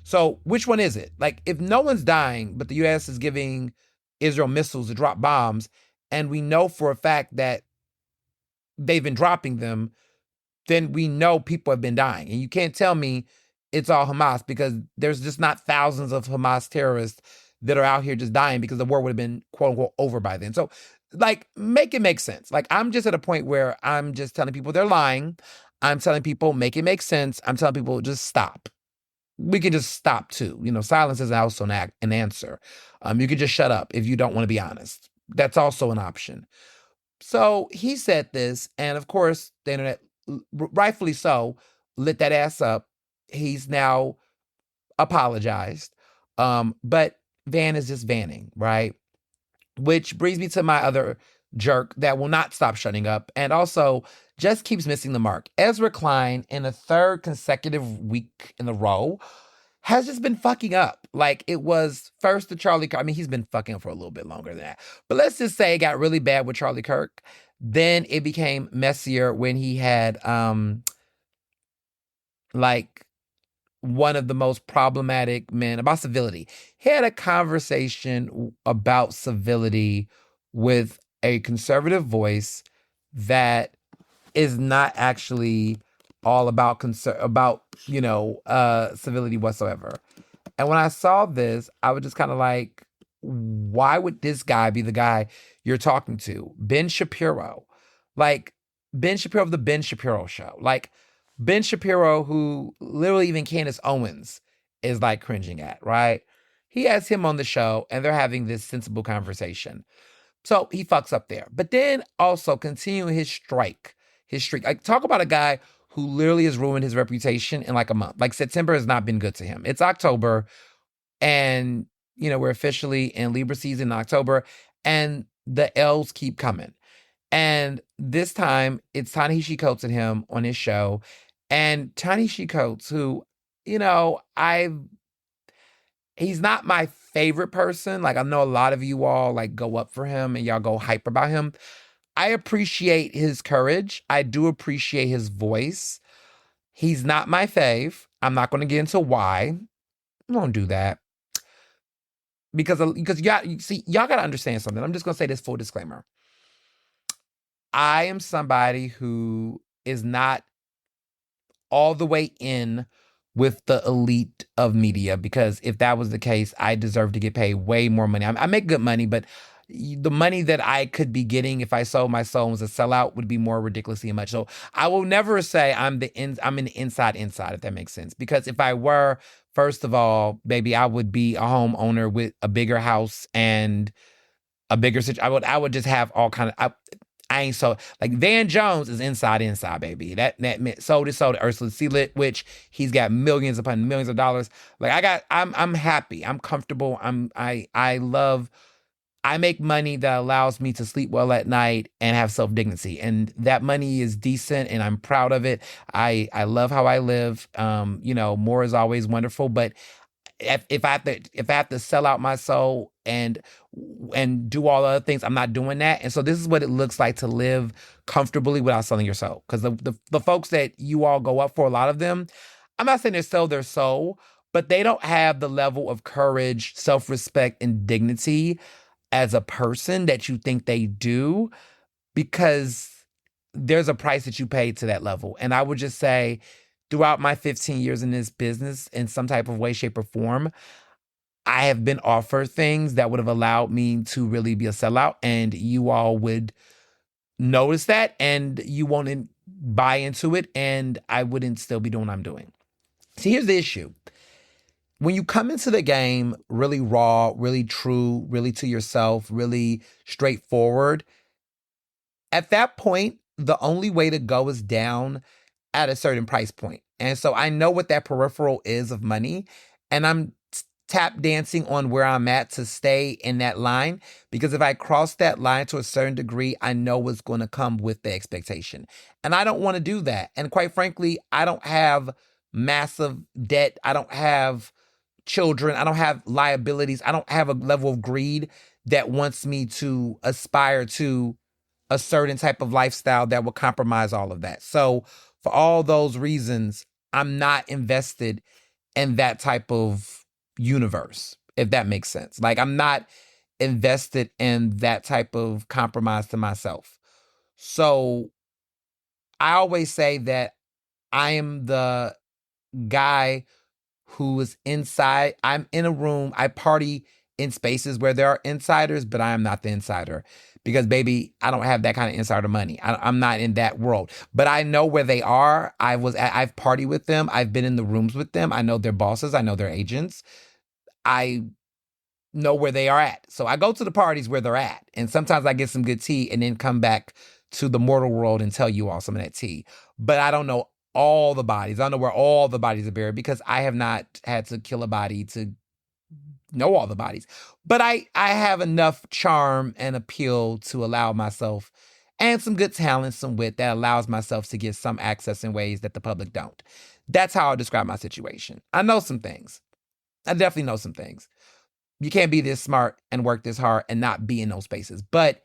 So which one is it? Like, if no one's dying, but the U.S. is giving Israel missiles to drop bombs, and we know for a fact that they've been dropping them, then we know people have been dying. And you can't tell me it's all Hamas, because there's just not thousands of Hamas terrorists that are out here just dying, because the war would have been, quote unquote, over by then. So, like, make it make sense. Like, I'm just at a point where I'm just telling people they're lying. I'm telling people, make it make sense. I'm telling people, just stop. We can just stop too. Silence is also an answer. You can just shut up if you don't want to be honest. That's also an option. So he said this, and of course, the internet, rightfully so, lit that ass up. He's now apologized. But Van is just vanning, right? Which brings me to my other jerk that will not stop shutting up and also just keeps missing the mark. Ezra Klein, in a third consecutive week in a row, has just been fucking up. Like, it was first the Charlie Kirk. I mean, he's been fucking up for a little bit longer than that. But let's just say it got really bad with Charlie Kirk. Then it became messier when he had like one of the most problematic men about civility. He had a conversation about civility with a conservative voice that is not actually all about civility whatsoever. And when I saw this, I was just kind of like, why would this guy be the guy you're talking to? Ben Shapiro. Like, Ben Shapiro of the Ben Shapiro Show. Like, Ben Shapiro, who literally even Candace Owens is like cringing at, right? He has him on the show and they're having this sensible conversation. So he fucks up there. But then also continuing his streak. Like, talk about a guy who literally has ruined his reputation in like a month. Like, September has not been good to him. It's October, and we're officially in Libra season in October, and the L's keep coming. And this time it's Ta-Nehisi Coates and him on his show. And Ta-Nehisi Coates, who, he's not my favorite person. Like, I know a lot of you all like go up for him and y'all go hype about him. I appreciate his courage. I do appreciate his voice. He's not my fave. I'm not going to get into why. I won't do that. Because y'all got to understand something. I'm just going to say this full disclaimer. I am somebody who is not all the way in with the elite of media, because if that was the case, I deserve to get paid way more money. I make good money, but the money that I could be getting if I sold my soul as a sellout would be more ridiculously much. So I will never say I'm an inside, if that makes sense. Because if I were, first of all, baby, I would be a homeowner with a bigger house and a bigger situation. I would just have all kind of. I ain't so like Van Jones is inside, baby. That meant sold to Ernestly, which he's got millions upon millions of dollars. Like, I'm happy. I'm comfortable. I make money that allows me to sleep well at night and have self-dignity. And that money is decent and I'm proud of it. I love how I live. More is always wonderful, but if I have to sell out my soul and do all the other things, I'm not doing that. And so this is what it looks like to live comfortably without selling your soul. Because the folks that you all go up for, a lot of them, I'm not saying they sell their soul, but they don't have the level of courage, self-respect, and dignity as a person that you think they do, because there's a price that you pay to that level. And I would just say, throughout my 15 years in this business, in some type of way, shape, or form, I have been offered things that would have allowed me to really be a sellout, and you all would notice that and you won't buy into it, and I wouldn't still be doing what I'm doing. See, here's the issue. When you come into the game really raw, really true, really to yourself, really straightforward, at that point, the only way to go is down at a certain price point. And so I know what that peripheral is of money, and I'm tap dancing on where I'm at to stay in that line, because if I cross that line to a certain degree, I know what's going to come with the expectation. And I don't want to do that. And quite frankly, I don't have massive debt. I don't have children. I don't have liabilities. I don't have a level of greed that wants me to aspire to a certain type of lifestyle that will compromise all of that. So for all those reasons, I'm not invested in that type of universe, if that makes sense. Like, I'm not invested in that type of compromise to myself. So I always say that I am the guy who is inside. I'm in a room. I party in spaces where there are insiders, but I am not the insider because, baby, I don't have that kind of insider money. I'm not in that world, but I know where they are. I've partied with them. I've been in the rooms with them. I know their bosses. I know their agents. I know where they are at. So I go to the parties where they're at. And sometimes I get some good tea and then come back to the mortal world and tell you all some of that tea. But I don't know all the bodies. I don't know where all the bodies are buried because I have not had to kill a body to know all the bodies. But I have enough charm and appeal to allow myself, and some good talent, some wit, that allows myself to get some access in ways that the public don't. That's how I describe my situation. I know some things. I definitely know some things. You can't be this smart and work this hard and not be in those spaces. But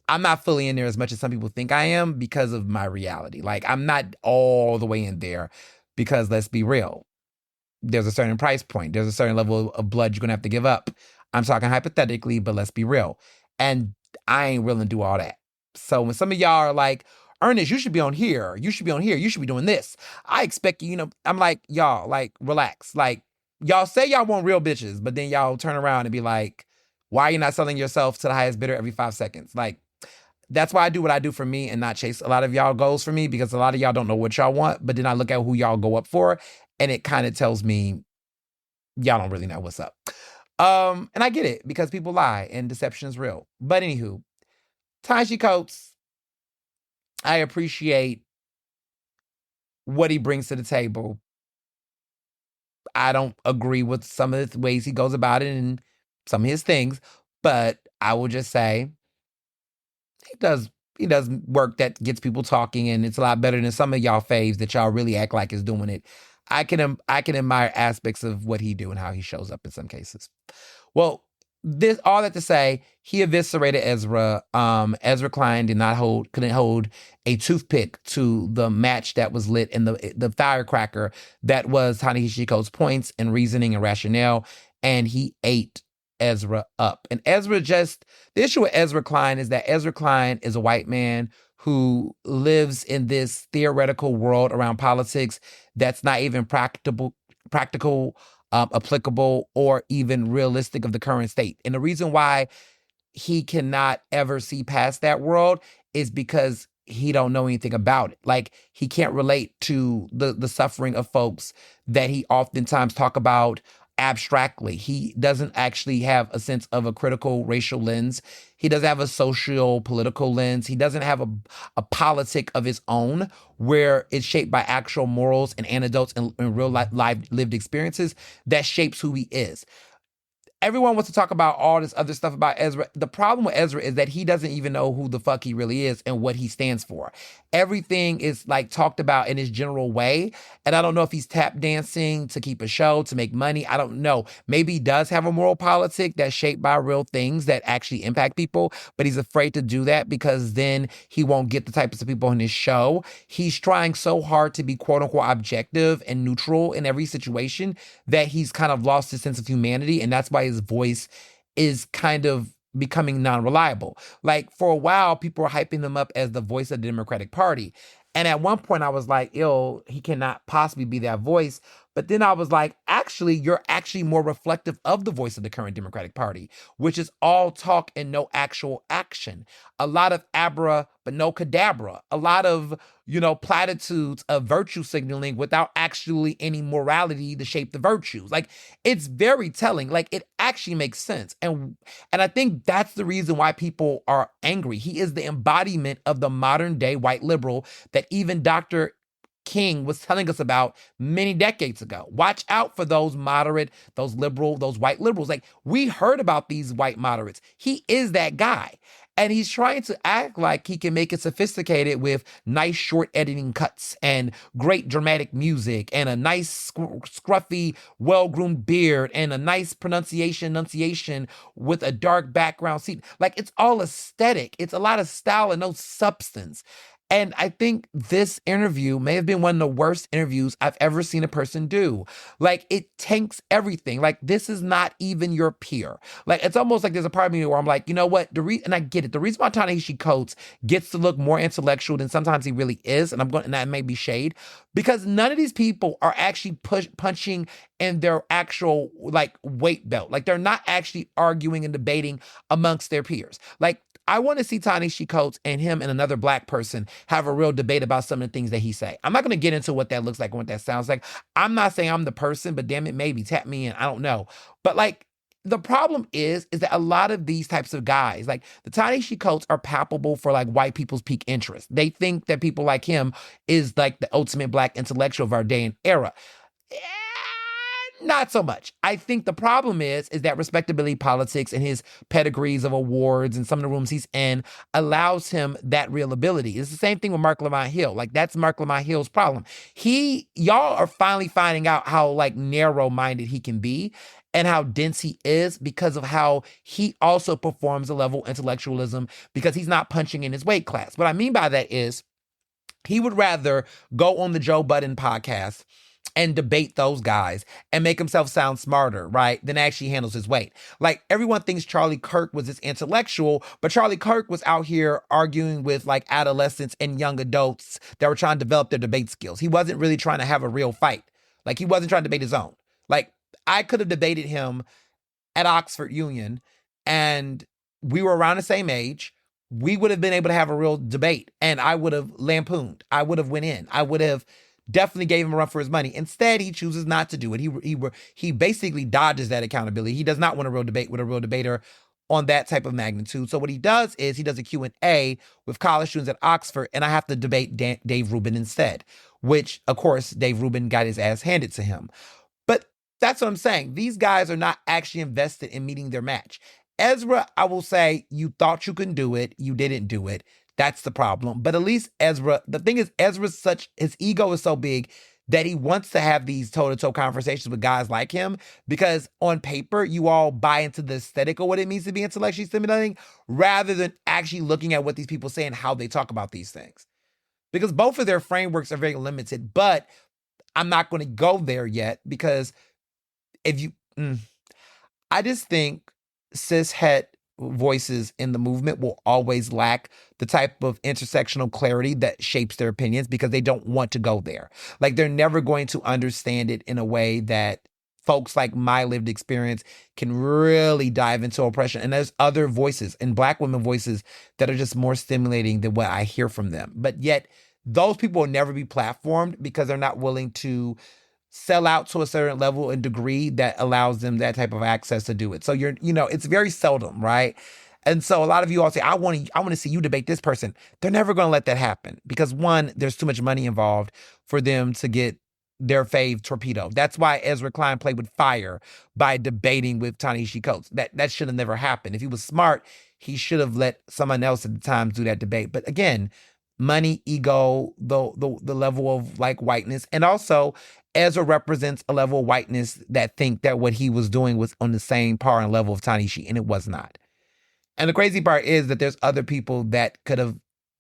I'm not fully in there as much as some people think I am because of my reality. Like, I'm not all the way in there because, let's be real, there's a certain price point. There's a certain level of blood you're going to have to give up. I'm talking hypothetically, but let's be real. And I ain't willing to do all that. So when some of y'all are like, Ernest, you should be on here. You should be on here. You should be doing this. I expect you, I'm like, y'all, like, relax. Like, y'all say y'all want real bitches, but then y'all turn around and be like, why are you not selling yourself to the highest bidder every 5 seconds? Like, that's why I do what I do for me and not chase a lot of y'all goals for me, because a lot of y'all don't know what y'all want, but then I look at who y'all go up for, and it kind of tells me y'all don't really know what's up. And I get it because people lie and deception is real. But anywho, Taji Coates, I appreciate what he brings to the table. I don't agree with some of the ways he goes about it and some of his things, but I will just say he does work that gets people talking, and it's a lot better than some of y'all faves that y'all really act like is doing it. I can admire aspects of what he do and how he shows up in some cases. Well, this all that to say, he eviscerated Ezra. Ezra Klein couldn't hold a toothpick to the match that was lit in the firecracker that was Ta-Nehisi Coates' points and reasoning and rationale, and he ate Ezra up. And the issue with Ezra Klein is that Ezra Klein is a white man who lives in this theoretical world around politics that's not even practical, applicable, or even realistic of the current state. And the reason why he cannot ever see past that world is because he don't know anything about it. Like, he can't relate to the suffering of folks that he oftentimes talk about abstractly. He doesn't actually have a sense of a critical racial lens. He doesn't have a social political lens. He doesn't have a politic of his own where it's shaped by actual morals and anecdotes and real life lived experiences that shapes who he is. Everyone wants to talk about all this other stuff about Ezra. The problem with Ezra is that he doesn't even know who the fuck he really is and what he stands for. Everything is like talked about in his general way. And I don't know if he's tap dancing to keep a show, to make money. I don't know. Maybe he does have a moral politic that's shaped by real things that actually impact people, but he's afraid to do that because then he won't get the types of people on his show. He's trying so hard to be quote unquote objective and neutral in every situation that he's kind of lost his sense of humanity. And that's why his voice is kind of becoming non-reliable. Like, for a while, people were hyping him up as the voice of the Democratic Party. And at one point I was like, he cannot possibly be that voice. But then I was like, actually, you're actually more reflective of the voice of the current Democratic Party, which is all talk and no actual action. A lot of abra, but no cadabra. A lot of, platitudes of virtue signaling without actually any morality to shape the virtues. Like, it's very telling. Like, it actually makes sense. And I think that's the reason why people are angry. He is the embodiment of the modern day white liberal that even Dr. King was telling us about many decades ago. Watch out for those moderate, those liberal, those white liberals. Like, we heard about these white moderates. He is that guy. And he's trying to act like he can make it sophisticated with nice short editing cuts and great dramatic music and a nice scruffy, well-groomed beard and a nice enunciation with a dark background scene. Like, it's all aesthetic. It's a lot of style and no substance. And I think this interview may have been one of the worst interviews I've ever seen a person do. Like, it tanks everything. Like, this is not even your peer. Like, it's almost like there's a part of me where I'm like, you know what? And I get it. The reason why Ta-Nehisi Coates gets to look more intellectual than sometimes he really is, and that may be shade, because none of these people are actually punching in their actual, like, weight belt. Like, they're not actually arguing and debating amongst their peers. Like, I want to see Ta-Nehisi Coates and him and another black person have a real debate about some of the things that he say. I'm not going to get into what that looks like and what that sounds like. I'm not saying I'm the person, but damn it, maybe tap me in. I don't know. But like, the problem is that a lot of these types of guys, like the Ta-Nehisi Coates, are palpable for like white people's peak interest. They think that people like him is like the ultimate black intellectual of our day and era. Not so much. I think the problem is that respectability politics and his pedigrees of awards and some of the rooms he's in allows him that real ability. It's the same thing with Mark Lamont Hill. Like, that's Mark Lamont Hill's problem. Y'all are finally finding out how like narrow-minded he can be and how dense he is because of how he also performs a level of intellectualism because he's not punching in his weight class. What I mean by that is he would rather go on the Joe Budden podcast and debate those guys and make himself sound smarter, right, than actually handles his weight. Like, everyone thinks Charlie Kirk was this intellectual, but Charlie Kirk was out here arguing with like adolescents and young adults that were trying to develop their debate skills. He wasn't really trying to have a real fight. Like, he wasn't trying to debate his own. Like, I could have debated him at Oxford Union and we were around the same age. We would have been able to have a real debate and I would have lampooned. I would have went in. I would have definitely gave him a run for his money. Instead, he chooses not to do it. He basically dodges that accountability. He does not want a real debate with a real debater on that type of magnitude. So what he does is he does a Q&A with college students at Oxford, and I have to debate Dave Rubin instead, which, of course, Dave Rubin got his ass handed to him. But that's what I'm saying. These guys are not actually invested in meeting their match. Ezra, I will say, you thought you could do it. You didn't do it. That's the problem. But at least Ezra, the thing is, his ego is so big that he wants to have these toe-to-toe conversations with guys like him because on paper, you all buy into the aesthetic of what it means to be intellectually stimulating rather than actually looking at what these people say and how they talk about these things. Because both of their frameworks are very limited, but I'm not going to go there yet because I just think cishet voices in the movement will always lack the type of intersectional clarity that shapes their opinions because they don't want to go there. Like, they're never going to understand it in a way that folks like my lived experience can really dive into oppression. And there's other voices and Black women voices that are just more stimulating than what I hear from them. But yet those people will never be platformed because they're not willing to sell out to a certain level and degree that allows them that type of access to do it. So it's very seldom, right? And so a lot of you all say, I want to see you debate this person. They're never going to let that happen because one, there's too much money involved for them to get their fave torpedo. That's why Ezra Klein played with fire by debating with Ta-Nehisi Coates. That should have never happened. If he was smart, he should have let someone else at the time do that debate. But again, money, ego, the level of like whiteness, and also Ezra represents a level of whiteness that think that what he was doing was on the same par and level of Ta-Nehisi, and it was not. And the crazy part is that there's other people that could have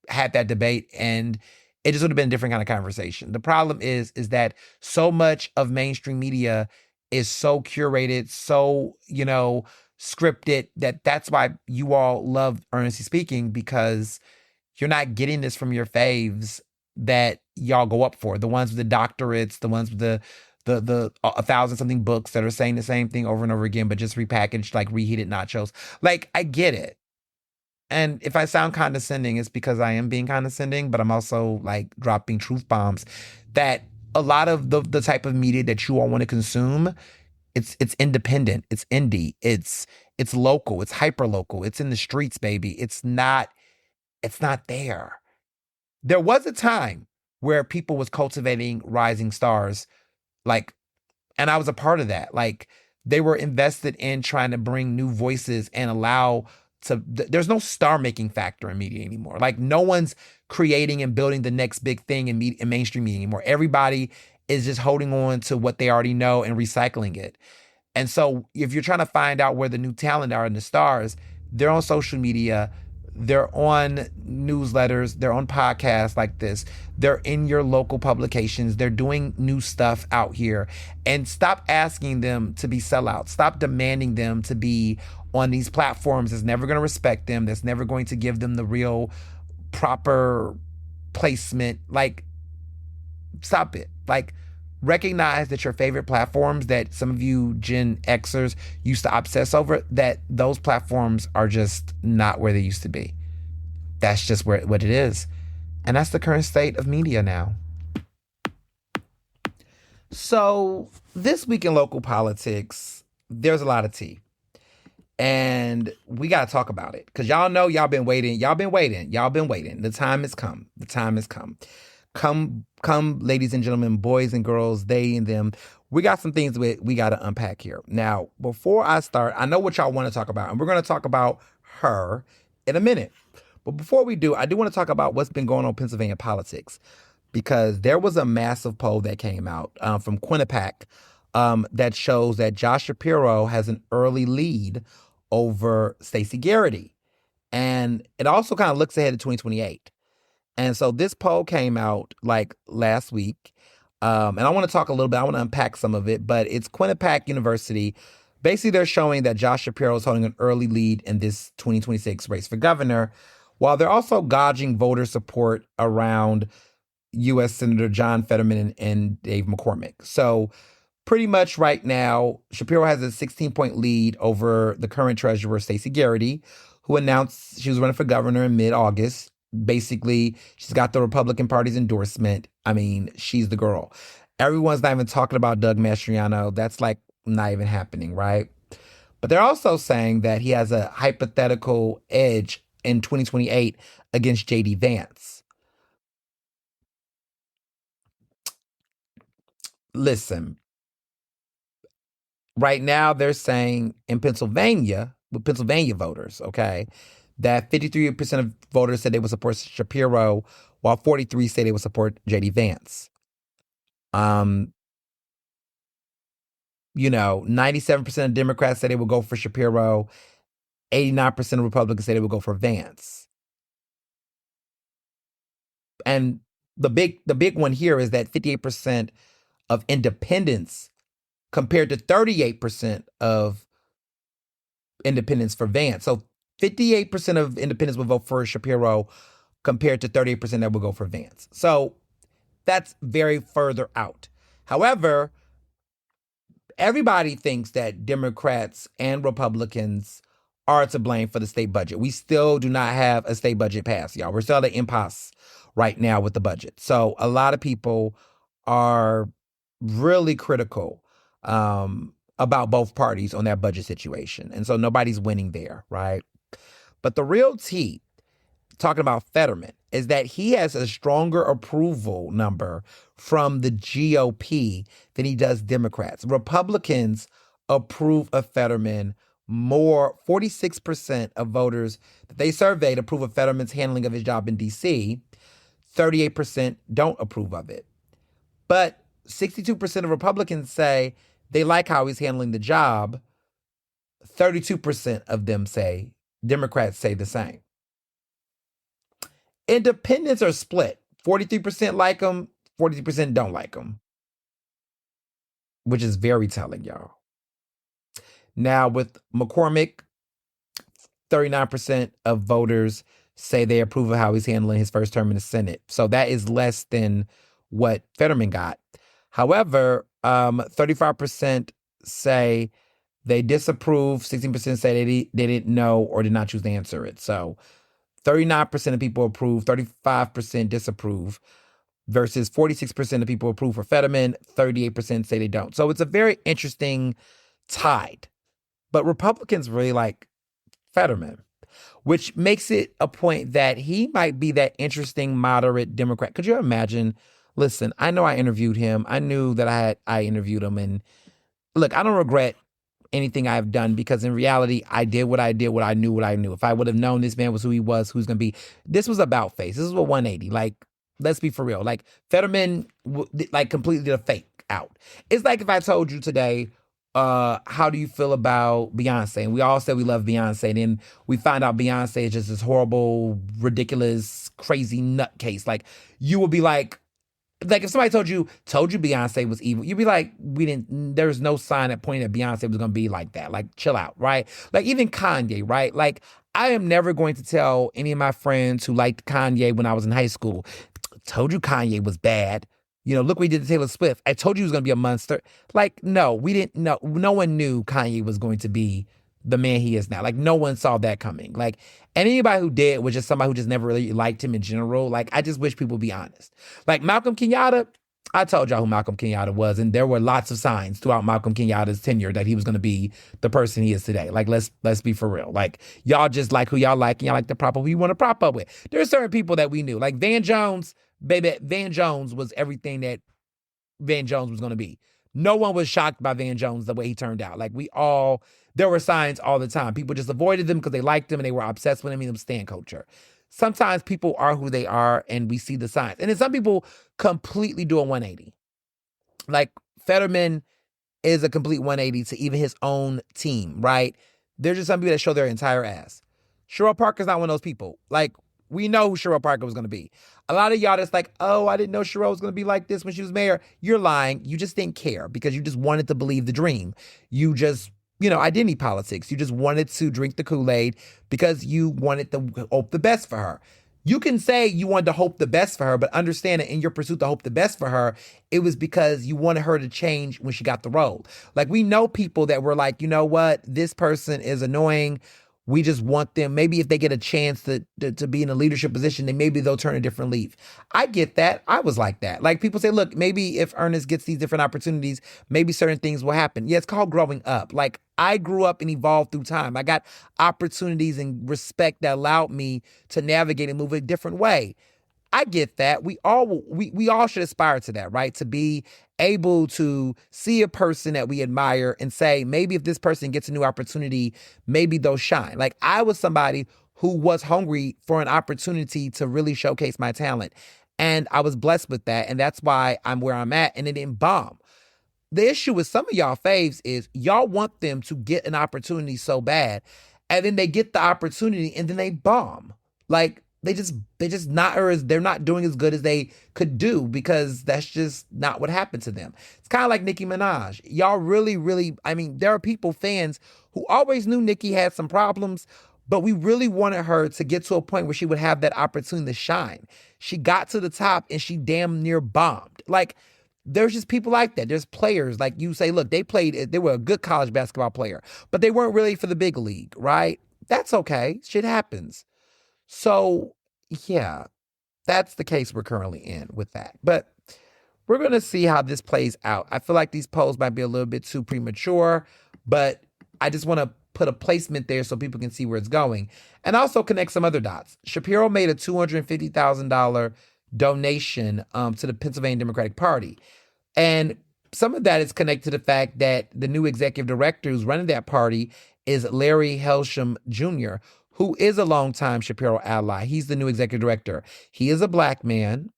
had that debate and it just would have been a different kind of conversation. The problem is that so much of mainstream media is so curated, so, scripted that's why you all love Ernestly Speaking because you're not getting this from your faves that y'all go up for. The ones with the doctorates, the ones with the the a thousand something books that are saying the same thing over and over again, but just repackaged like reheated nachos. Like I get it. And if I sound condescending, it's because I am being condescending, but I'm also like dropping truth bombs that a lot of the type of media that you all want to consume, it's independent, it's indie, it's local, it's hyper local, it's in the streets, baby. It's not there. There was a time where people was cultivating rising stars, like, and I was a part of that. Like they were invested in trying to bring new voices and allow there's no star making factor in media anymore. Like no one's creating and building the next big thing in media, in mainstream media anymore. Everybody is just holding on to what they already know and recycling it. And so if you're trying to find out where the new talent are in the stars, they're on social media, they're on newsletters, they're on podcasts like this, they're in your local publications, they're doing new stuff out here. And stop asking them to be sellouts. Stop demanding them to be on these platforms that's never going to respect them, that's never going to give them the real proper placement. Like, stop it. Like, recognize that your favorite platforms that some of you Gen Xers used to obsess over, that those platforms are just not where they used to be. That's just what it is. And that's the current state of media now. So this week in local politics, there's a lot of tea. And we got to talk about it. Because y'all know y'all been waiting. The time has come. Come, ladies and gentlemen, boys and girls, they and them. We got some things we got to unpack here. Now, before I start, I know what y'all want to talk about, and we're going to talk about her in a minute. But before we do, I do want to talk about what's been going on in Pennsylvania politics, because there was a massive poll that came out from Quinnipiac that shows that Josh Shapiro has an early lead over Stacey Garrity. And it also kind of looks ahead to 2028. And so this poll came out like last week. And I want to talk a little bit. I want to unpack some of it, but it's Quinnipiac University. Basically, they're showing that Josh Shapiro is holding an early lead in this 2026 race for governor, while they're also gauging voter support around U.S. Senator John Fetterman and Dave McCormick. So pretty much right now, Shapiro has a 16-point lead over the current treasurer, Stacey Garrity, who announced she was running for governor in mid-August. Basically, she's got the Republican Party's endorsement. I mean, she's the girl. Everyone's not even talking about Doug Mastriano. That's like not even happening, right? But they're also saying that he has a hypothetical edge in 2028 against J.D. Vance. Listen, right now they're saying in Pennsylvania, with Pennsylvania voters, okay, that 53% of voters said they would support Shapiro, while 43% say they would support J.D. Vance. 97% of Democrats said they would go for Shapiro. 89% of Republicans said they would go for Vance. And the big one here is that 58% of independents compared to 38% of independents for Vance. So 58% of independents will vote for Shapiro compared to 38% that will go for Vance. So that's very further out. However, everybody thinks that Democrats and Republicans are to blame for the state budget. We still do not have a state budget passed, y'all. We're still at an impasse right now with the budget. So a lot of people are really critical about both parties on that budget situation. And so nobody's winning there, right? But the real tea, talking about Fetterman, is that he has a stronger approval number from the GOP than he does Democrats. Republicans approve of Fetterman more. 46% of voters that they surveyed approve of Fetterman's handling of his job in D.C. 38% don't approve of it. But 62% of Republicans say they like how he's handling the job. 32% of them say, Democrats say the same. Independents are split. 43% like him, 43% don't like him, which is very telling, y'all. Now, with McCormick, 39% of voters say they approve of how he's handling his first term in the Senate. So that is less than what Fetterman got. However, 35% say they disapprove. 16% say they didn't know or did not choose to answer it. So 39% of people approve, 35% disapprove, versus 46% of people approve for Fetterman, 38% say they don't. So it's a very interesting tide. But Republicans really like Fetterman, which makes it a point that he might be that interesting moderate Democrat. Could you imagine? Listen, I know I interviewed him. I knew that I interviewed him, and look, I don't regret anything I've done because in reality, I did what I did, what I knew. If I would have known this man was who he was, who's going to be, this was about face. This is a 180. Like, let's be for real. Like, Fetterman, like, completely did a fake out. It's like if I told you today, how do you feel about Beyonce? And we all said we love Beyonce. And then we find out Beyonce is just this horrible, ridiculous, crazy nutcase. Like, you would be like if somebody told you Beyonce was evil, you'd be like, there's no sign that pointing that Beyonce was gonna be like that. Like, chill out, right? Like, even Kanye, right? Like, I am never going to tell any of my friends who liked Kanye when I was in high school, told you Kanye was bad. You know, look what he did to Taylor Swift. I told you he was gonna be a monster. Like, no, we didn't know. No one knew Kanye was going to be the man he is now. Like, no one saw that coming. Like, and anybody who did was just somebody who just never really liked him in general. Like, I just wish people would be honest. Like, Malcolm Kenyatta, I told y'all who Malcolm Kenyatta was, and there were lots of signs throughout Malcolm Kenyatta's tenure that he was going to be the person he is today. Like, let's be for real. Like, y'all just like who y'all like, and y'all like the prop up who you want to prop up with. There are certain people that we knew. Like, Van Jones, baby, Van Jones was everything that Van Jones was going to be. No one was shocked by Van Jones the way he turned out. Like, there were signs all the time. People just avoided them because they liked him and they were obsessed with him in the stan culture. Sometimes people are who they are and we see the signs. And then some people completely do a 180. Like, Fetterman is a complete 180 to even his own team, right? There's just some people that show their entire ass. Cheryl Parker's not one of those people. Like, we know who Cheryl Parker was going to be. A lot of y'all that's like, oh, I didn't know Cheryl was going to be like this when she was mayor. You're lying. You just didn't care because you just wanted to believe the dream. You just, identity politics. You just wanted to drink the Kool-Aid because you wanted to hope the best for her. You can say you wanted to hope the best for her, but understand that in your pursuit to hope the best for her, it was because you wanted her to change when she got the role. Like, we know people that were like, you know what, this person is annoying. We just want them, maybe if they get a chance to be in a leadership position, then maybe they'll turn a different leaf. I get that. I was like that. Like, people say, look, maybe if Ernest gets these different opportunities, maybe certain things will happen. Yeah, it's called growing up. Like, I grew up and evolved through time. I got opportunities and respect that allowed me to navigate and move a different way. I get that. We all should aspire to that, right? To be able to see a person that we admire and say, maybe if this person gets a new opportunity, maybe they'll shine. Like, I was somebody who was hungry for an opportunity to really showcase my talent. And I was blessed with that. And that's why I'm where I'm at. And it didn't bomb. The issue with some of y'all faves is y'all want them to get an opportunity so bad. And then they get the opportunity and then they bomb. Like, they're not doing as good as they could do because that's just not what happened to them. It's kind of like Nicki Minaj. Y'all really, really, there are people, fans, who always knew Nicki had some problems, but we really wanted her to get to a point where she would have that opportunity to shine. She got to the top and she damn near bombed. Like, there's just people like that. There's players, like you say, look, they were a good college basketball player, but they weren't really for the big league, right? That's okay. Shit happens. So, yeah, that's the case we're currently in with that. But we're going to see how this plays out. I feel like these polls might be a little bit too premature, but I just want to put a placement there so people can see where it's going. And also connect some other dots. Shapiro made a $250,000 donation to the Pennsylvania Democratic Party. And some of that is connected to the fact that the new executive director who's running that party is Larry Helsham Jr., who is a longtime Shapiro ally. He's the new executive director. He is a black man.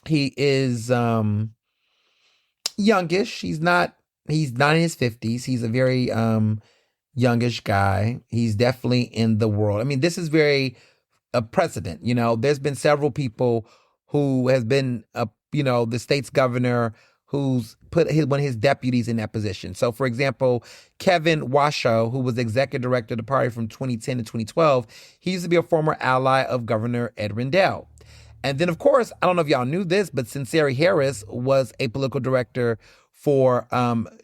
He is youngish. He's not in his 50s. He's a very youngish guy. He's definitely in the world. This is very a precedent. There's been several people who has been the state's governor who's put one of his deputies in that position. So, for example, Kevin Washoe, who was executive director of the party from 2010 to 2012, he used to be a former ally of Governor Ed Rendell. And then, of course, I don't know if y'all knew this, but Sincere Harris was a political director for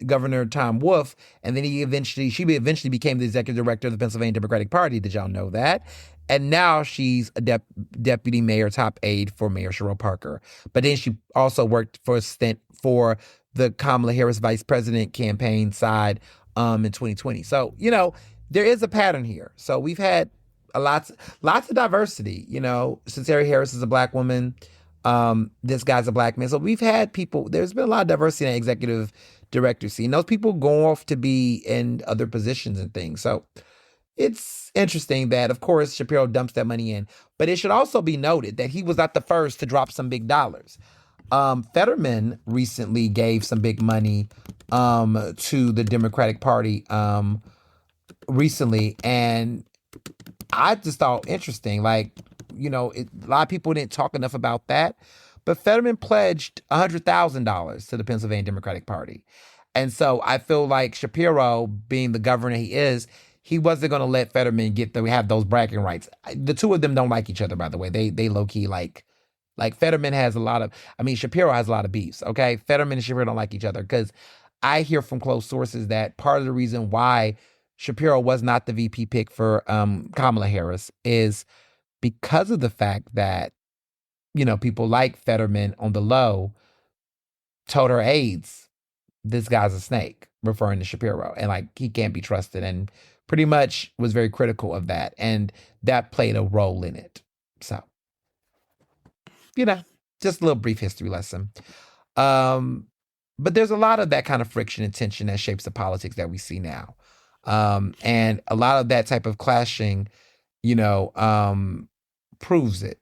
Governor Tom Wolf, and then she eventually became the executive director of the Pennsylvania Democratic Party. Did y'all know that? And now she's a deputy mayor, top aide for Mayor Cheryl Parker. But then she also worked for a stint for the Kamala Harris vice president campaign side in 2020. So, there is a pattern here. So we've had lots of diversity. Sincere Harris is a black woman. This guy's a black man. So we've had people, there's been a lot of diversity in the executive director scene. Those people go off to be in other positions and things. So it's interesting that, of course, Shapiro dumps that money in. But it should also be noted that he was not the first to drop some big dollars. Fetterman recently gave some big money to the Democratic Party recently. And I just thought interesting, a lot of people didn't talk enough about that, but Fetterman pledged $100,000 to the Pennsylvania Democratic Party. And so I feel like Shapiro, being the governor he is, he wasn't going to let Fetterman have those bragging rights. The two of them don't like each other, by the way. They low-key like Fetterman has Shapiro has a lot of beefs, okay? Fetterman and Shapiro don't like each other because I hear from close sources that part of the reason why Shapiro was not the VP pick for Kamala Harris is because of the fact that, people like Fetterman on the low told her aides, this guy's a snake, referring to Shapiro, and he can't be trusted, and pretty much was very critical of that. And that played a role in it. So, just a little brief history lesson. But there's a lot of that kind of friction and tension that shapes the politics that we see now. And a lot of that type of clashing, proves it.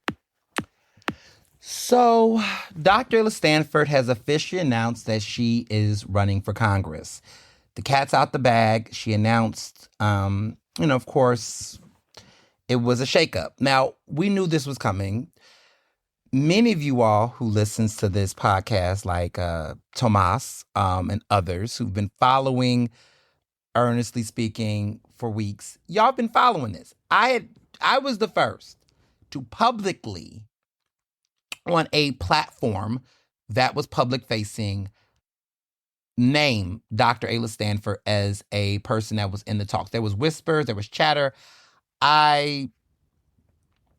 So Dr. Ayla Stanford has officially announced that she is running for Congress. The cat's out the bag. She announced, of course, it was a shakeup. Now, we knew this was coming. Many of you all who listens to this podcast, like Tomas and others who've been following Ernestly Speaking for weeks, y'all been following this. I was the first to publicly, on a platform that was public facing, name Dr. Ayla Stanford as a person that was in the talks. There was whispers, there was chatter. I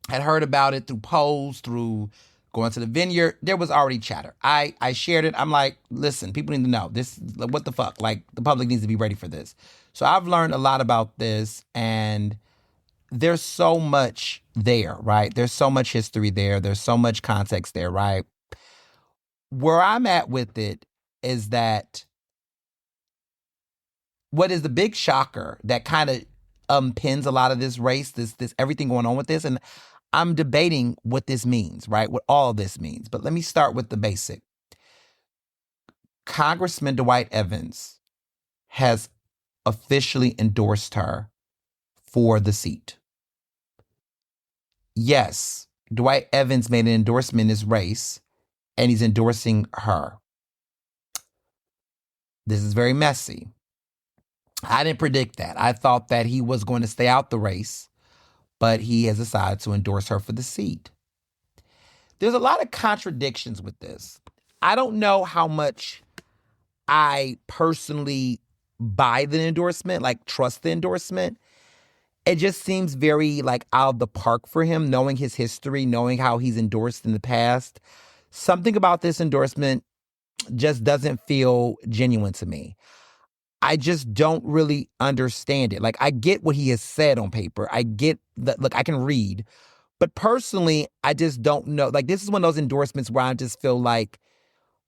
had heard about it through polls, through going to the vineyard. There was already chatter. I shared it. I'm like, listen, people need to know this. What the fuck? The public needs to be ready for this. So I've learned a lot about this, and there's so much there, right? There's so much history there. There's so much context there, right? Where I'm at with it is that what is the big shocker that kind of pins a lot of this race, this everything going on with this, and I'm debating what this means, right? What all this means. But let me start with the basic. Congressman Dwight Evans has officially endorsed her for the seat. Yes, Dwight Evans made an endorsement in this race, and he's endorsing her. This is very messy. I didn't predict that. I thought that he was going to stay out the race, but he has decided to endorse her for the seat. There's a lot of contradictions with this. I don't know how much I personally buy the endorsement, trust the endorsement. It just seems very out of the park for him, knowing his history, knowing how he's endorsed in the past. Something about this endorsement just doesn't feel genuine to me. I just don't really understand it. I get what he has said on paper. I get that, I can read. But personally, I just don't know. This is one of those endorsements where I just feel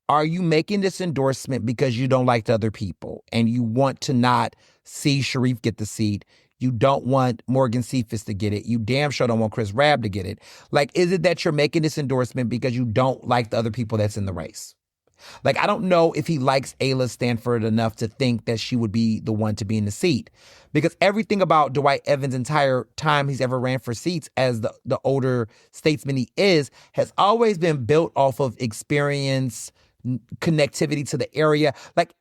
are you making this endorsement because you don't like the other people and you want to not see Sharif get the seat? You don't want Morgan Cephas to get it. You damn sure don't want Chris Rabb to get it. Is it that you're making this endorsement because you don't like the other people that's in the race? I don't know if he likes Ayla Stanford enough to think that she would be the one to be in the seat. Because everything about Dwight Evans' entire time he's ever ran for seats as the older statesman he is, has always been built off of experience, connectivity to the area.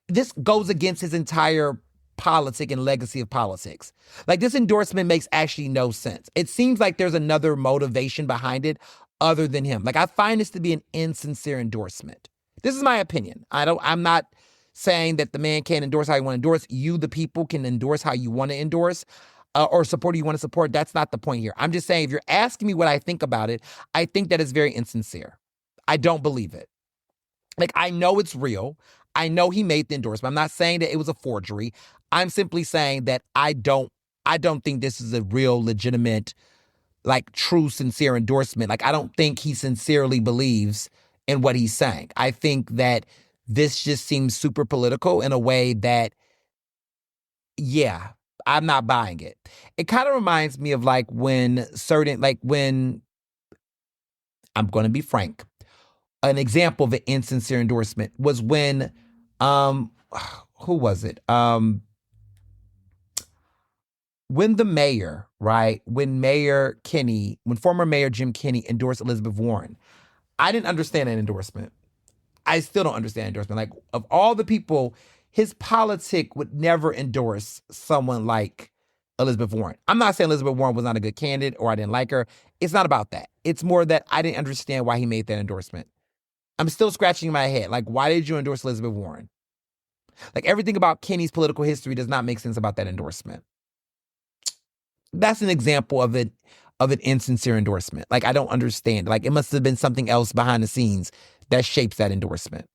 This goes against his entire politic and legacy of politics. This endorsement makes actually no sense. It seems like there's another motivation behind it other than him. I find this to be an insincere endorsement. This is my opinion. I'm not saying that the man can't endorse how you want to endorse. You, the people, can endorse how you want to endorse. Or support who you want to support. That's not the point here. I'm just saying, if you're asking me what I think about it, I think that it's very insincere. I don't believe it. Like, I know it's real. I know he made the endorsement. I'm not saying that it was a forgery. I'm simply saying that I don't think this is a real, legitimate, like, true, sincere endorsement. Like, I don't think he sincerely believes in what he's saying. I think that this just seems super political in a way that, yeah, I'm not buying it. It kind of reminds me of when I'm going to be frank, an example of an insincere endorsement was when, who was it? When the mayor, right? When former Mayor Jim Kenney endorsed Elizabeth Warren, I didn't understand that endorsement. I still don't understand endorsement. Like, of all the people, his politic would never endorse someone like Elizabeth Warren. I'm not saying Elizabeth Warren was not a good candidate or I didn't like her. It's not about that. It's more that I didn't understand why he made that endorsement. I'm still scratching my head. Like, why did you endorse Elizabeth Warren? Like, everything about Kenney's political history does not make sense about that endorsement. That's an example of an insincere endorsement. Like, I don't understand. Like, it must have been something else behind the scenes that shapes that endorsement.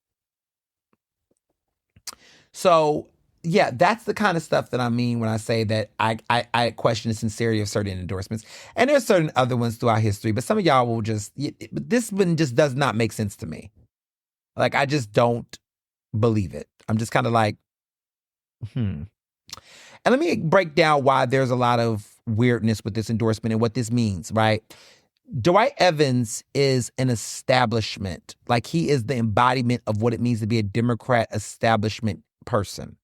So, yeah, that's the kind of stuff that I mean when I say that I question the sincerity of certain endorsements. And there's certain other ones throughout history, but some of y'all will but this one just does not make sense to me. Like, I just don't believe it. I'm just kind of like, And let me break down why there's a lot of weirdness with this endorsement and what this means, right? Dwight Evans is an establishment. Like, he is the embodiment of what it means to be a Democrat establishment person.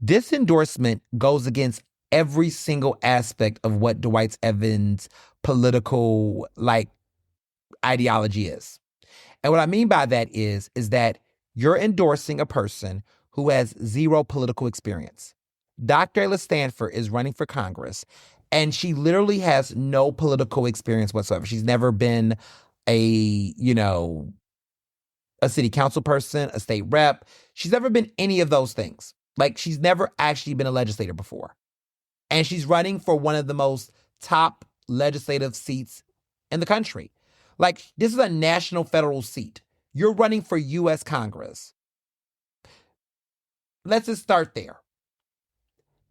This endorsement goes against every single aspect of what Dwight Evans' political, ideology is. And what I mean by that is that you're endorsing a person who has zero political experience. Dr. Ayla Stanford is running for Congress, and she literally has no political experience whatsoever. She's never been a city council person, a state rep. She's never been any of those things. Like, she's never actually been a legislator before. And she's running for one of the most top legislative seats in the country. Like, this is a national federal seat. You're running for U.S. Congress. Let's just start there.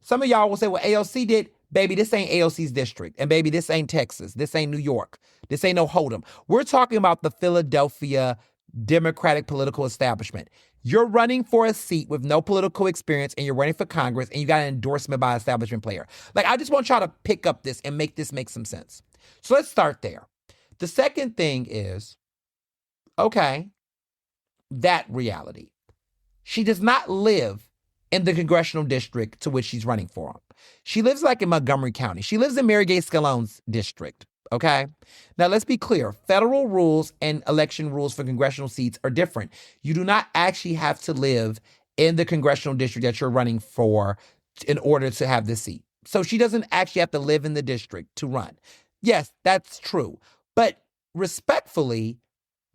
Some of y'all will say, well, AOC did. Baby, this ain't AOC's district. And baby, this ain't Texas. This ain't New York. This ain't no Hold'em. We're talking about the Philadelphia Democratic political establishment. You're running for a seat with no political experience, and you're running for Congress, and you got an endorsement by an establishment player. Like, I just want y'all to pick up this and make this make some sense. So let's start there. The second thing is, okay, that reality. She does not live in the congressional district to which she's running for. She lives in Montgomery County. She lives in Mary Gay Scalone's district, okay? Now, let's be clear. Federal rules and election rules for congressional seats are different. You do not actually have to live in the congressional district that you're running for in order to have this seat. So she doesn't actually have to live in the district to run. Yes, that's true. But respectfully,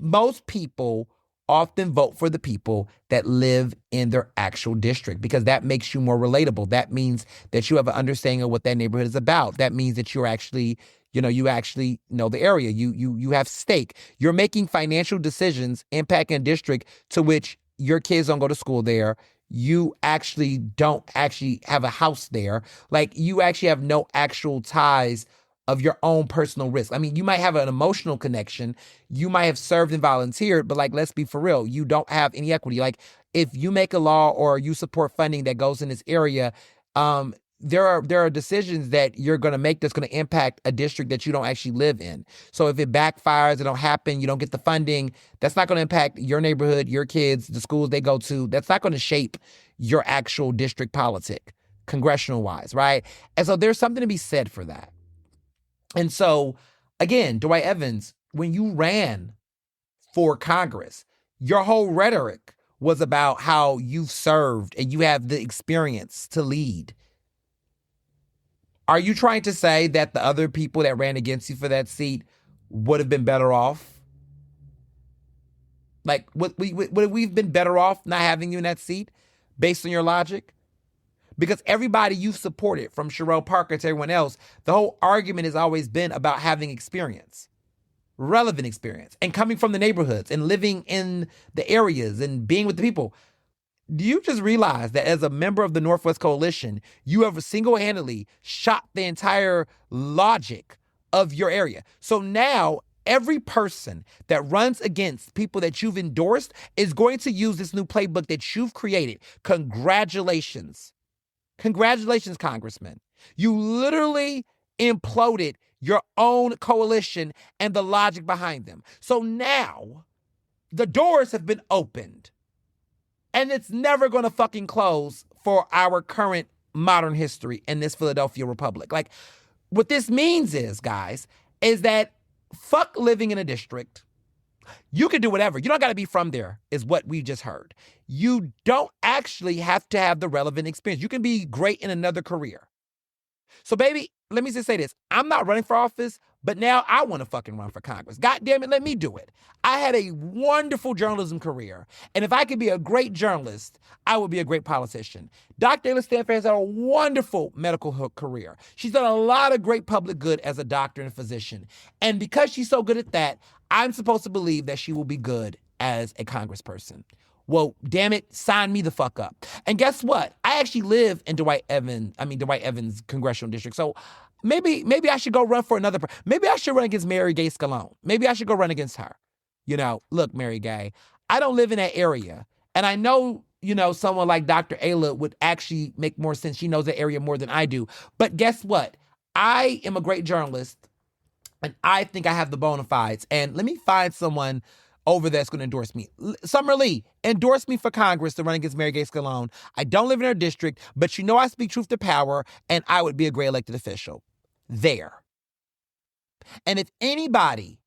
most people often vote for the people that live in their actual district because that makes you more relatable. That means that you have an understanding of what that neighborhood is about. That means that you're actually, you actually know the area. You have stake. You're making financial decisions impacting a district to which your kids don't go to school there. You actually don't actually have a house there. Like, you actually have no actual ties of your own personal risk. I mean, you might have an emotional connection. You might have served and volunteered, but let's be for real. You don't have any equity. Like, if you make a law or you support funding that goes in this area, there are decisions that you're going to make that's going to impact a district that you don't actually live in. So if it backfires, it don't happen, you don't get the funding, that's not going to impact your neighborhood, your kids, the schools they go to. That's not going to shape your actual district politic, congressional wise, right? And so there's something to be said for that. And so, again, Dwight Evans, when you ran for Congress, your whole rhetoric was about how you've served and you have the experience to lead. Are you trying to say that the other people that ran against you for that seat would have been better off? Like, would we've been better off not having you in that seat based on your logic? Because everybody you've supported, from Sherelle Parker to everyone else, the whole argument has always been about having experience, relevant experience, and coming from the neighborhoods and living in the areas and being with the people. Do you just realize that as a member of the Northwest Coalition, you have single-handedly shot the entire logic of your area? So now every person that runs against people that you've endorsed is going to use this new playbook that you've created. Congratulations. Congratulations, Congressman. You literally imploded your own coalition and the logic behind them. So now the doors have been opened. And it's never going to fucking close for our current modern history in this Philadelphia Republic. Like, what this means is, guys, is that fuck living in a district. You can do whatever. You don't got to be from there, is what we just heard. You don't actually have to have the relevant experience. You can be great in another career. So, baby, let me just say this. I'm not running for office, but now I want to fucking run for Congress. God damn it, let me do it. I had a wonderful journalism career. And if I could be a great journalist, I would be a great politician. Dr. Ayla Stanford has had a wonderful medical career. She's done a lot of great public good as a doctor and a physician. And because she's so good at that, I'm supposed to believe that she will be good as a congressperson. Well, damn it, sign me the fuck up. And guess what? I actually live in Dwight Evans' congressional district. So maybe I should go run for another. Maybe I should run against Mary Gay Scalone. Maybe I should go run against her. Look, Mary Gay, I don't live in that area. And I know, someone like Dr. Ayla would actually make more sense. She knows that area more than I do. But guess what? I am a great journalist, and I think I have the bona fides. And let me find someone over that's going to endorse me. Summer Lee, endorse me for Congress to run against Mary Gay Scalone. I don't live in her district, but I speak truth to power, and I would be a great elected official. There. And if anybody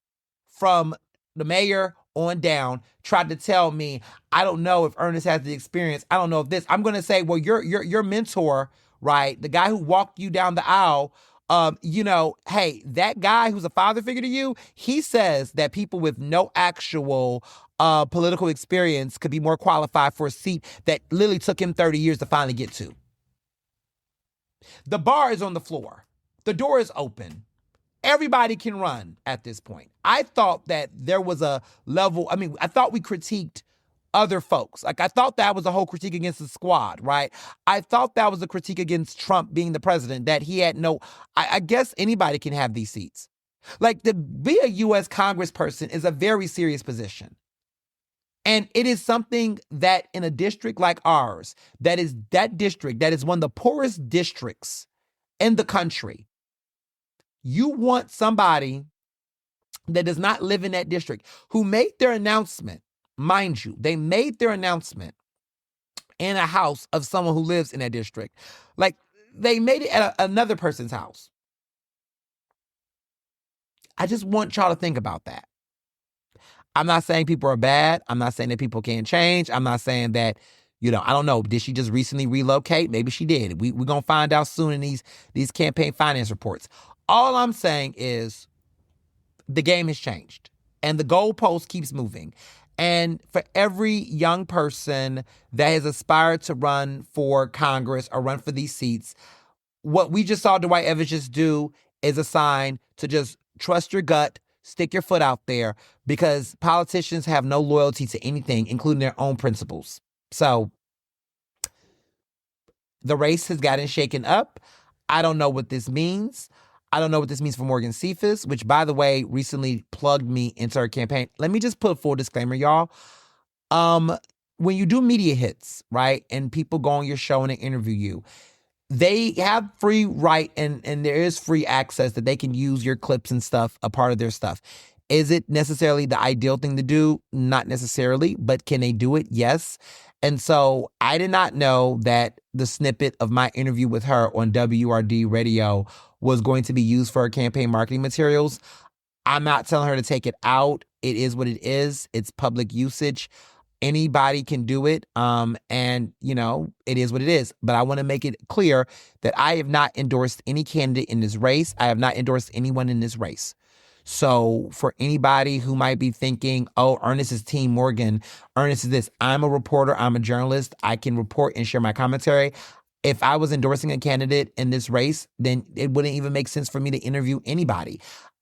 from the mayor on down tried to tell me, I don't know if Ernest has the experience, I don't know if this, I'm going to say, well, your mentor, right, the guy who walked you down the aisle, hey, that guy who's a father figure to you, he says that people with no actual political experience could be more qualified for a seat that literally took him 30 years to finally get to. The bar is on the floor. The door is open. Everybody can run at this point. I thought that there was a level, I thought we critiqued other folks. Like, I thought that was a whole critique against the squad, right? I thought that was a critique against Trump being the president, that he had I guess anybody can have these seats. Like, to be a U.S. congressperson is a very serious position. And it is something that in a district like ours, that is one of the poorest districts in the country, you want somebody that does not live in that district, who made their announcement. Mind you, they made their announcement in a house of someone who lives in that district. Like, they made it at another person's house. I just want y'all to think about that. I'm not saying people are bad. I'm not saying that people can't change. I'm not saying that, I don't know. Did she just recently relocate? Maybe she did. We're going to find out soon in these campaign finance reports. All I'm saying is the game has changed and the goalpost keeps moving. And for every young person that has aspired to run for Congress or run for these seats, what we just saw Dwight Evans just do is a sign to just trust your gut, stick your foot out there, because politicians have no loyalty to anything, including their own principles. So the race has gotten shaken up. I don't know what this means. I don't know what this means for Morgan Cephas, which, by the way, recently plugged me into her campaign. Let me just put a full disclaimer, y'all. When you do media hits, right, and people go on your show and they interview you, they have free right and there is free access that they can use your clips and stuff, a part of their stuff. Is it necessarily the ideal thing to do? Not necessarily, but can they do it? Yes. And so I did not know that the snippet of my interview with her on WRD radio was going to be used for her campaign marketing materials. I'm not telling her to take it out. It is what it is. It's public usage. Anybody can do it. And it is what it is. But I want to make it clear that I have not endorsed any candidate in this race. I have not endorsed anyone in this race. So for anybody who might be thinking, oh, Ernest is Team Morgan, Ernest is this, I'm a reporter, I'm a journalist, I can report and share my commentary. If I was endorsing a candidate in this race, then it wouldn't even make sense for me to interview anybody.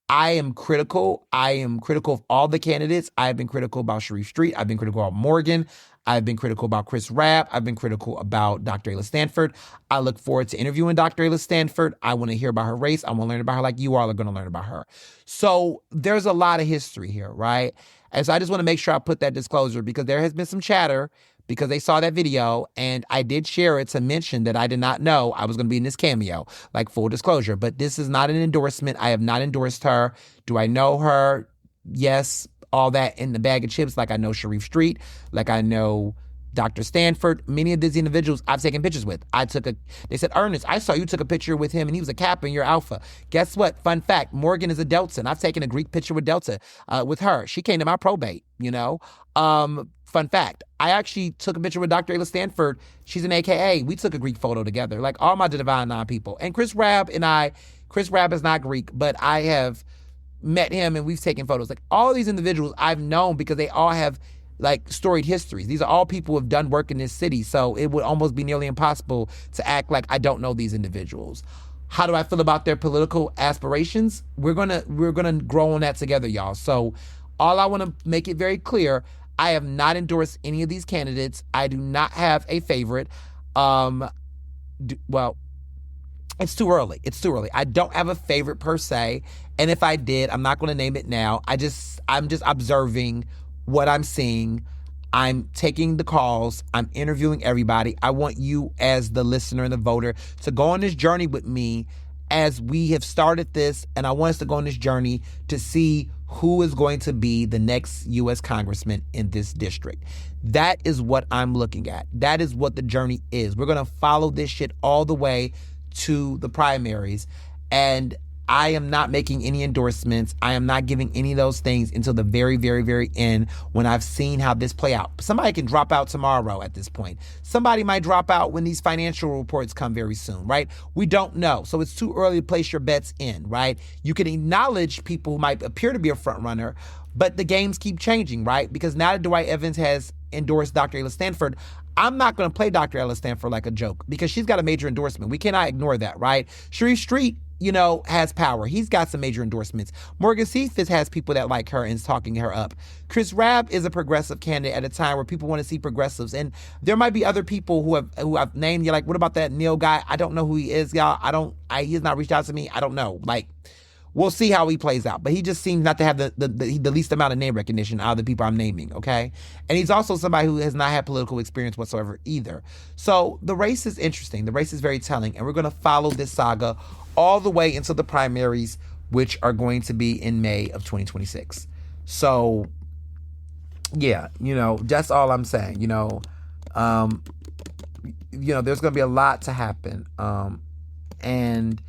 I am critical. I am critical of all the candidates. I've been critical about Sharif Street. I've been critical about Morgan. I've been critical about Chris Rabb. I've been critical about Dr. Ayla Stanford. I look forward to interviewing Dr. Ayla Stanford. I want to hear about her race. I want to learn about her like you all are going to learn about her. So there's a lot of history here, right? And so I just want to make sure I put that disclosure because there has been some chatter because they saw that video and I did share it to mention that I did not know I was going to be in this cameo, like full disclosure. But this is not an endorsement. I have not endorsed her. Do I know her? Yes, all that in the bag of chips, like I know Sharif Street, like I know Dr. Stanford, many of these individuals I've taken pictures with. They said, Ernest, I saw you took a picture with him and he was a Kappa and you're Alpha. Guess what? Fun fact, Morgan is a Delta. And I've taken a Greek picture with Delta, with her. She came to my probate, you know? Fun fact, I actually took a picture with Dr. Ayla Stanford. She's an AKA. We took a Greek photo together, like all my Divine Nine people. And Chris Rabb is not Greek, but I have met him and we've taken photos. Like all these individuals I've known because they all have like storied histories. These are all people who have done work in this city. So it would almost be nearly impossible to act like I don't know these individuals. How do I feel about their political aspirations? We're gonna grow on that together, y'all. So all I want to make it very clear, I have not endorsed any of these candidates. I do not have a favorite. Well, it's too early. It's too early. I don't have a favorite per se. And if I did, I'm not going to name it now. I'm just observing what I'm seeing. I'm taking the calls. I'm interviewing everybody. I want you as the listener and the voter to go on this journey with me as we have started this. And I want us to go on this journey to see who is going to be the next U.S. congressman in this district. That is what I'm looking at. That is what the journey is. We're going to follow this shit all the way to the primaries. And I am not making any endorsements. I am not giving any of those things until the very, very, very end when I've seen how this play out. Somebody can drop out tomorrow at this point. Somebody might drop out when these financial reports come very soon, right? We don't know. So it's too early to place your bets in, right? You can acknowledge people who might appear to be a front runner, but the games keep changing, right? Because now that Dwight Evans has endorsed Dr. Ayla Stanford, I'm not going to play Dr. Ayla Stanford like a joke because she's got a major endorsement. We cannot ignore that, right? Sharif Street, has power. He's got some major endorsements. Morgan Cephas has people that like her and is talking her up. Chris Rabb is a progressive candidate at a time where people want to see progressives. And there might be other people who I've named. You're like, what about that Neil guy? I don't know who he is, y'all. He's not reached out to me. I don't know. Like, we'll see how he plays out. But he just seems not to have the least amount of name recognition out of the people I'm naming, okay? And he's also somebody who has not had political experience whatsoever either. So the race is interesting. The race is very telling. And we're going to follow this saga all the way into the primaries, which are going to be in May of 2026. So, yeah, that's all I'm saying. There's going to be a lot to happen. And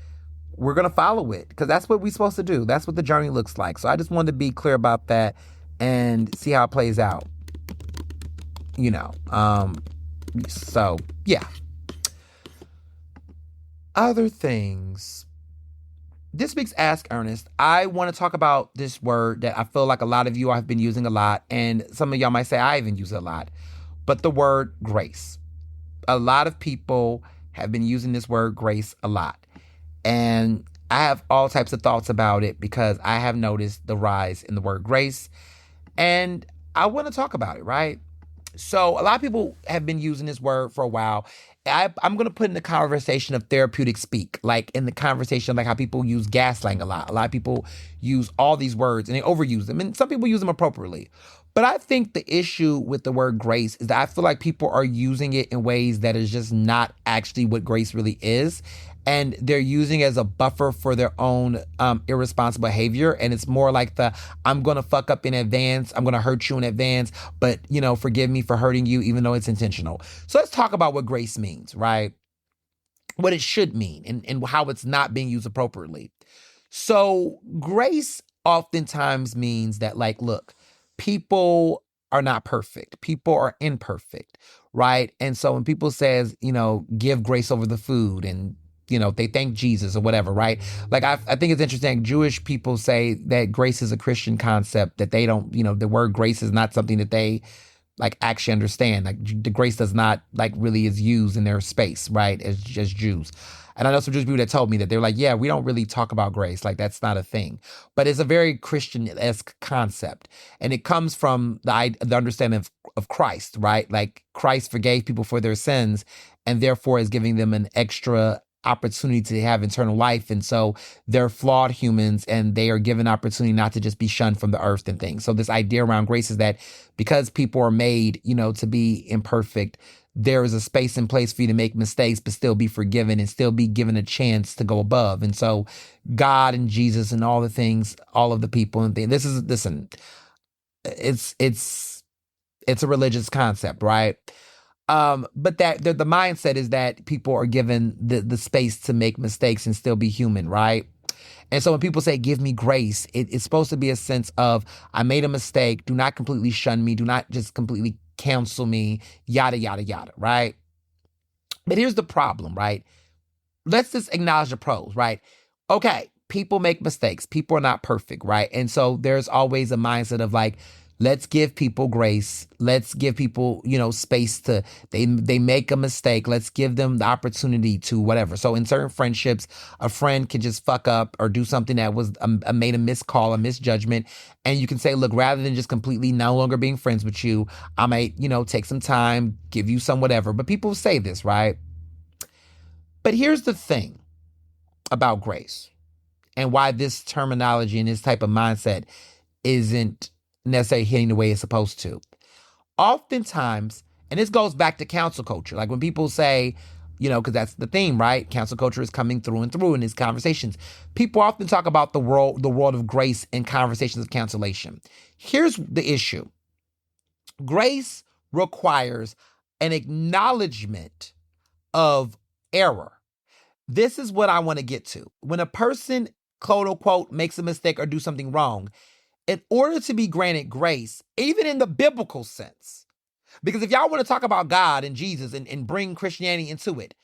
we're going to follow it because that's what we're supposed to do. That's what the journey looks like. So I just wanted to be clear about that and see how it plays out. So, yeah. Other things. This week's Ask Ernest, I want to talk about this word that I feel like a lot of you have been using a lot, and some of y'all might say I even use it a lot, but the word grace. A lot of people have been using this word grace a lot, and I have all types of thoughts about it because I have noticed the rise in the word grace, and I want to talk about it, right? So a lot of people have been using this word for a while. I'm going to put in the conversation of therapeutic speak, like in the conversation, like how people use gaslighting a lot. A lot of people use all these words and they overuse them, and some people use them appropriately. But I think the issue with the word grace is that I feel like people are using it in ways that is just not actually what grace really is. And they're using it as a buffer for their own irresponsible behavior. And it's more like I'm going to fuck up in advance. I'm going to hurt you in advance. But, forgive me for hurting you, even though it's intentional. So let's talk about what grace means, right? What it should mean and how it's not being used appropriately. So grace oftentimes means that, like, look, people are not perfect. People are imperfect, right? And so when people says, give grace over the food and they thank Jesus or whatever, right? Like I think it's interesting. Jewish people say that grace is a Christian concept, that they don't, the word grace is not something that they like actually understand. Like the grace does not like really is used in their space, right? As just Jews. And I know some Jewish people that told me that they're like, yeah, we don't really talk about grace. Like that's not a thing. But it's a very Christian-esque concept. And it comes from the understanding of Christ, right? Like Christ forgave people for their sins and therefore is giving them an extra opportunity to have eternal life. And so they're flawed humans and they are given opportunity not to just be shunned from the earth and things. So this idea around grace is that because people are made, to be imperfect, there is a space and place for you to make mistakes, but still be forgiven and still be given a chance to go above. And so God and Jesus and all the things, all of the people and things, listen, it's a religious concept, right? But that the mindset is that people are given the space to make mistakes and still be human, right? And so when people say, give me grace, it's supposed to be a sense of, I made a mistake. Do not completely shun me. Do not just completely cancel me, yada, yada, yada, right? But here's the problem, right? Let's just acknowledge the pros, right? Okay, people make mistakes. People are not perfect, right? And so there's always a mindset of like, let's give people grace. Let's give people, space to, they make a mistake. Let's give them the opportunity to whatever. So in certain friendships, a friend can just fuck up or do something that was made a miscall, a misjudgment. And you can say, look, rather than just completely no longer being friends with you, I might, take some time, give you some whatever. But people say this, right? But here's the thing about grace and why this terminology and this type of mindset isn't necessarily hitting the way it's supposed to. Oftentimes, and this goes back to cancel culture, like when people say, because that's the theme, right? Cancel culture is coming through and through in these conversations. People often talk about the world of grace in conversations of cancellation. Here's the issue. Grace requires an acknowledgement of error. This is what I want to get to. When a person, quote unquote, makes a mistake or do something wrong, in order to be granted grace, even in the biblical sense, because if y'all want to talk about God and Jesus and bring Christianity into it,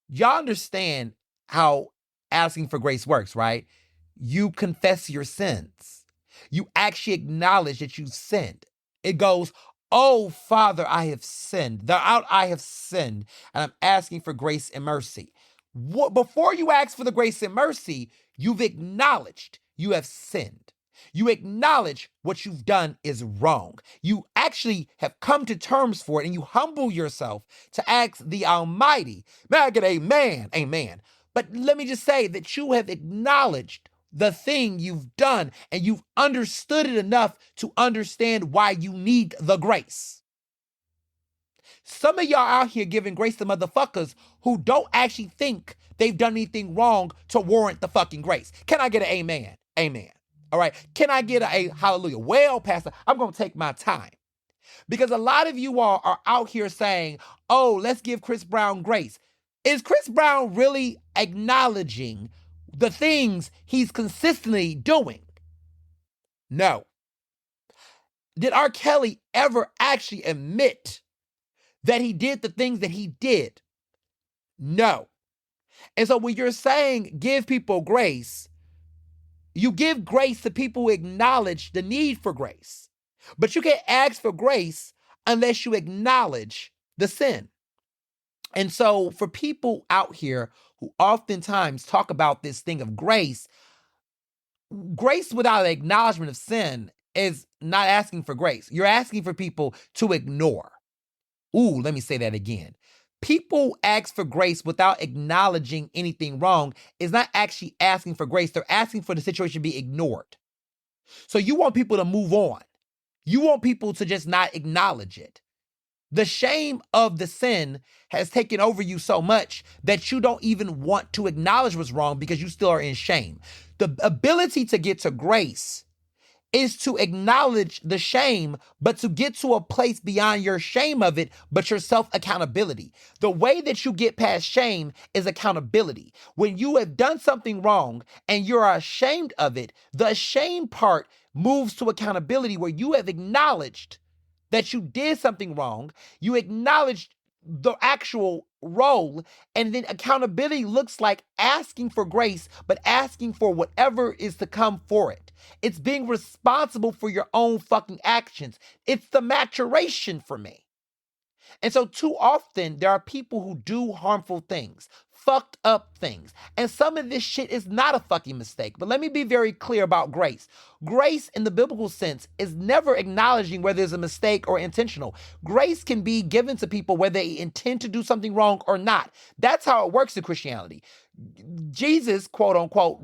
y'all understand how asking for grace works, right? You confess your sins. You actually acknowledge that you sinned. It goes, oh, Father, I have sinned. I have sinned, and I'm asking for grace and mercy. Before you ask for the grace and mercy, you've acknowledged you have sinned. You acknowledge what you've done is wrong. You actually have come to terms for it, and you humble yourself to ask the Almighty. May I get amen? Amen. But let me just say that you have acknowledged the thing you've done, and you've understood it enough to understand why you need the grace. Some of y'all out here giving grace to motherfuckers who don't actually think they've done anything wrong to warrant the fucking grace. Can I get an amen? Amen. All right. Can I get a hallelujah? Well, Pastor, I'm going to take my time. Because a lot of you all are out here saying, oh, let's give Chris Brown grace. Is Chris Brown really acknowledging the things he's consistently doing? No. Did R. Kelly ever actually admit that he did the things that he did? No. And so when you're saying give people grace, you give grace to people who acknowledge the need for grace. But you can't ask for grace unless you acknowledge the sin. And so for people out here who oftentimes talk about this thing of grace without acknowledgement of sin is not asking for grace. You're asking for people to ignore. Ooh, let me say that again. People ask for grace without acknowledging anything wrong is not actually asking for grace. They're asking for the situation to be ignored. So you want people to move on. You want people to just not acknowledge it. The shame of the sin has taken over you so much that you don't even want to acknowledge what's wrong because you still are in shame. The ability to get to grace is to acknowledge the shame, but to get to a place beyond your shame of it, but your self-accountability. The way that you get past shame is accountability. When you have done something wrong and you're ashamed of it, the shame part moves to accountability where you have acknowledged that you did something wrong. You acknowledged the actual role. And then accountability looks like asking for grace, but asking for whatever is to come for it. It's being responsible for your own fucking actions. It's the maturation for me. And so too often there are people who do harmful things, fucked up things. And some of this shit is not a fucking mistake. But let me be very clear about grace. Grace in the biblical sense is never acknowledging whether it's a mistake or intentional. Grace can be given to people whether they intend to do something wrong or not. That's how it works in Christianity. Jesus, quote unquote,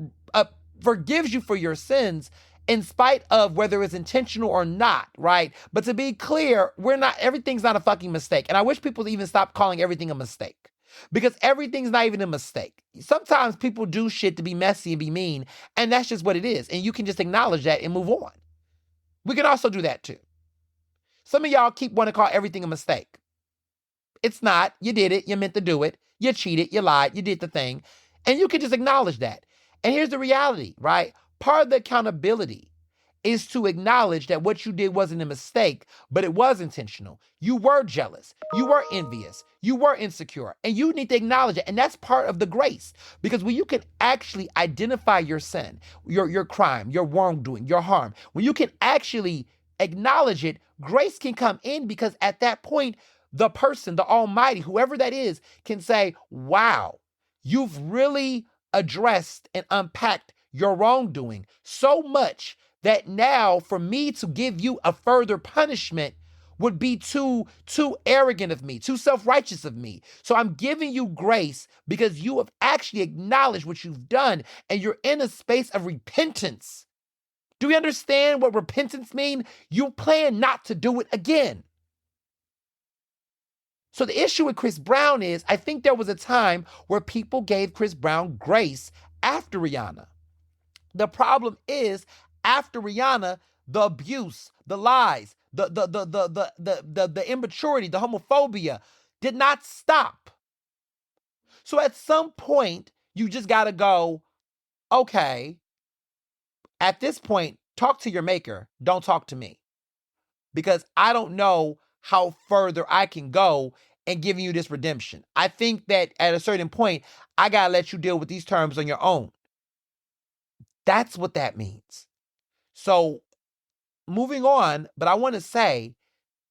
forgives you for your sins in spite of whether it's intentional or not, right? But to be clear, everything's not a fucking mistake. And I wish people would even stop calling everything a mistake, because everything's not even a mistake. Sometimes people do shit to be messy and be mean, and that's just what it is. And you can just acknowledge that and move on. We can also do that too. Some of y'all keep wanting to call everything a mistake. It's not. You did it. You meant to do it. You cheated. You lied. You did the thing. And you can just acknowledge that. And here's the reality, right? Part of the accountability is to acknowledge that what you did wasn't a mistake, but it was intentional. You were jealous. You were envious. You were insecure. And you need to acknowledge it. And that's part of the grace. Because when you can actually identify your sin, your crime, your wrongdoing, your harm, when you can actually acknowledge it, grace can come in, because at that point, the person, the Almighty, whoever that is, can say, wow, you've really addressed and unpacked your wrongdoing so much that now for me to give you a further punishment would be too arrogant of me, too self-righteous of me. So I'm giving you grace because you have actually acknowledged what you've done, and you're in a space of repentance. Do we understand what repentance means? You plan not to do it again. So the issue with Chris Brown is, I think there was a time where people gave Chris Brown grace after Rihanna. The problem is, after Rihanna, the abuse, the lies, the immaturity, the homophobia did not stop. So at some point, you just got to go, okay, at this point, talk to your maker. Don't talk to me, because I don't know how further I can go in giving you this redemption. I think that at a certain point, I got to let you deal with these terms on your own. That's what that means. So moving on, but I want to say,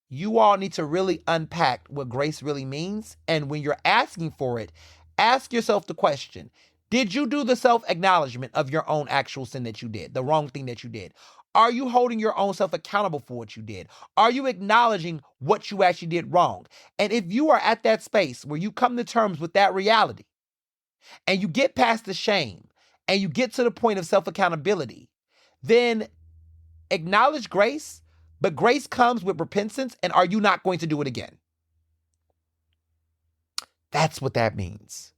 you all need to really unpack what grace really means. And when you're asking for it, ask yourself the question, did you do the self-acknowledgement of your own actual sin that you did, the wrong thing that you did? Are you holding your own self accountable for what you did? Are you acknowledging what you actually did wrong? And if you are at that space where you come to terms with that reality, and you get past the shame, and you get to the point of self-accountability, then acknowledge grace, but grace comes with repentance, and are you not going to do it again? That's what that means.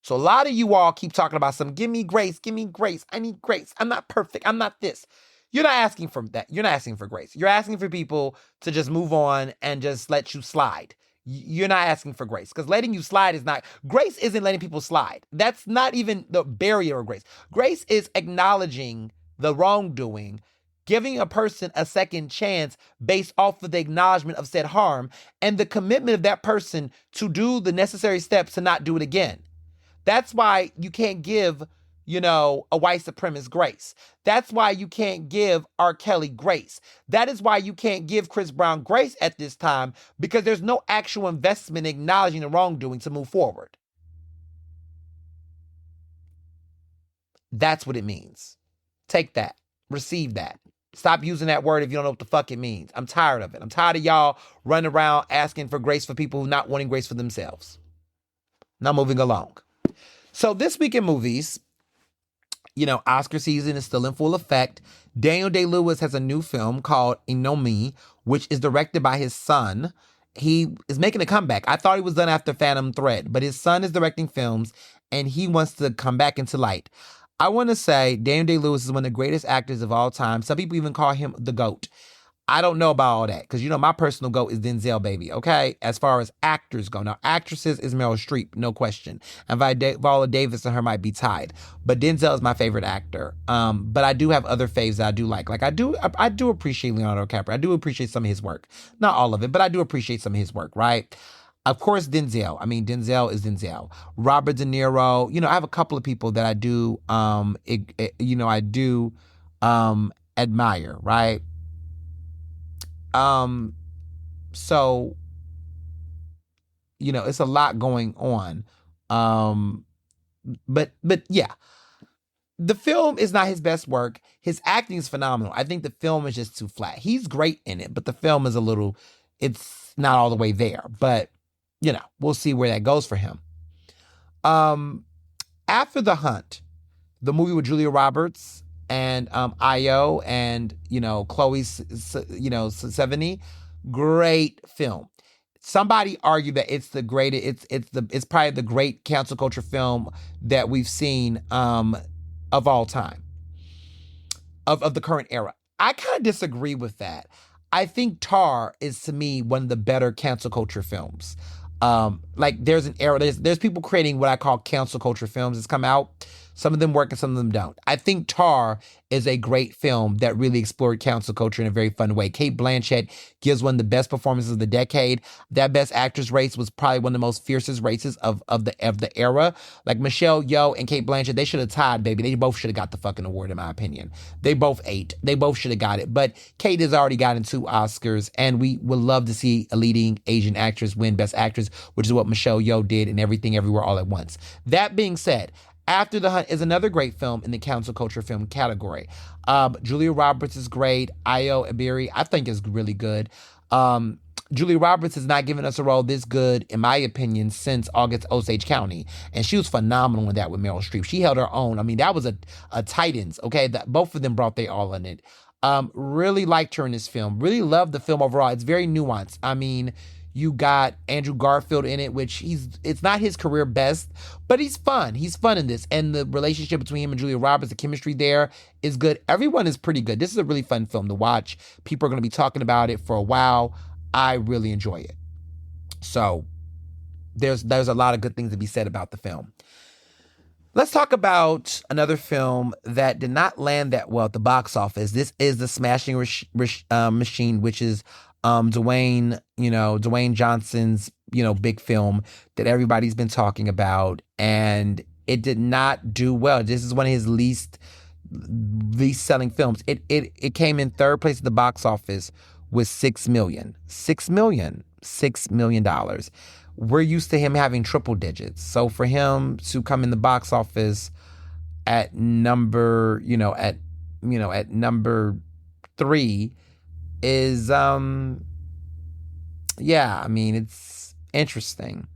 So a lot of you all keep talking about give me grace, I need grace, I'm not perfect, I'm not this. You're not asking for that. You're not asking for grace. You're asking for people to just move on and just let you slide. You're not asking for grace, because letting you slide is not, grace isn't letting people slide. That's not even the barrier of grace. Grace is acknowledging the wrongdoing, giving a person a second chance based off of the acknowledgement of said harm and the commitment of that person to do the necessary steps to not do it again. That's why you can't give, a white supremacist grace. That's why you can't give R. Kelly grace. That is why you can't give Chris Brown grace at this time, because there's no actual investment in acknowledging the wrongdoing to move forward. That's what it means. Take that. Receive that. Stop using that word if you don't know what the fuck it means. I'm tired of it. I'm tired of y'all running around asking for grace for people who not wanting grace for themselves. Now moving along. So this week in movies, Oscar season is still in full effect. Daniel Day-Lewis has a new film called Ernestly, which is directed by his son. He is making a comeback. I thought he was done after Phantom Thread, but his son is directing films, and he wants to come back into light. I want to say Daniel Day-Lewis is one of the greatest actors of all time. Some people even call him the GOAT. I don't know about all that because my personal goat is Denzel, baby. Okay, as far as actors go, now actresses is Meryl Streep, no question, and Viola Davis and her might be tied, but Denzel is my favorite actor. But I do have other faves that I do like. Like I do appreciate Leonardo DiCaprio. I do appreciate some of his work, not all of it, but I do appreciate some of his work. Right. Of course, Denzel. I mean, Denzel is Denzel. Robert De Niro. I have a couple of people that I do, I do, admire. Right. Um, so it's a lot going on. Um, but yeah, the film is not his best work. His acting is phenomenal. I think the film is just too flat. He's great in it, but the film is it's not all the way there. But we'll see where that goes for him. After The Hunt, the movie with Julia Roberts and Io and Chloe Sevigny, great film. Somebody argued that it's the greatest. It's probably the great cancel culture film that we've seen of all time, of the current era. I kind of disagree with that. I think Tar is, to me, one of the better cancel culture films. Like there's an era, there's people creating what I call cancel culture films that's come out. Some of them work and some of them don't. I think Tar is a great film that really explored cancel culture in a very fun way. Cate Blanchett gives one of the best performances of the decade. That Best Actress race was probably one of the most fiercest races of the era. Like Michelle Yeoh and Cate Blanchett, they should have tied, baby. They both should have got the fucking award, in my opinion. They both ate. They both should have got it. But Cate has already gotten 2 Oscars, and we would love to see a leading Asian actress win Best Actress, which is what Michelle Yeoh did in Everything Everywhere All at Once. That being said, After the Hunt is another great film in the cancel culture film category. Julia Roberts is great. Ayo Ebiri, I think, is really good. Julia Roberts has not given us a role this good, in my opinion, since August Osage County. And she was phenomenal in that with Meryl Streep. She held her own. I mean, that was a Titans, okay? Both of them brought their all in it. Really liked her in this film. Really loved the film overall. It's very nuanced. I mean, you got Andrew Garfield in it, which it's not his career best, but he's fun. He's fun in this. And the relationship between him and Julia Roberts, the chemistry there is good. Everyone is pretty good. This is a really fun film to watch. People are going to be talking about it for a while. I really enjoy it. So there's a lot of good things to be said about the film. Let's talk about another film that did not land that well at the box office. This is The Smashing Machine, which is Dwayne Johnson's, big film that everybody's been talking about, and it did not do well. This is one of his least selling films. It came in third place at the box office with $6 million. $6 million. We're used to him having triple digits. So for him to come in the box office at number 3 is it's interesting.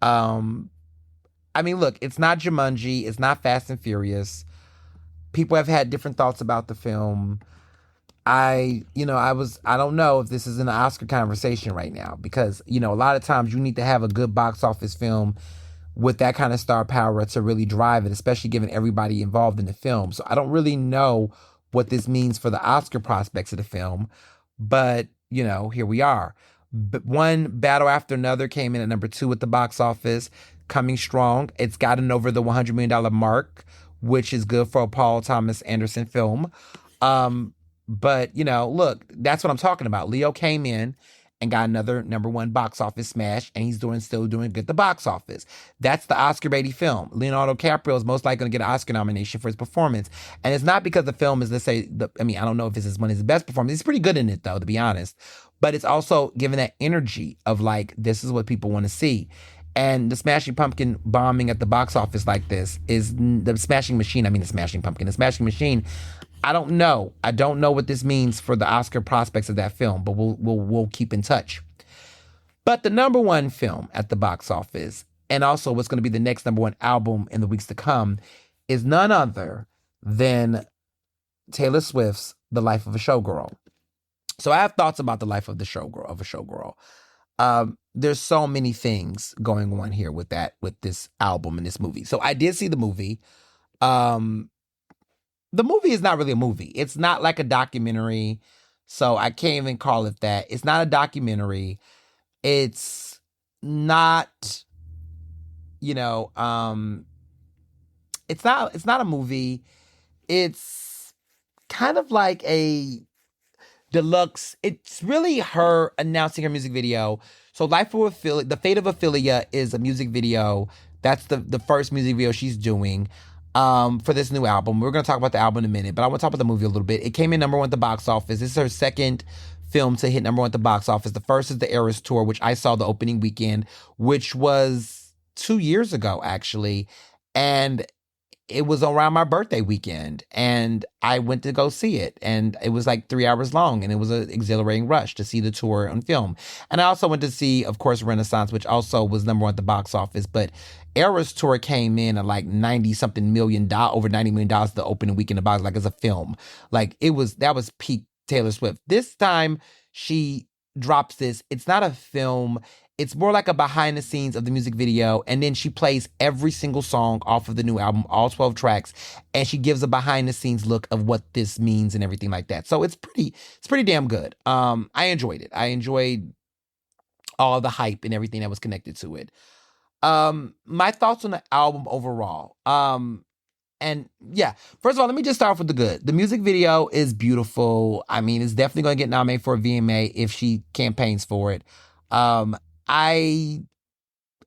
Look, it's not Jumanji, it's not Fast and Furious. People have had different thoughts about the film. I don't know if this is an Oscar conversation right now, because a lot of times you need to have a good box office film with that kind of star power to really drive it, especially given everybody involved in the film. So I don't really know what this means for the Oscar prospects of the film, but here we are. But one battle after another came in at number 2 at the box office, coming strong. It's gotten over the $100 million mark, which is good for a Paul Thomas Anderson film. But look, that's what I'm talking about. Leo came in and got another number 1 box office smash, and he's still doing good at the box office. That's the Oscar baity film. Leonardo DiCaprio is most likely going to get an Oscar nomination for his performance. And it's not because the film is, let's say, I don't know if this is one of his best performances. He's pretty good in it, though, to be honest. But it's also given that energy of, like, this is what people want to see. And the Smashing Pumpkin bombing at the box office like this is the Smashing Machine. The Smashing Pumpkin. The Smashing Machine. I don't know. I don't know what this means for the Oscar prospects of that film, but we'll keep in touch. But the number 1 film at the box office, and also what's going to be the next number 1 album in the weeks to come, is none other than Taylor Swift's The Life of a Showgirl. So I have thoughts about the life of a showgirl. There's so many things going on here with this album and this movie. So I did see the movie. The movie is not really a movie. It's not like a documentary. So I can't even call it that. It's not a documentary. It's not, you know, it's not a movie. It's kind of like a deluxe. It's really her announcing her music video. So Life of Ophelia, The Fate of Ophelia is a music video. That's the first music video she's doing for this new album. We're going to talk about the album in a minute, but I want to talk about the movie a little bit. It came in number one at the box office. This is her second film to hit number one at the box office. The first is the Eras Tour, which I saw the opening weekend, which was 2 years ago, actually. And it was around my birthday weekend, and I went to go see it, and it was like 3 hours long, and it was an exhilarating rush to see the tour on film. And I also went to see, of course, Renaissance, which also was number one at the box office. But Eras Tour came in at like 90 something million dollars, over $90 million the opening weekend of box, like as a film. Like that was peak Taylor Swift. This time she drops this. It's not a film. It's more like a behind the scenes of the music video. And then she plays every single song off of the new album, all 12 tracks. And she gives a behind the scenes look of what this means and everything like that. So it's pretty damn good. I enjoyed it. I enjoyed all the hype and everything that was connected to it. My thoughts on the album overall. And yeah, first of all, let me just start off with the good. The music video is beautiful. I mean, it's definitely going to get nominated for a VMA if she campaigns for it. Um, I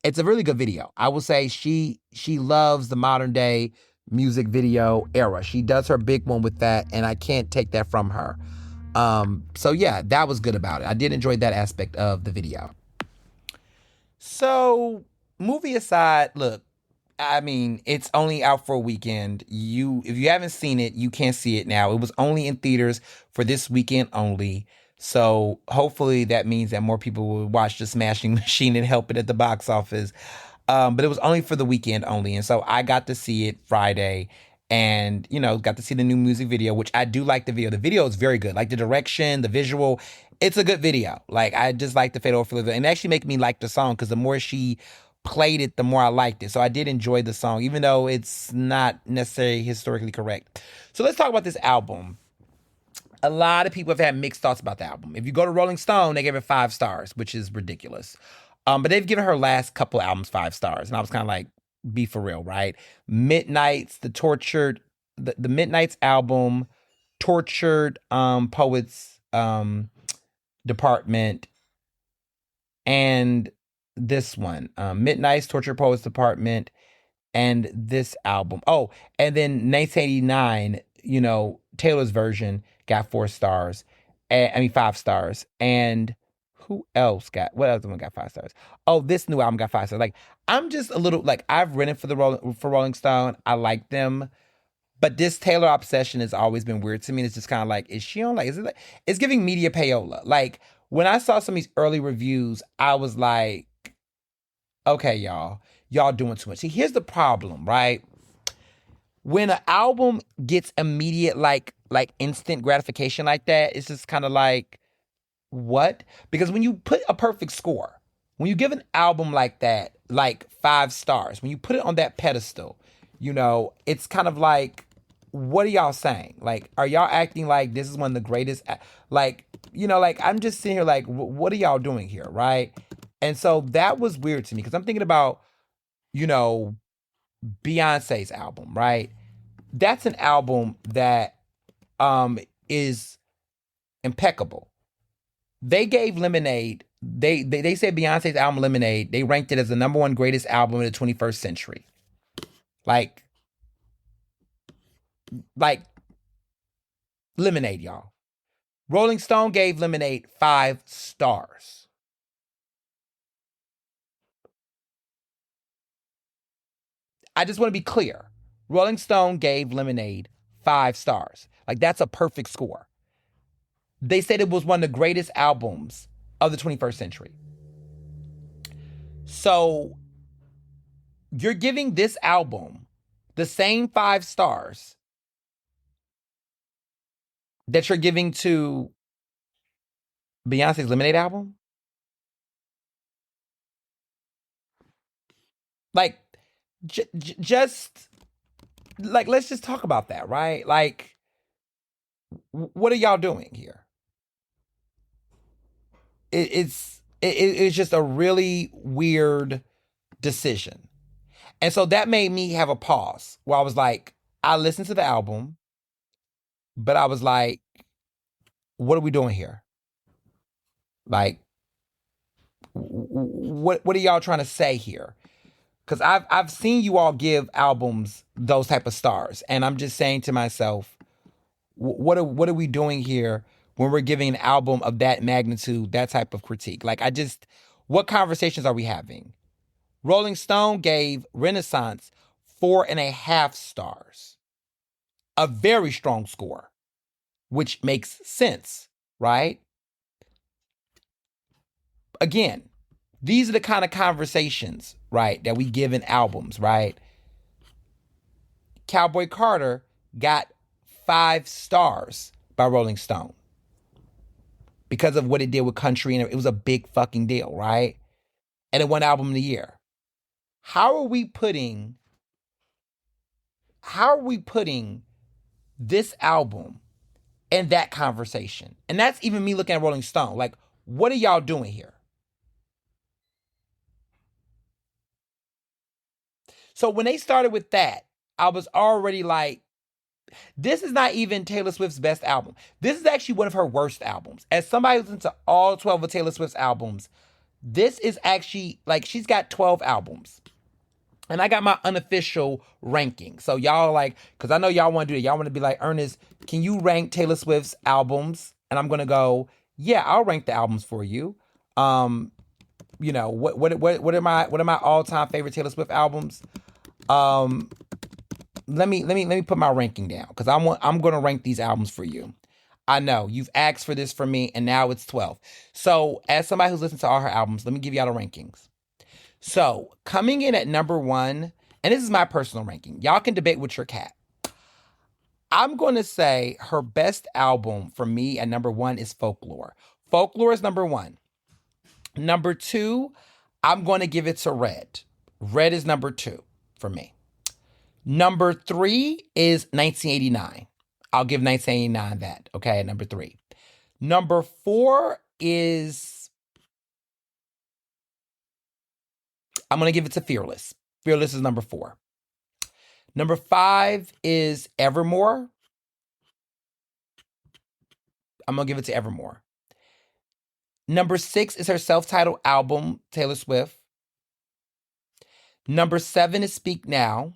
it's a really good video. I will say she loves the modern day music video era. She does her big one with that, and I can't take that from her. So yeah, that was good about it. I did enjoy that aspect of the video. So, movie aside, look, I mean, it's only out for a weekend. If you haven't seen it, you can't see it now. It was only in theaters for this weekend only. So hopefully that means that more people will watch The Smashing Machine and help it at the box office. But it was only for the weekend only. And so I got to see it Friday and, got to see the new music video, which I do like the video. The video is very good. Like the direction, the visual, it's a good video. Like I just like the Fatal Feel, and it actually make me like the song because the more she played it, the more I liked it. So I did enjoy the song, even though it's not necessarily historically correct. So let's talk about this album. A lot of people have had mixed thoughts about the album. If you go to Rolling Stone, they gave it 5 stars, which is ridiculous. But they've given her last couple albums 5 stars, and I was kind of like, be for real, right? Midnight's the Tortured, the Midnight's album, Tortured Poets Department, and this one, Midnight's Tortured Poets Department, and this album. Oh, and then 1989, Taylor's version got 4 stars. 5 stars. And what other one got 5 stars? Oh, this new album got 5 stars. Like, I'm just a little, like, I've written for Rolling Stone. I like them. But this Taylor obsession has always been weird to me. It's just kind of like, is she on, like, is it like, it's giving media payola. Like, when I saw some of these early reviews, I was like, okay, y'all doing too much. See, here's the problem, right? When an album gets immediate, like instant gratification like that, it's just kind of like, what? Because when you put a perfect score, when you give an album like that, like 5 stars, when you put it on that pedestal, it's kind of like, what are y'all saying? Like, are y'all acting like this is one of the greatest? Like, like I'm just sitting here like, what are y'all doing here, right? And so that was weird to me because I'm thinking about, Beyonce's album, right? That's an album that is impeccable. They gave Lemonade, they said Beyonce's album Lemonade, they ranked it as the number one greatest album in the 21st century. Like Lemonade, y'all. Rolling Stone gave Lemonade 5 stars. I just want to be clear. Rolling Stone gave Lemonade 5 stars. Like, that's a perfect score. They said it was one of the greatest albums of the 21st century. So, you're giving this album the same 5 stars that you're giving to Beyonce's Lemonade album? Like, just, like, let's just talk about that, right? Like, what are y'all doing here? it's just a really weird decision. And so that made me have a pause where I was like, I listened to the album, but I was like, what are we doing here? Like, what are y'all trying to say here? Because I've seen you all give albums those type of stars, and I'm just saying to myself, what are we doing here when we're giving an album of that magnitude, that type of critique? Like, what conversations are we having? Rolling Stone gave Renaissance 4.5 stars, a very strong score, which makes sense, right? Again, these are the kind of conversations, right, that we give in albums, right? Cowboy Carter got 5 stars by Rolling Stone because of what it did with country, and it was a big fucking deal, right? And it won album of the year. How are we putting this album in that conversation? And that's even me looking at Rolling Stone. Like, what are y'all doing here? So when they started with that, I was already like, this is not even Taylor Swift's best album. This is actually one of her worst albums. As somebody who's listened to all 12 of Taylor Swift's albums, this is actually, like, she's got 12 albums. And I got my unofficial ranking. So y'all like, because I know y'all want to do it. Y'all want to be like, Ernest, can you rank Taylor Swift's albums? And I'm going to go, yeah, I'll rank the albums for you. You know, what are my all-time favorite Taylor Swift albums? Let me put my ranking down, because I'm going to rank these albums for you. I know you've asked for this from me, and now it's 12. So as somebody who's listened to all her albums, let me give y'all the rankings. So coming in at number 1, and this is my personal ranking. Y'all can debate with your cat. I'm going to say her best album for me at number 1 is Folklore. Folklore is number 1. Number 2, I'm going to give it to Red. Red is number 2 for me. Number 3 is 1989. I'll give 1989 that, okay, at number 3. Number 4 is, I'm going to give it to Fearless. Fearless is number 4. Number 5 is Evermore. I'm going to give it to Evermore. Number 6 is her self-titled album, Taylor Swift. Number 7 is Speak Now.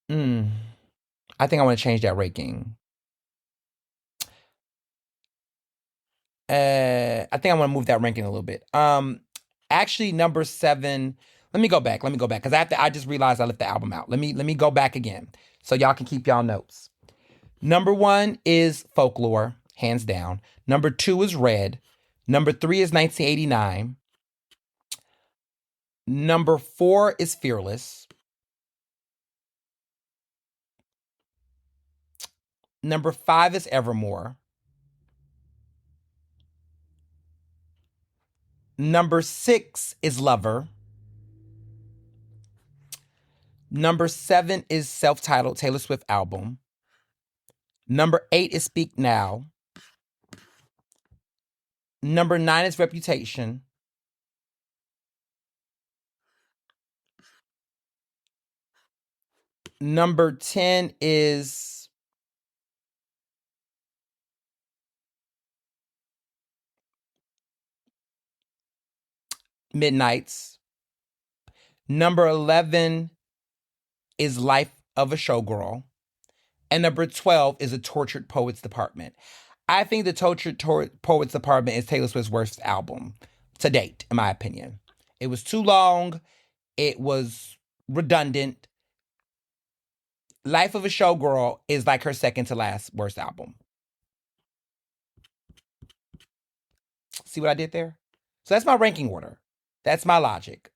I think I want to change that ranking. I think I want to move that ranking a little bit. Actually, number 7. Let me go back, because I just realized I left the album out. Let me go back again, so y'all can keep y'all notes. Number 1 is Folklore, hands down. Number 2 is Red. Number 3 is 1989. Number 4 is Fearless. Number 5 is Evermore. Number 6 is Lover. Number 7 is self-titled Taylor Swift album. Number 8 is Speak Now. Number 9 is Reputation. Number 10 is Midnights. Number 11 is Life of a Showgirl. And number 12 is The Tortured Poets Department. I think The Tortured Poets Department is Taylor Swift's worst album to date, in my opinion. It was too long. It was redundant. Life of a Showgirl is like her second to last worst album. See what I did there? So that's my ranking order. That's my logic.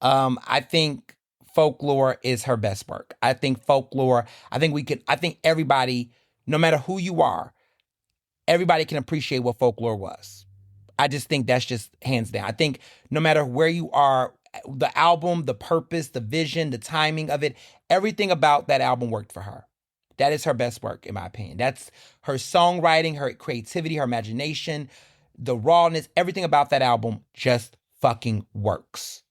I think Folklore is her best work. I think everybody, no matter who you are, everybody can appreciate what Folklore was. I just think that's just hands down. I think no matter where you are, the album, the purpose, the vision, the timing of it, everything about that album worked for her. That is her best work, in my opinion. That's her songwriting, her creativity, her imagination, the rawness, everything about that album just fucking works.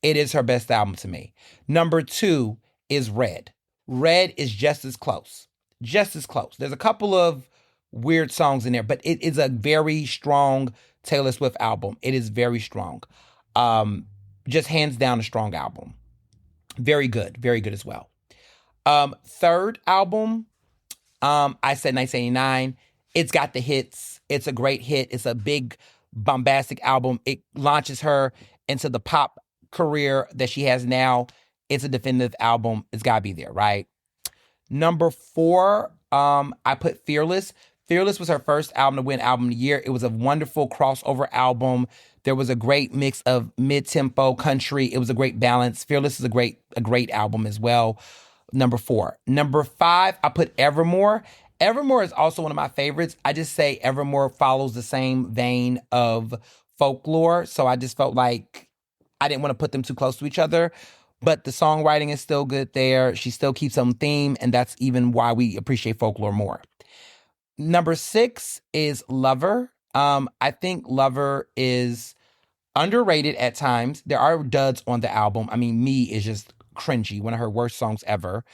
It is her best album to me. Number 2 is Red. Red is just as close. Just as close. There's a couple of weird songs in there, but it is a very strong Taylor Swift album. It is very strong. Just hands down a strong album. Very good as well. Third album, I said 1989. It's got the hits. It's a great hit. It's a big bombastic album. It launches her into the pop career that she has now. It's a definitive album. It's got to be there, right? Number 4, I put Fearless. Fearless was her first album to win Album of the Year. It was a wonderful crossover album. There was a great mix of mid-tempo country. It was a great balance. Fearless is a great album as well. Number 4. Number 5, I put Evermore. Evermore is also one of my favorites. I just say Evermore follows the same vein of Folklore, so I just felt like I didn't want to put them too close to each other. But the songwriting is still good there. She still keeps some theme, and that's even why we appreciate Folklore more. Number 6 is Lover. I think Lover is underrated at times. There are duds on the album. I mean, Me is just cringy, one of her worst songs ever.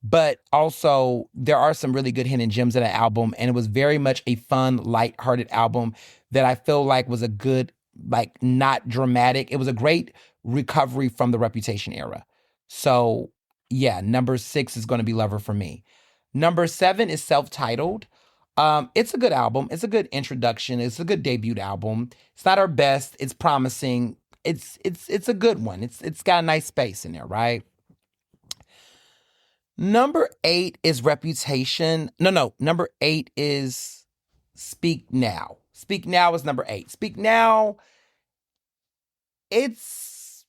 But also, there are some really good hidden gems in the album, and it was very much a fun, light-hearted album that I feel like was a good, like, not dramatic. It was a great recovery from the Reputation era. So, yeah, number 6 is going to be Lover for me. Number 7 is Self-Titled. It's a good album. It's a good introduction. It's a good debut album. It's not our best. It's promising. It's a good one. It's got a nice space in there, right? Number 8 is Reputation. No. Number 8 is Speak Now. Speak Now is number 8. Speak Now, it's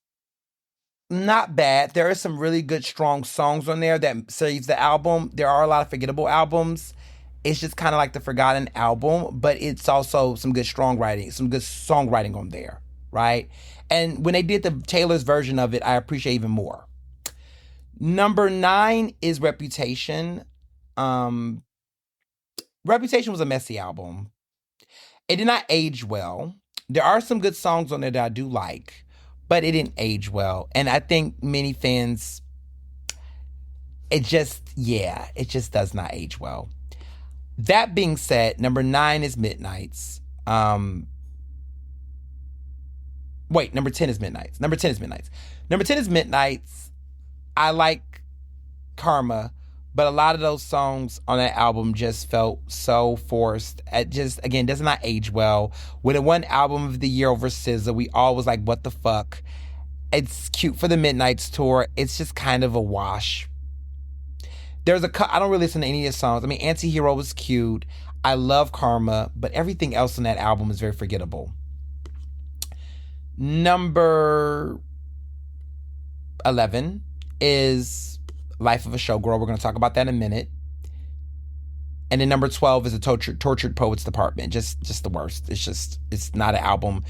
not bad. There are some really good, strong songs on there that saves the album. There are a lot of forgettable albums. It's just kind of like the forgotten album, but it's also some good some good songwriting on there, right? And when they did the Taylor's version of it, I appreciate even more. Number 9 is Reputation. Reputation was a messy album. It did not age well. There are some good songs on there that I do like, but it didn't age well. And I think many fans, it just does not age well. That being said, number 9 is Midnights. Number 10 is Midnights. Number 10 is Midnights. I like Karma, but a lot of those songs on that album just felt so forced. It just, again, does not age well. When it won Album of the Year over SZA, we all was like, what the fuck? It's cute for the Midnights tour. It's just kind of a wash. I don't really listen to any of his songs. I mean, Anti-Hero was cute. I love Karma, but everything else on that album is very forgettable. Number 11 is Life of a Showgirl. We're going to talk about that in a minute. And then number 12 is the Tortured Poets Department. Just the worst. It's not an album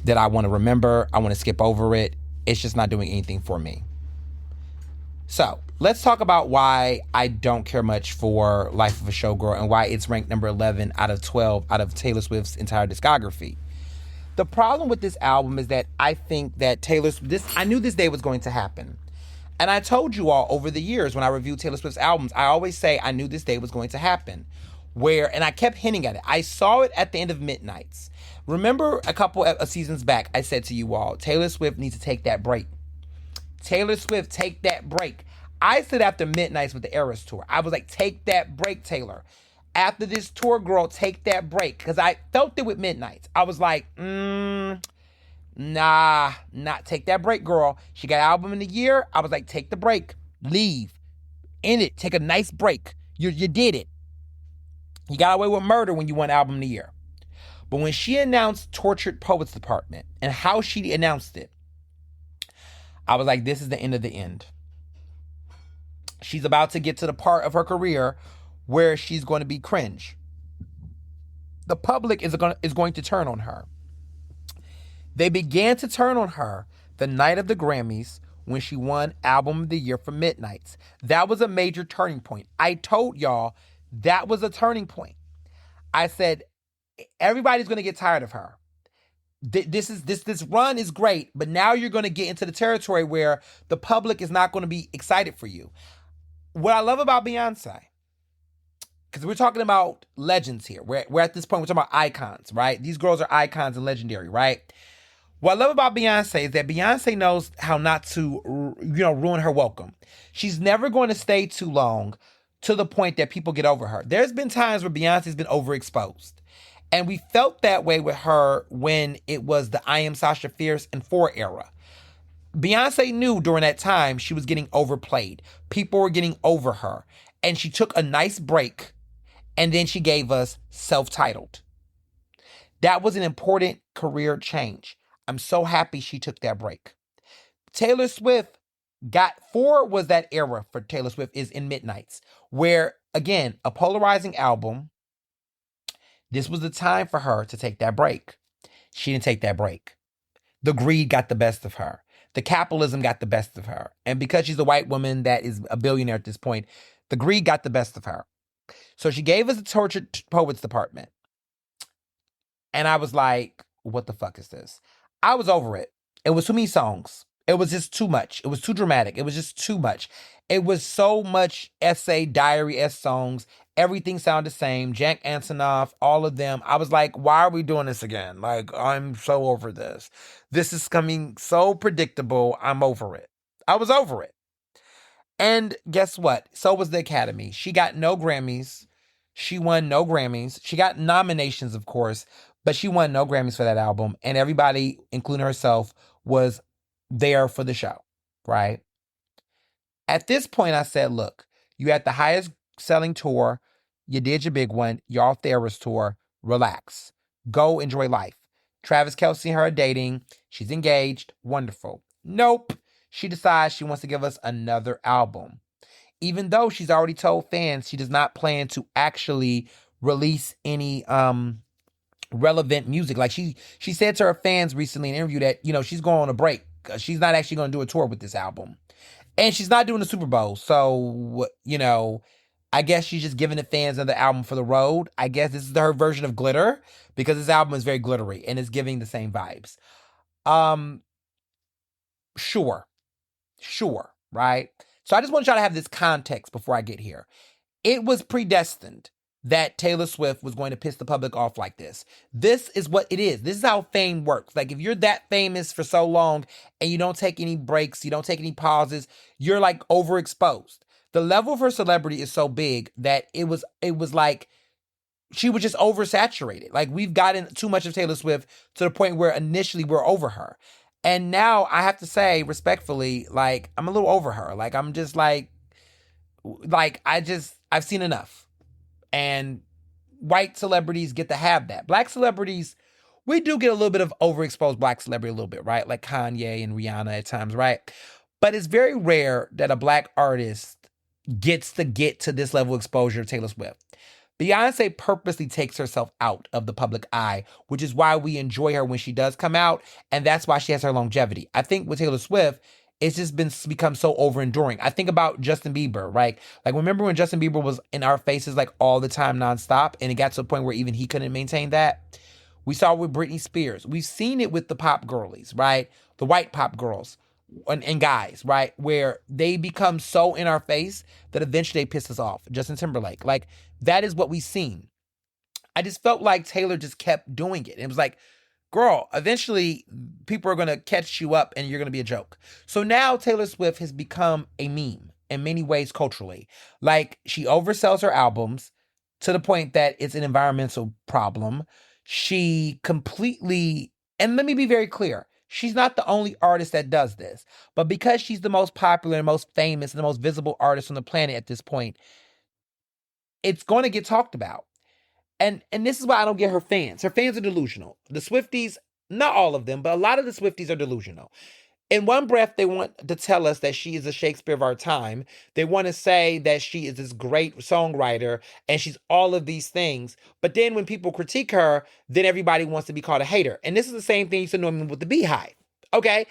that I want to remember. I want to skip over it. It's just not doing anything for me. So let's talk about why I don't care much for Life of a Showgirl and why it's ranked number 11 out of 12 out of Taylor Swift's entire discography. The problem with this album is that I think that I knew this day was going to happen. And I told you all over the years when I reviewed Taylor Swift's albums, I always say I knew this day was going to happen. And I kept hinting at it. I saw it at the end of Midnights. Remember a couple of seasons back, I said to you all, Taylor Swift needs to take that break. Taylor Swift, take that break. I said after Midnights with the Eras tour, I was like, take that break, Taylor. After this tour, girl, take that break. Because I felt it with Midnights. I was like, not take that break, girl. She got Album of the Year. I was like, take the break. Leave. End it. Take a nice break. You did it. You got away with Murder when you won Album of the Year. But when she announced Tortured Poets Department and how she announced it, I was like, this is the end of the end. She's about to get to the part of her career where she's going to be cringe. The public is going to turn on her. They began to turn on her the night of the Grammys when she won Album of the Year for Midnights. That was a major turning point. I told y'all that was a turning point. I said, everybody's going to get tired of her. This run is great, but now you're going to get into the territory where the public is not going to be excited for you. What I love about Beyonce, because we're talking about legends here. We're at this point, we're talking about icons, right? These girls are icons and legendary, right? What I love about Beyonce is that Beyonce knows how not to, ruin her welcome. She's never going to stay too long to the point that people get over her. There's been times where Beyonce's been overexposed. And we felt that way with her when it was the I Am Sasha Fierce and 4 era. Beyonce knew during that time she was getting overplayed. People were getting over her. And she took a nice break, and then she gave us Self-Titled. That was an important career change. I'm so happy she took that break. Taylor Swift got 4 was that era for Taylor Swift is in Midnights, where, again, a polarizing album. This was the time for her to take that break. She didn't take that break. The greed got the best of her. The capitalism got the best of her. And because she's a white woman that is a billionaire at this point, the greed got the best of her. So she gave us the Tortured Poets Department. And I was like, what the fuck is this? I was over it. It was too many songs. It was just too much. It was too dramatic. It was just too much. It was so much essay, diary-esque songs. Everything sounded the same. Jack Antonoff, all of them. I was like, why are we doing this again? Like, I'm so over this. This is coming so predictable. I'm over it. I was over it. And guess what? So was the Academy. She got no Grammys. She won no Grammys. She got nominations, of course, but she won no Grammys for that album. And everybody, including herself, was there for the show, right? At this point, I said, look, you had the highest selling tour. You did your big one. You're off the Eras tour. Relax. Go enjoy life. Travis Kelce and her are dating. She's engaged. Wonderful. Nope. She decides she wants to give us another album. Even though she's already told fans she does not plan to actually release any relevant music. Like she said to her fans recently in an interview that, she's going on a break. She's not actually going to do a tour with this album. And she's not doing the Super Bowl. So, I guess she's just giving the fans another album for the road. I guess this is her version of Glitter because this album is very glittery and it's giving the same vibes. Sure, right? So I just want y'all to have this context before I get here. It was predestined that Taylor Swift was going to piss the public off like this. This is what it is. This is how fame works. Like if you're that famous for so long and you don't take any breaks, you don't take any pauses, you're like overexposed. The level of her celebrity is so big that it was like she was just oversaturated. Like we've gotten too much of Taylor Swift to the point where initially we're over her. And now I have to say respectfully, like I'm a little over her. Like I'm just like I've seen enough. And white celebrities get to have that. Black celebrities, we do get a little bit of overexposed black celebrity a little bit, right? Like Kanye and Rihanna at times, right? But it's very rare that a black artist gets to get to this level of exposure of Taylor Swift. Beyonce purposely takes herself out of the public eye, which is why we enjoy her when she does come out, and that's why she has her longevity. I think with Taylor Swift, it's just become so over-enduring. I think about Justin Bieber, right? Like, remember when Justin Bieber was in our faces like all the time, nonstop, and it got to a point where even he couldn't maintain that? We saw it with Britney Spears. We've seen it with the pop girlies, right? The white pop girls and guys, right? Where they become so in our face that eventually they piss us off. Justin Timberlake. Like, that is what we've seen. I just felt like Taylor just kept doing it. It was like, girl, eventually people are going to catch you up and you're going to be a joke. So now Taylor Swift has become a meme in many ways culturally. Like she oversells her albums to the point that it's an environmental problem. She completely, and let me be very clear, she's not the only artist that does this. But because she's the most popular and most famous and the most visible artist on the planet at this point, it's going to get talked about. And this is why I don't get her fans. Her fans are delusional. The Swifties, not all of them, but a lot of the Swifties are delusional. In one breath, they want to tell us that she is a Shakespeare of our time. They want to say that she is this great songwriter and she's all of these things. But then when people critique her, then everybody wants to be called a hater. And this is the same thing you used to know with the Beehive. Okay?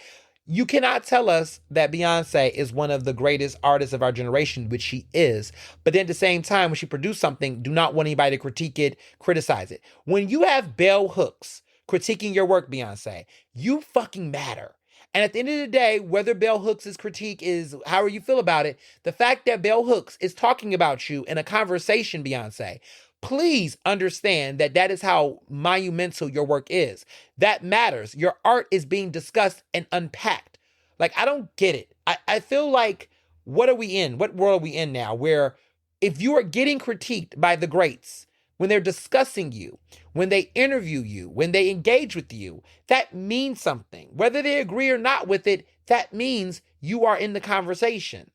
You cannot tell us that Beyonce is one of the greatest artists of our generation, which she is. But then at the same time, when she produces something, do not want anybody to critique it, criticize it. When you have bell hooks critiquing your work, Beyonce, you fucking matter. And at the end of the day, whether Bell Hooks' critique is however you feel about it, the fact that Bell Hooks is talking about you in a conversation, Beyonce, please understand that that is how monumental your work is. That matters. Your art is being discussed and unpacked. Like, I don't get it. I feel like, what are we in? What world are we in now where if you are getting critiqued by the greats, when they're discussing you, when they interview you, when they engage with you, that means something. Whether they agree or not with it, that means you are in the conversation.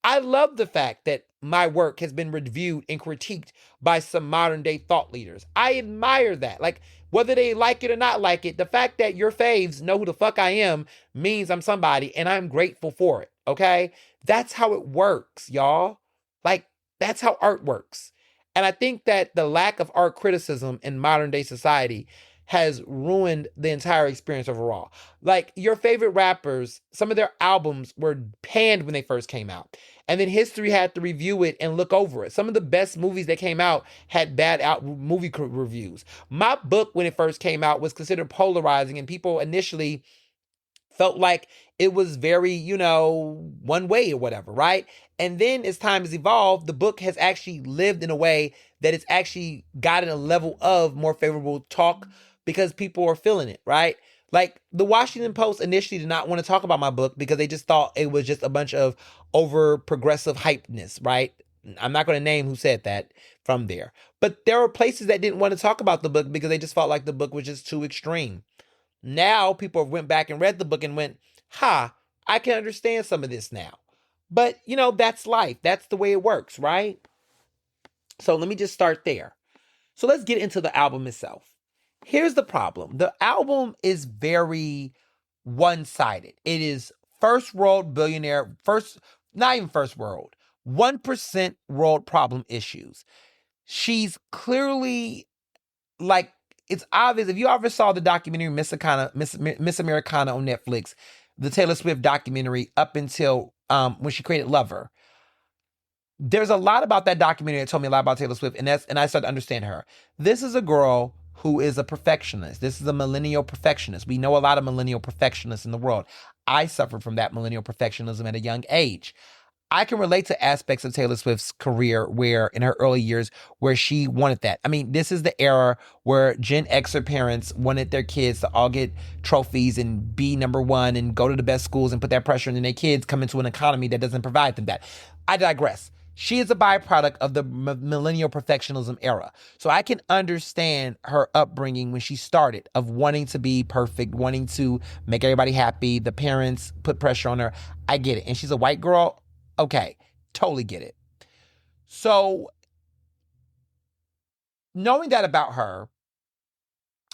I love the fact that my work has been reviewed and critiqued by some modern day thought leaders. I admire that. Like, whether they like it or not like it, the fact that your faves know who the fuck I am means I'm somebody, and I'm grateful for it. Okay? That's how it works, y'all. Like, that's how art works. And I think that the lack of art criticism in modern day society has ruined the entire experience overall. Like, your favorite rappers, some of their albums were panned when they first came out. And then history had to review it and look over it. Some of the best movies that came out had bad movie reviews. My book, when it first came out, was considered polarizing, and people initially felt like it was very, one way or whatever, right? And then as time has evolved, the book has actually lived in a way that it's actually gotten a level of more favorable talk because people are feeling it, right? Like, the Washington Post initially did not want to talk about my book because they just thought it was just a bunch of over progressive hypeness, right? I'm not going to name who said that from there. But there were places that didn't want to talk about the book because they just felt like the book was just too extreme. Now people went back and read the book and went, I can understand some of this now. But, that's life. That's the way it works, right? So let me just start there. So let's get into the album itself. Here's the problem. The album is very one-sided. It is first world billionaire, not even first world, 1% world problem issues. She's clearly, like, it's obvious. If you ever saw the documentary Miss Americana on Netflix, the Taylor Swift documentary up until when she created Lover, there's a lot about that documentary that told me a lot about Taylor Swift, and I started to understand her. This is a girl who is a perfectionist. This is a millennial perfectionist. We know a lot of millennial perfectionists in the world. I suffered from that millennial perfectionism at a young age. I can relate to aspects of Taylor Swift's career where in her early years where she wanted that. I mean, this is the era where Gen Xer parents wanted their kids to all get trophies and be number one and go to the best schools and put that pressure, and then their kids come into an economy that doesn't provide them that. I digress. She is a byproduct of the millennial perfectionism era. So I can understand her upbringing when she started of wanting to be perfect, wanting to make everybody happy. The parents put pressure on her. I get it. And she's a white girl. Okay, totally get it. So, knowing that about her,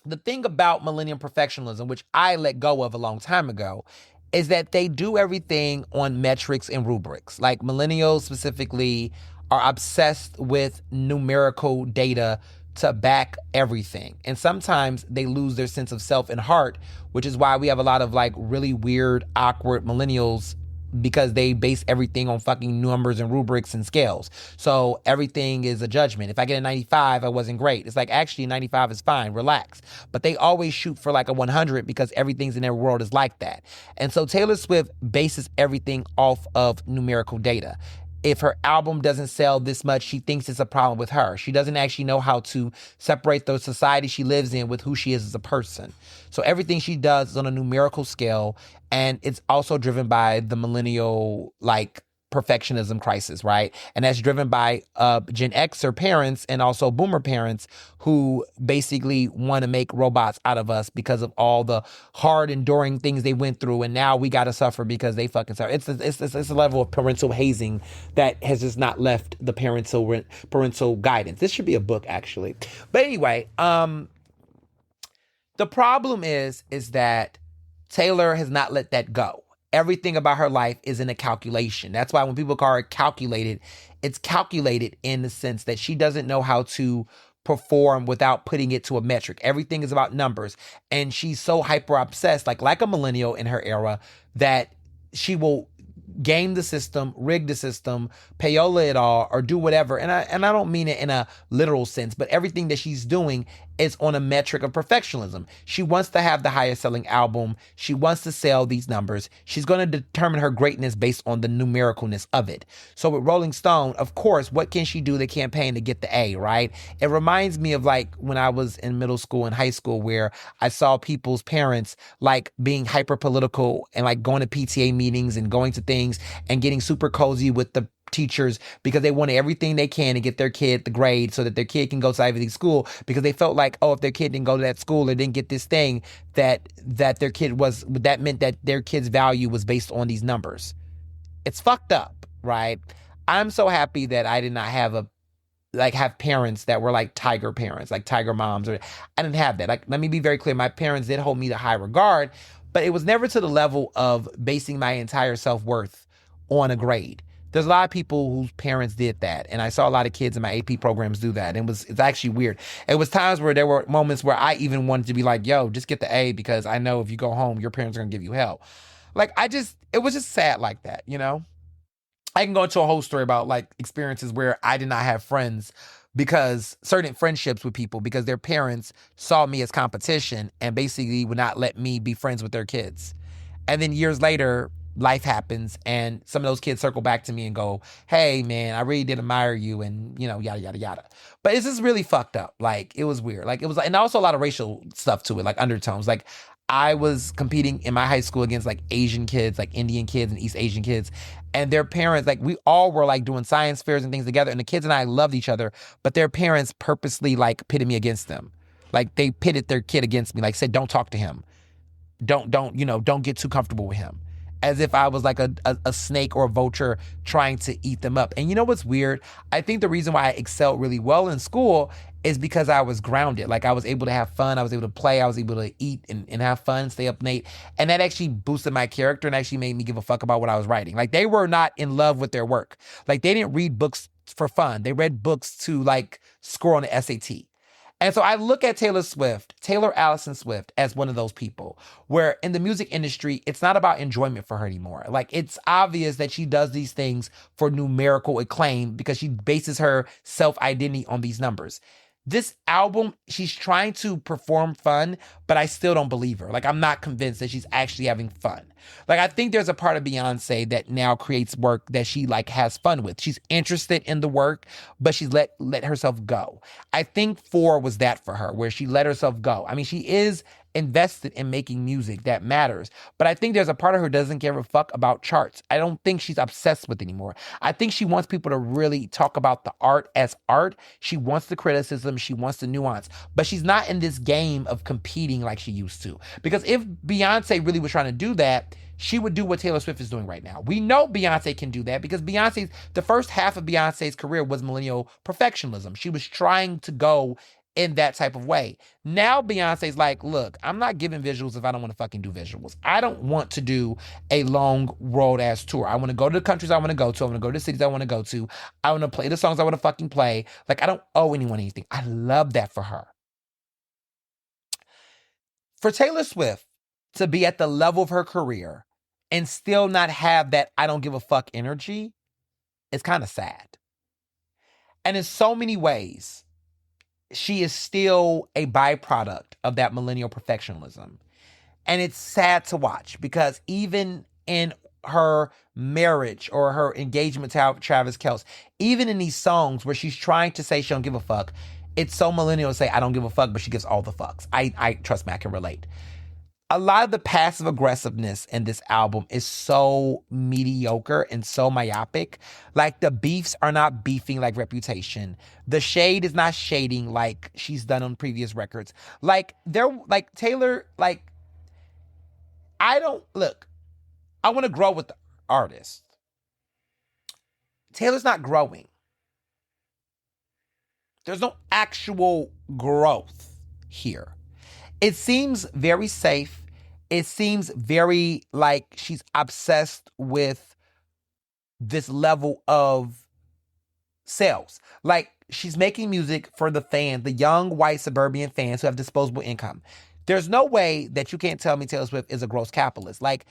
the thing about millennium perfectionism, which I let go of a long time ago, is that they do everything on metrics and rubrics. Like, millennials specifically are obsessed with numerical data to back everything. And sometimes they lose their sense of self and heart, which is why we have a lot of like really weird, awkward millennials, because they base everything on fucking numbers and rubrics and scales. So everything is a judgment. If I get a 95, I wasn't great. It's like, actually 95 is fine, relax. But they always shoot for like a 100 because everything's in their world is like that. And so Taylor Swift bases everything off of numerical data. If her album doesn't sell this much, she thinks it's a problem with her. She doesn't actually know how to separate the society she lives in with who she is as a person. So everything she does is on a numerical scale, and it's also driven by the millennial, like, perfectionism crisis, right? And that's driven by Gen Xer parents and also boomer parents who basically want to make robots out of us because of all the hard, enduring things they went through, and now we got to suffer because they fucking suffer. It's a level of parental hazing that has just not left the parental guidance. This should be a book, actually. But anyway, the problem is that Taylor has not let that go. Everything about her life is in a calculation. That's why when people call her calculated, it's calculated in the sense that she doesn't know how to perform without putting it to a metric. Everything is about numbers. And she's so hyper obsessed, like a millennial in her era, that she will game the system, rig the system, payola it all, or do whatever. And I don't mean it in a literal sense, but everything that she's doing is on a metric of perfectionism. She wants to have the highest selling album. She wants to sell these numbers. She's going to determine her greatness based on the numericalness of it. So with Rolling Stone, of course, what can she do the campaign to get the A, right? It reminds me of like when I was in middle school and high school where I saw people's parents like being hyper political and like going to PTA meetings and going to things and getting super cozy with the teachers because they wanted everything they can to get their kid the grade so that their kid can go to Ivy League school, because they felt like, oh, if their kid didn't go to that school or didn't get this thing, that their kid was, that meant that their kid's value was based on these numbers. It's fucked up, right? I'm so happy that I did not have parents that were like tiger parents, like tiger moms, or I didn't have that. Like, let me be very clear. My parents did hold me to high regard, but it was never to the level of basing my entire self-worth on a grade. There's a lot of people whose parents did that. And I saw a lot of kids in my AP programs do that. And it's actually weird. It was times where there were moments where I even wanted to be like, yo, just get the A, because I know if you go home, your parents are going to give you hell. Like, it was just sad like that, you know? I can go into a whole story about like experiences where I did not have friends because certain friendships with people, because their parents saw me as competition and basically would not let me be friends with their kids. And then years later, life happens and some of those kids circle back to me and go, hey man, I really did admire you, and yada, yada, yada. But it's just really fucked up. Like, it was weird. Like, it was like, and also a lot of racial stuff to it, like undertones. Like, I was competing in my high school against like Asian kids, like Indian kids and East Asian kids. And their parents, like, we all were like doing science fairs and things together. And the kids and I loved each other, but their parents purposely like pitted me against them. Like, they pitted their kid against me, like said, don't talk to him. Don't get too comfortable with him. As if I was like a snake or a vulture trying to eat them up. And you know what's weird? I think the reason why I excelled really well in school is because I was grounded. Like, I was able to have fun. I was able to play. I was able to eat and have fun, stay up late. And that actually boosted my character and actually made me give a fuck about what I was writing. Like, they were not in love with their work. Like, they didn't read books for fun. They read books to like score on the SAT. And so I look at Taylor Allison Swift, as one of those people where in the music industry, it's not about enjoyment for her anymore. Like, it's obvious that she does these things for numerical acclaim because she bases her self-identity on these numbers. This album, she's trying to perform fun, but I still don't believe her. Like, I'm not convinced that she's actually having fun. Like, I think there's a part of Beyonce that now creates work that she like has fun with. She's interested in the work, but she's let herself go. I think 4 was that for her, where she let herself go. I mean, she is invested in making music that matters, but I think there's a part of her who doesn't give a fuck about charts. I don't think she's obsessed with it anymore. I think she wants people to really talk about the art as art. She wants the criticism. She wants the nuance, but she's not in this game of competing like she used to. Because if Beyonce really was trying to do that, she would do what Taylor Swift is doing right now. We know Beyonce can do that because the first half of Beyonce's career was millennial perfectionism. She was trying to go in that type of way. Now Beyonce's like, look, I'm not giving visuals if I don't want to fucking do visuals. I don't want to do a long road ass tour. I want to go to the countries I want to go to. I want to go to the cities I want to go to. I want to play the songs I want to fucking play. Like, I don't owe anyone anything. I love that for her. For Taylor Swift to be at the level of her career and still not have that I don't give a fuck energy is kind of sad. And in so many ways, she is still a byproduct of that millennial perfectionism. And it's sad to watch because even in her marriage or her engagement to Travis Kelce, even in these songs where she's trying to say she don't give a fuck, it's so millennial to say I don't give a fuck, but she gives all the fucks. I trust me, I can relate. A lot of the passive aggressiveness in this album is so mediocre and so myopic. Like, the beefs are not beefing like Reputation. The shade is not shading like she's done on previous records. Like, Taylor, like, I want to grow with the artist. Taylor's not growing. There's no actual growth here. It seems very safe. It seems very like she's obsessed with this level of sales. Like, she's making music for the fans, the young white suburban fans who have disposable income. There's no way that you can't tell me Taylor Swift is a gross capitalist. Like,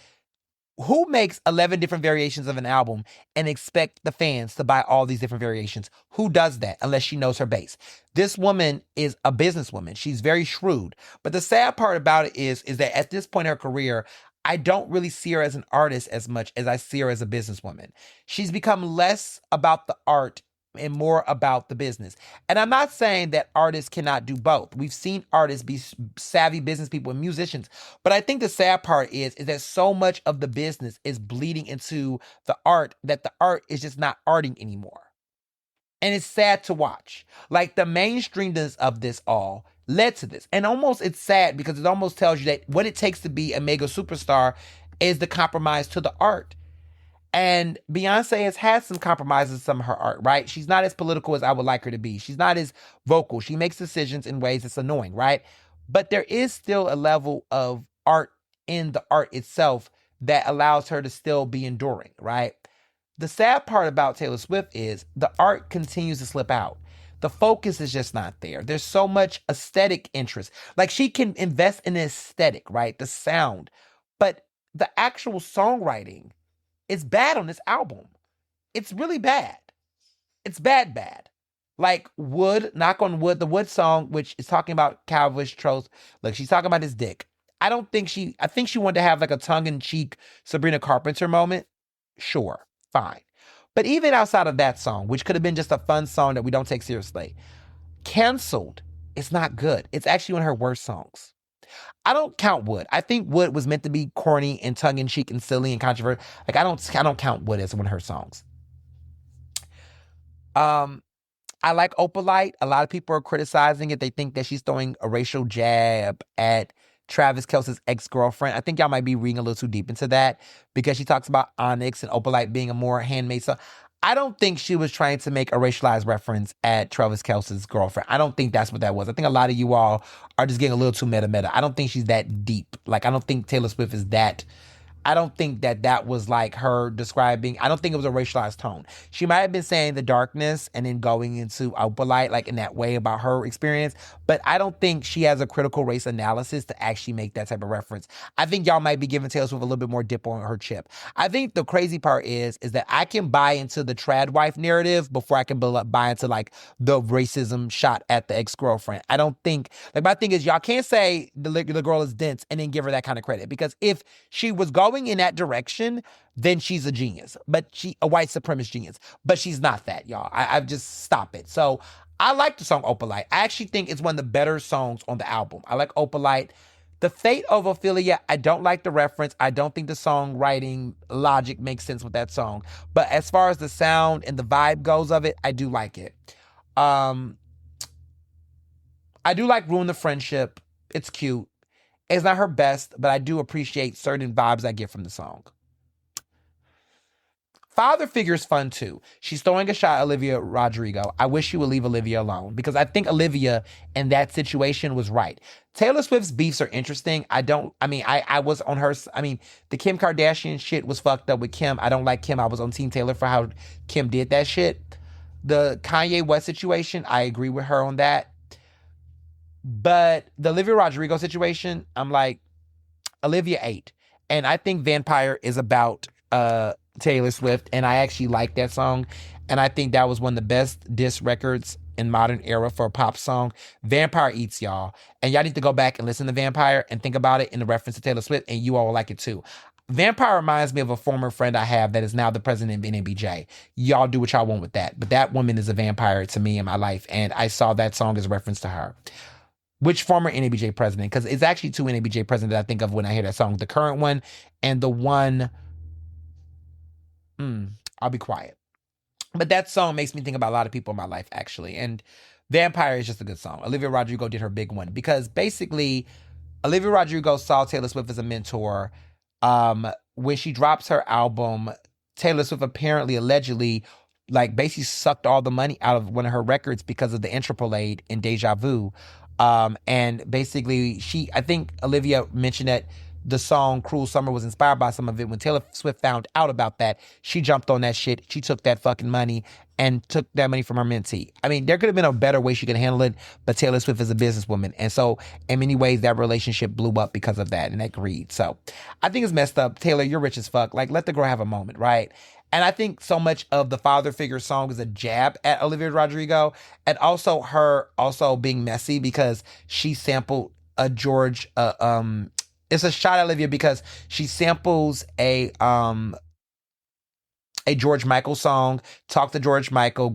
who makes 11 different variations of an album and expect the fans to buy all these different variations? Who does that unless she knows her base? This woman is a businesswoman. She's very shrewd. But the sad part about it is that at this point in her career, I don't really see her as an artist as much as I see her as a businesswoman. She's become less about the art and more about the business. And I'm not saying that artists cannot do both. We've seen artists be savvy business people and musicians. But I think the sad part is that so much of the business is bleeding into the art that the art is just not arting anymore. And it's sad to watch. Like, the mainstreamness of this all led to this. And almost it's sad because it almost tells you that what it takes to be a mega superstar is the compromise to the art. And Beyonce has had some compromises in some of her art, right? She's not as political as I would like her to be. She's not as vocal. She makes decisions in ways that's annoying, right? But there is still a level of art in the art itself that allows her to still be enduring, right? The sad part about Taylor Swift is the art continues to slip out. The focus is just not there. There's so much aesthetic interest. Like, she can invest in the aesthetic, right? The sound. But the actual songwriting is bad on this album. It's really bad. It's bad. Like, Wood, Knock on Wood, the Wood song, which is talking about Calvish tropes. Look, she's talking about his dick. I think she wanted to have like a tongue-in-cheek Sabrina Carpenter moment. Sure, fine. But even outside of that song, which could have been just a fun song that we don't take seriously, Canceled is not good. It's actually one of her worst songs. I don't count Wood. I think Wood was meant to be corny and tongue-in-cheek and silly and controversial. Like, I don't count Wood as one of her songs. I like Opalite. A lot of people are criticizing it. They think that she's throwing a racial jab at Travis Kelce's ex-girlfriend. I think y'all might be reading a little too deep into that because she talks about Onyx and Opalite being a more handmade song. I don't think she was trying to make a racialized reference at Travis Kelce's girlfriend. I don't think that's what that was. I think a lot of you all are just getting a little too meta. I don't think she's that deep. Like, I don't think Taylor Swift is that. I don't think that was like her describing. I don't think it was a racialized tone. She might have been saying the darkness and then going into Opalite, like in that way about her experience. But I don't think she has a critical race analysis to actually make that type of reference. I think y'all might be giving Taylor Swift a little bit more dip on her chip. I think the crazy part is that I can buy into the trad wife narrative before I can buy into like the racism shot at the ex-girlfriend. I don't think, like, my thing is y'all can't say the girl is dense and then give her that kind of credit, because if she was going in that direction, then she's a genius, but a white supremacist genius, but she's not that, y'all. I've just stop it. So I like the song Opalite. I actually think it's one of the better songs on the album. I like Opalite. The Fate of Ophelia, I don't like the reference. I don't think the songwriting logic makes sense with that song. But as far as the sound and the vibe goes of it, I do like it. I do like Ruin the Friendship. It's cute. It's not her best, but I do appreciate certain vibes I get from the song. Father Figure is fun too. She's throwing a shot at Olivia Rodrigo. I wish she would leave Olivia alone, because I think Olivia in that situation was right. Taylor Swift's beefs are interesting. I was on her. The Kim Kardashian shit was fucked up with Kim. I don't like Kim. I was on Team Taylor for how Kim did that shit. The Kanye West situation, I agree with her on that. But the Olivia Rodrigo situation, I'm like, Olivia 8. And I think Vampire is about Taylor Swift, and I actually like that song. And I think that was one of the best diss records in modern era for a pop song. Vampire eats, y'all. And y'all need to go back and listen to Vampire and think about it in the reference to Taylor Swift, and you all will like it too. Vampire reminds me of a former friend I have that is now the president of NABJ. Y'all do what y'all want with that. But that woman is a vampire to me in my life, and I saw that song as a reference to her. Which former NABJ president? Because it's actually two NABJ presidents that I think of when I hear that song. The current one and the one... I'll be quiet. But that song makes me think about a lot of people in my life, actually. And Vampire is just a good song. Olivia Rodrigo did her big one. Because basically, Olivia Rodrigo saw Taylor Swift as a mentor. When she drops her album, Taylor Swift apparently, allegedly, like basically sucked all the money out of one of her records because of the Interpolade in Deja Vu. And basically I think Olivia mentioned that the song Cruel Summer was inspired by some of it. When Taylor Swift found out about that, she jumped on that shit. She took that fucking money and took that money from her mentee. I mean, there could have been a better way she could handle it, but Taylor Swift is a businesswoman. And so, in many ways, that relationship blew up because of that and that greed. So, I think it's messed up. Taylor, you're rich as fuck. Like, let the girl have a moment, right? And I think so much of the father figure song is a jab at Olivia Rodrigo, and also her also being messy because she sampled a George it's a shot at Olivia because she samples a George Michael song, talked to George Michael,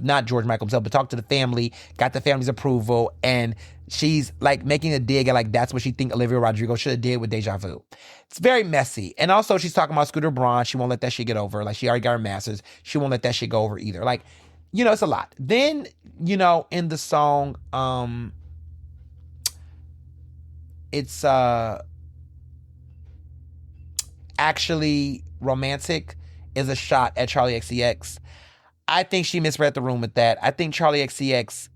not George Michael himself, but talked to the family, got the family's approval, and she's like making a dig at like that's what she think Olivia Rodrigo should have did with Deja Vu. It's very messy. And also she's talking about Scooter Braun. She won't let that shit get over. Like she already got her masters. She won't let that shit go over either. Like, it's a lot. Then, in the song, it's actually romantic is a shot at Charlie XCX. I think she misread the room with that. I think Charlie XCX,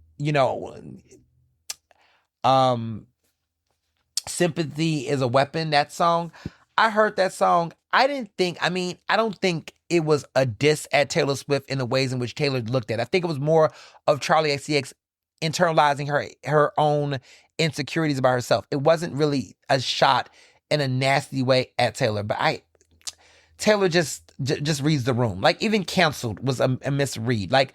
Sympathy is a Weapon, that song. I heard that song. I don't think it was a diss at Taylor Swift in the ways in which Taylor looked at it. I think it was more of Charlie XCX internalizing her own insecurities about herself. It wasn't really a shot in a nasty way at Taylor, but Taylor just reads the room. Like even Canceled was a misread. Like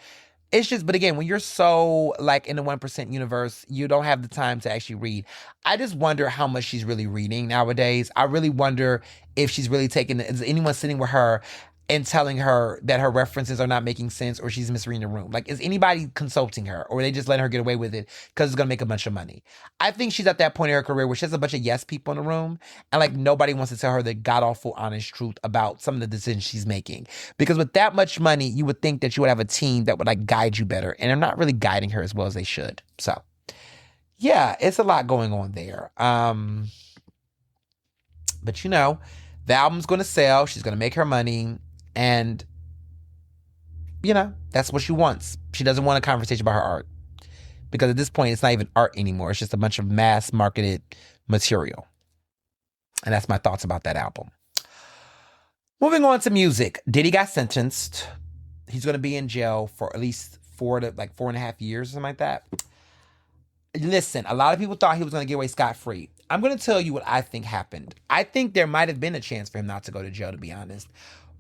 it's just, but again, when you're so like in the 1% universe, you don't have the time to actually read. I just wonder how much she's really reading nowadays. I really wonder if she's really is anyone sitting with her and telling her that her references are not making sense or she's misreading the room. Like, is anybody consulting her or are they just letting her get away with it because it's going to make a bunch of money? I think she's at that point in her career where she has a bunch of yes people in the room and like nobody wants to tell her the god-awful honest truth about some of the decisions she's making. Because with that much money, you would think that you would have a team that would like guide you better. And they're not really guiding her as well as they should. So, yeah, it's a lot going on there. But the album's going to sell. She's going to make her money. And, that's what she wants. She doesn't want a conversation about her art. Because at this point, it's not even art anymore. It's just a bunch of mass-marketed material. And that's my thoughts about that album. Moving on to music. Diddy got sentenced. He's going to be in jail for at least 4.5 years or something like that. Listen, a lot of people thought he was going to get away scot-free. I'm going to tell you what I think happened. I think there might have been a chance for him not to go to jail, to be honest.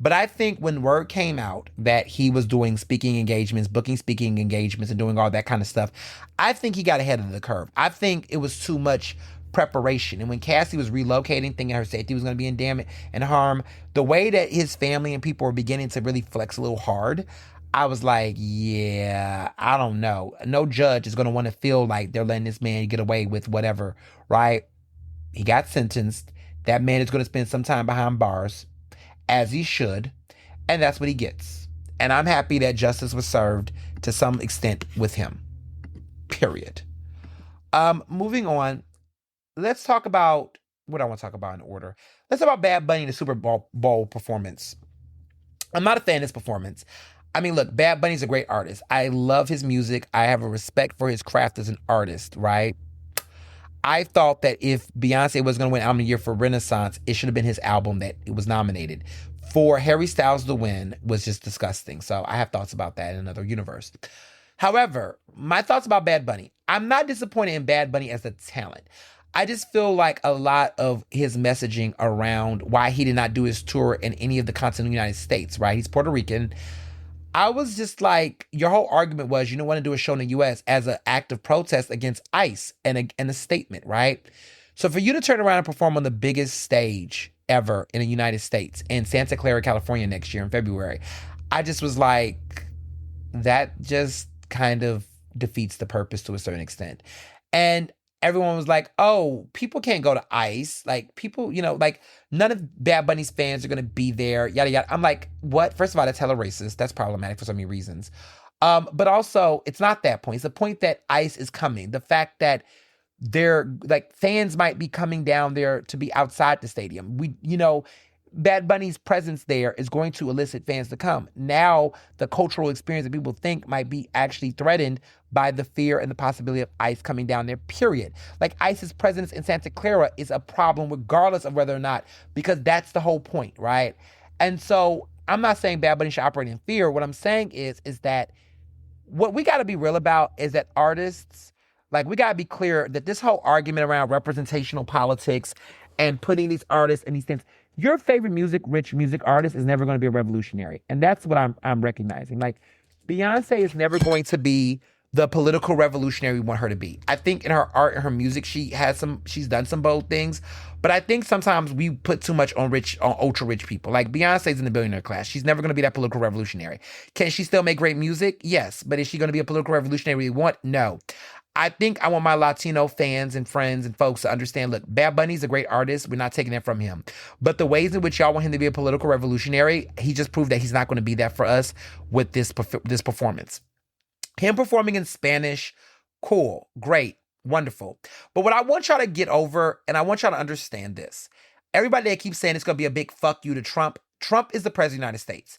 But I think when word came out that he was doing speaking engagements, booking speaking engagements, and doing all that kind of stuff, I think he got ahead of the curve. I think it was too much preparation. And when Cassie was relocating, thinking her safety was going to be in damage and harm, the way that his family and people were beginning to really flex a little hard, I was like, yeah, I don't know. No judge is going to want to feel like they're letting this man get away with whatever, right? He got sentenced. That man is going to spend some time behind bars, as he should, and that's what he gets. And I'm happy that justice was served to some extent with him. Period. Moving on, let's talk about what I want to talk about in order. Let's talk about Bad Bunny, the Super Bowl performance. I'm not a fan of this performance. I mean, look, Bad Bunny's a great artist. I love his music. I have a respect for his craft as an artist, right? I thought that if Beyonce was going to win Album of the Year for Renaissance, it should have been his album that it was nominated. For Harry Styles to win was just disgusting. So I have thoughts about that in another universe. However, my thoughts about Bad Bunny. I'm not disappointed in Bad Bunny as a talent. I just feel like a lot of his messaging around why he did not do his tour in any of the continental United States, right? He's Puerto Rican. I was just like, your whole argument was you don't want to do a show in the U.S. as an act of protest against ICE and a statement, right? So for you to turn around and perform on the biggest stage ever in the United States in Santa Clara, California next year in February, I just was like, that just kind of defeats the purpose to a certain extent. And everyone was like, oh, people can't go to ICE. Like, people, like, none of Bad Bunny's fans are going to be there, yada, yada. I'm like, what? First of all, that's hella racist. That's problematic for so many reasons. But also, it's not that point. It's the point that ICE is coming. The fact that fans might be coming down there to be outside the stadium. Bad Bunny's presence there is going to elicit fans to come. Now, the cultural experience that people think might be actually threatened by the fear and the possibility of ICE coming down there, period. Like, ICE's presence in Santa Clara is a problem regardless of whether or not, because that's the whole point, right? And so I'm not saying Bad Bunny should operate in fear. What I'm saying is that what we got to be real about is that artists, like, we got to be clear that this whole argument around representational politics and putting these artists in these things, your favorite rich music artist is never going to be a revolutionary. And that's what I'm recognizing. Like, Beyonce is never going to be the political revolutionary we want her to be. I think in her art and her music, she's done some bold things, but I think sometimes we put too much on ultra rich people. Like, Beyonce's in the billionaire class. She's never going to be that political revolutionary. Can she still make great music? Yes. But is she going to be a political revolutionary we want? No. I think I want my Latino fans and friends and folks to understand, look, Bad Bunny's a great artist. We're not taking that from him. But the ways in which y'all want him to be a political revolutionary, he just proved that he's not going to be that for us with this performance. Him performing in Spanish, cool, great, wonderful. But what I want y'all to get over, and I want y'all to understand this. Everybody that keeps saying it's going to be a big fuck you to Trump, Trump is the president of the United States.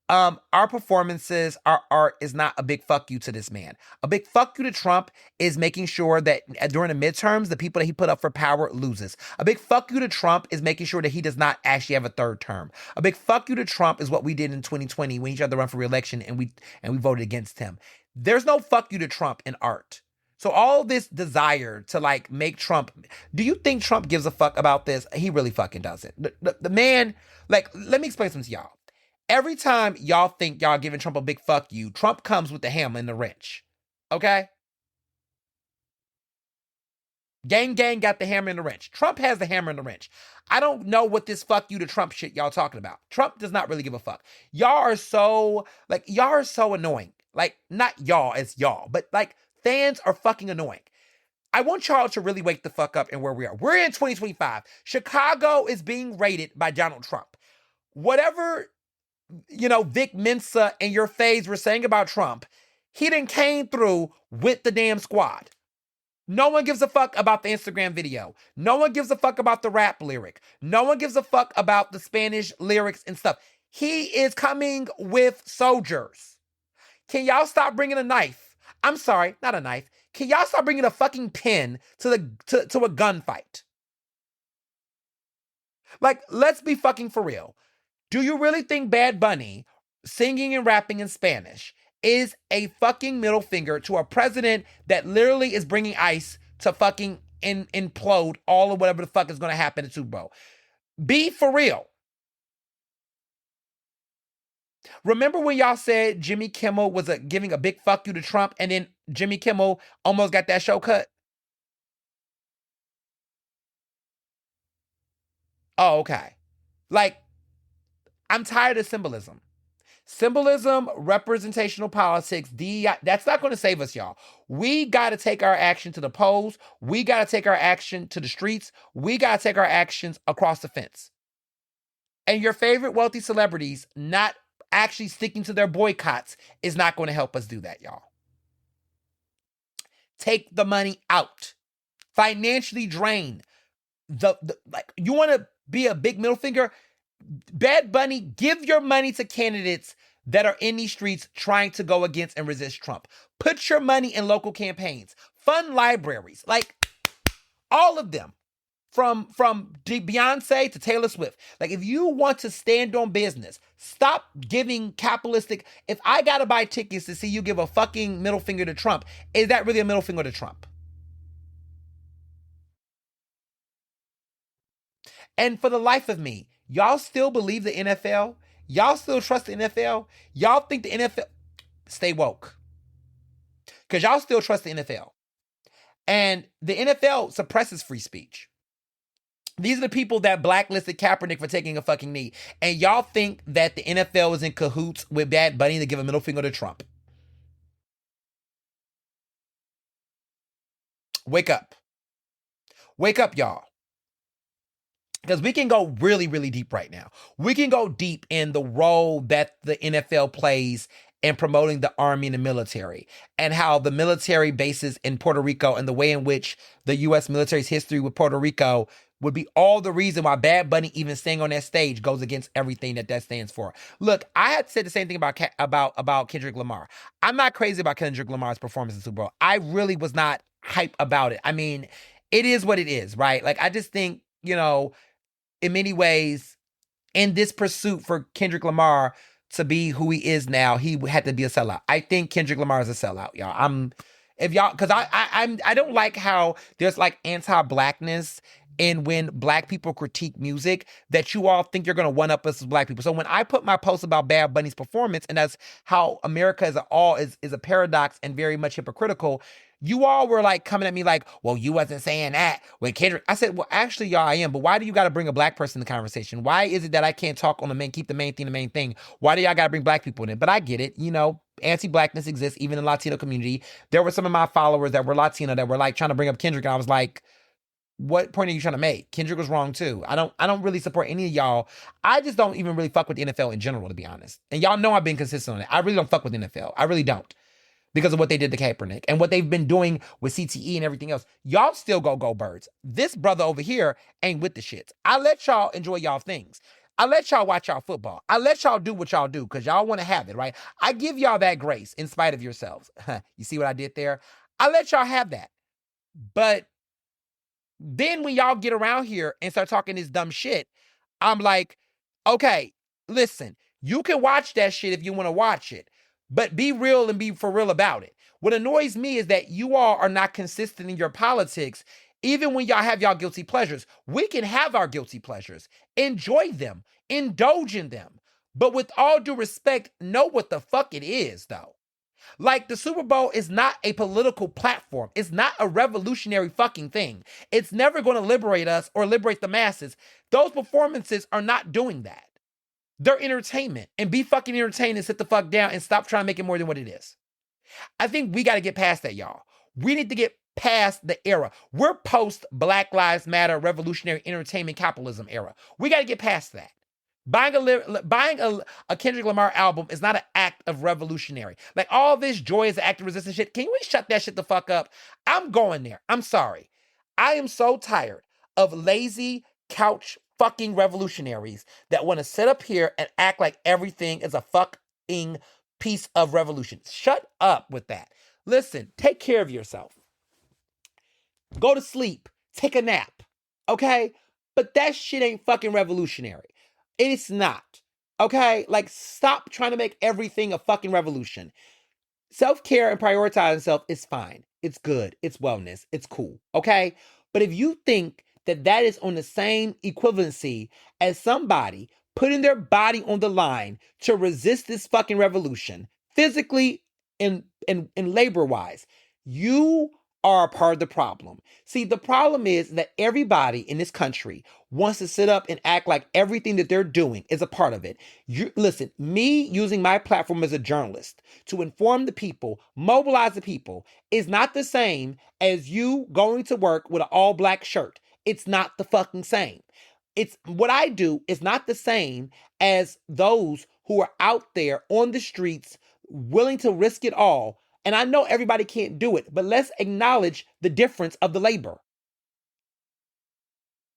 Our performances, our art is not a big fuck you to this man. A big fuck you to Trump is making sure that during the midterms, the people that he put up for power loses. A big fuck you to Trump is making sure that he does not actually have a third term. A big fuck you to Trump is what we did in 2020 when he tried to run for re-election and we voted against him. There's no fuck you to Trump in art. So all this desire to, like, make Trump, do you think Trump gives a fuck about this? He really fucking doesn't. The man, like, let me explain something to y'all. Every time y'all think y'all giving Trump a big fuck you, Trump comes with the hammer and the wrench. Okay? Gang got the hammer and the wrench. Trump has the hammer and the wrench. I don't know what this fuck you to Trump shit y'all talking about. Trump does not really give a fuck. Y'all are so annoying. Like, not y'all as y'all, but, like, fans are fucking annoying. I want y'all to really wake the fuck up and where we are. We're in 2025. Chicago is being raided by Donald Trump. Whatever, Vic Mensa and your faves were saying about Trump, he done came through with the damn squad. No one gives a fuck about the Instagram video. No one gives a fuck about the rap lyric. No one gives a fuck about the Spanish lyrics and stuff. He is coming with soldiers. Can y'all stop bringing a knife? I'm sorry, not a knife. Can y'all stop bringing a fucking pen to a gunfight? Like, let's be fucking for real. Do you really think Bad Bunny singing and rapping in Spanish is a fucking middle finger to a president that literally is bringing ICE to fucking implode all of whatever the fuck is going to happen at Super Bowl? Be for real. Remember when y'all said Jimmy Kimmel was giving a big fuck you to Trump, and then Jimmy Kimmel almost got that show cut? Oh, okay. Like, I'm tired of symbolism. Symbolism, representational politics, DEI, that's not going to save us, y'all. We got to take our action to the polls. We got to take our action to the streets. We got to take our actions across the fence. And your favorite wealthy celebrities not actually sticking to their boycotts is not going to help us do that, y'all. Take the money out. Financially drain. Like, you want to be a big middle finger? Bad Bunny, give your money to candidates that are in these streets trying to go against and resist Trump. Put your money in local campaigns. Fund libraries. Like, all of them. From Beyonce to Taylor Swift. Like, if you want to stand on business, stop giving capitalistic. If I got to buy tickets to see you give a fucking middle finger to Trump, is that really a middle finger to Trump? And for the life of me, y'all still believe the NFL? Y'all still trust the NFL? Y'all think the NFL... Stay woke. Because y'all still trust the NFL. And the NFL suppresses free speech. These are the people that blacklisted Kaepernick for taking a fucking knee. And y'all think that the NFL is in cahoots with Bad Bunny to give a middle finger to Trump. Wake up. Wake up, y'all. Because we can go really, really deep right now. We can go deep in the role that the NFL plays in promoting the army and the military, and how the military bases in Puerto Rico and the way in which the U.S. military's history with Puerto Rico would be all the reason why Bad Bunny even staying on that stage goes against everything that stands for. Look, I had said the same thing about Kendrick Lamar. I'm not crazy about Kendrick Lamar's performance in Super Bowl. I really was not hype about it. I mean, it is what it is, right? Like, I just think, in many ways, in this pursuit for Kendrick Lamar to be who he is now, he had to be a sellout. I think Kendrick Lamar is a sellout, y'all. If y'all, because I don't like how there's like anti-blackness and when black people critique music that you all think you're gonna one up us as black people. So when I put my post about Bad Bunny's performance, and that's how America as a all is a paradox and very much hypocritical, you all were like coming at me like, well, you wasn't saying that when Kendrick. I said, well, actually, y'all, I am. But why do you got to bring a black person in the conversation? Why is it that I can't talk on keep the main thing the main thing? Why do y'all got to bring black people in? But I get it. Anti-blackness exists even in the Latino community. There were some of my followers that were Latino that were like trying to bring up Kendrick, and I was like, what point are you trying to make? Kendrick was wrong too. I don't really support any of y'all. I just don't even really fuck with the NFL in general, to be honest. And y'all know I've been consistent on it. I really don't fuck with the NFL. I really don't, because of what they did to Kaepernick and what they've been doing with CTE and everything else. Y'all still go birds. This brother over here ain't with the shits. I let y'all enjoy y'all things. I let y'all watch y'all football. I let y'all do what y'all do because y'all want to have it, right? I give y'all that grace in spite of yourselves. You see what I did there? I let y'all have that. But then when y'all get around here and start talking this dumb shit, I'm like, okay, listen, you can watch that shit if you want to watch it, but be real and be for real about it. What annoys me is that you all are not consistent in your politics, even when y'all have y'all guilty pleasures. We can have our guilty pleasures, enjoy them, indulge in them, but with all due respect, know what the fuck it is, though. Like, the Super Bowl is not a political platform. It's not a revolutionary fucking thing. It's never going to liberate us or liberate the masses. Those performances are not doing that. They're entertainment. And be fucking entertained and sit the fuck down and stop trying to make it more than what it is. I think we got to get past that, y'all. We need to get past the era. We're post Black Lives Matter revolutionary entertainment capitalism era. We got to get past that. Buying a Kendrick Lamar album is not an act of revolutionary. Like, all this joy is an act of resistance shit. Can we shut that shit the fuck up? I'm going there. I'm sorry. I am so tired of lazy couch fucking revolutionaries that want to sit up here and act like everything is a fucking piece of revolution. Shut up with that. Listen, take care of yourself. Go to sleep. Take a nap. Okay? But that shit ain't fucking revolutionary. It's not. Okay? Like, stop trying to make everything a fucking revolution. Self-care and prioritizing self is fine. It's good. It's wellness. It's cool. Okay? But if you think that that is on the same equivalency as somebody putting their body on the line to resist this fucking revolution, physically and labor-wise, you are a part of the problem. See, the problem is that everybody in this country wants to sit up and act like everything that they're doing is a part of it. Listen, me using my platform as a journalist to inform the people, mobilize the people, is not the same as you going to work with an all-black shirt. It's not the fucking same. It's what I do is not the same as those who are out there on the streets willing to risk it all. And I know everybody can't do it, but let's acknowledge the difference of the labor.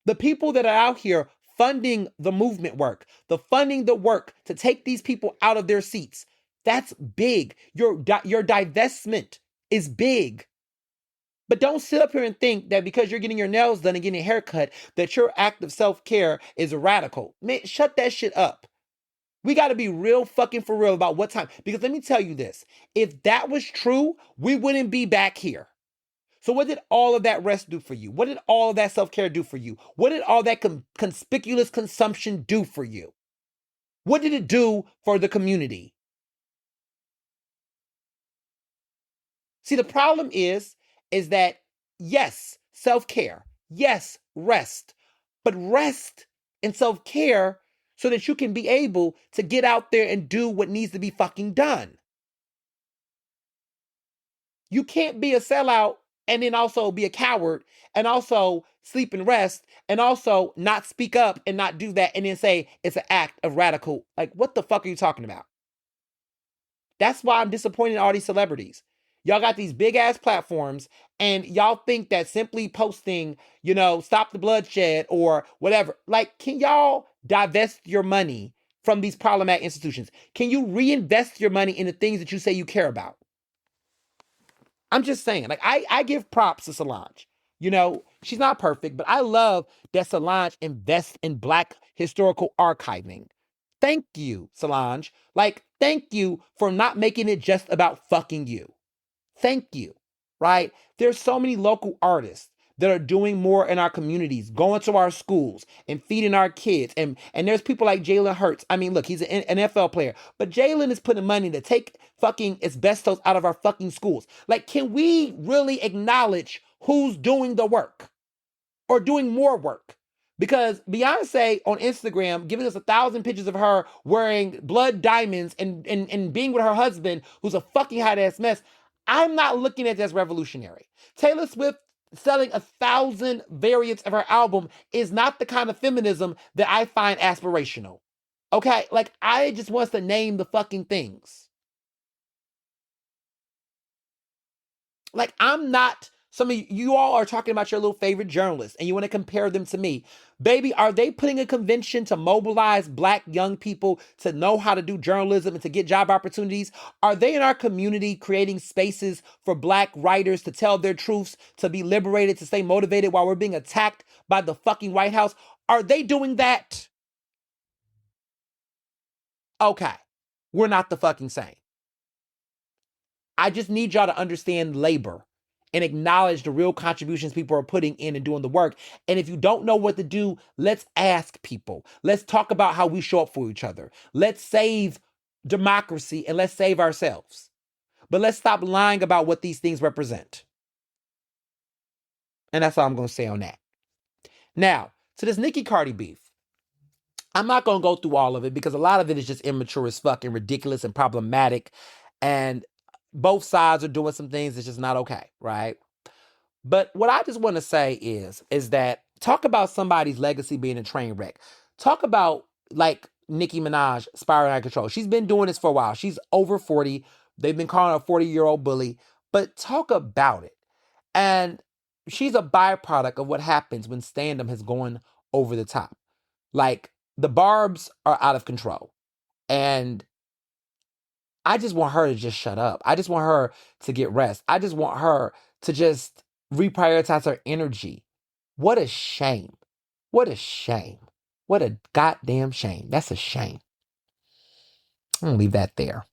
The people that are out here funding the movement work, the funding the work to take these people out of their seats, that's big. Your divestment is big. But don't sit up here and think that because you're getting your nails done and getting a haircut, that your act of self-care is radical. Man, shut that shit up. We got to be real fucking for real about what time. Because let me tell you this. If that was true, we wouldn't be back here. So what did all of that rest do for you? What did all of that self-care do for you? What did all that conspicuous consumption do for you? What did it do for the community? See, the problem is that, yes, self-care. Yes, rest. But rest and self-care so that you can be able to get out there and do what needs to be fucking done. You can't be a sellout and then also be a coward and also sleep and rest and also not speak up and not do that and then say it's an act of radical. Like, what the fuck are you talking about? That's why I'm disappointed in all these celebrities. Y'all got these big ass platforms and y'all think that simply posting, stop the bloodshed or whatever. Like, can y'all divest your money from these problematic institutions? Can you reinvest your money in the things that you say you care about? I'm just saying, like, I give props to Solange. She's not perfect, but I love that Solange invests in Black historical archiving. Thank you, Solange. Thank you for not making it just about fucking you. Thank you, right? There's so many local artists that are doing more in our communities, going to our schools and feeding our kids. And there's people like Jalen Hurts. I mean, look, he's an NFL player, but Jalen is putting money to take fucking asbestos out of our fucking schools. Can we really acknowledge who's doing the work or doing more work? Because Beyonce on Instagram giving us 1,000 pictures of her wearing blood diamonds and being with her husband, who's a fucking hot ass mess. I'm not looking at this as revolutionary. Taylor Swift selling 1,000 variants of her album is not the kind of feminism that I find aspirational. Okay? I just want to name the fucking things. I'm not. Some of you all are talking about your little favorite journalists and you want to compare them to me. Baby, are they putting a convention to mobilize Black young people to know how to do journalism and to get job opportunities? Are they in our community creating spaces for Black writers to tell their truths, to be liberated, to stay motivated while we're being attacked by the fucking White House? Are they doing that? Okay. We're not the fucking same. I just need y'all to understand labor and acknowledge the real contributions people are putting in and doing the work. And if you don't know what to do, let's ask people. Let's talk about how we show up for each other. Let's save democracy and let's save ourselves. But let's stop lying about what these things represent. And that's all I'm going to say on that. Now, to this Nicki Cardi beef. I'm not going to go through all of it because a lot of it is just immature as fuck and ridiculous and problematic. And both sides are doing some things that's just not okay, right? But what I just want to say is that talk about somebody's legacy being a train wreck. Talk about Nicki Minaj spiraling out of control. She's been doing this for a while. She's over 40. They've been calling her a 40-year-old bully. But talk about it. And she's a byproduct of what happens when stand-up has gone over the top. The barbs are out of control. And I just want her to just shut up. I just want her to get rest. I just want her to just reprioritize her energy. What a shame. What a shame. What a goddamn shame. That's a shame. I'm gonna leave that there.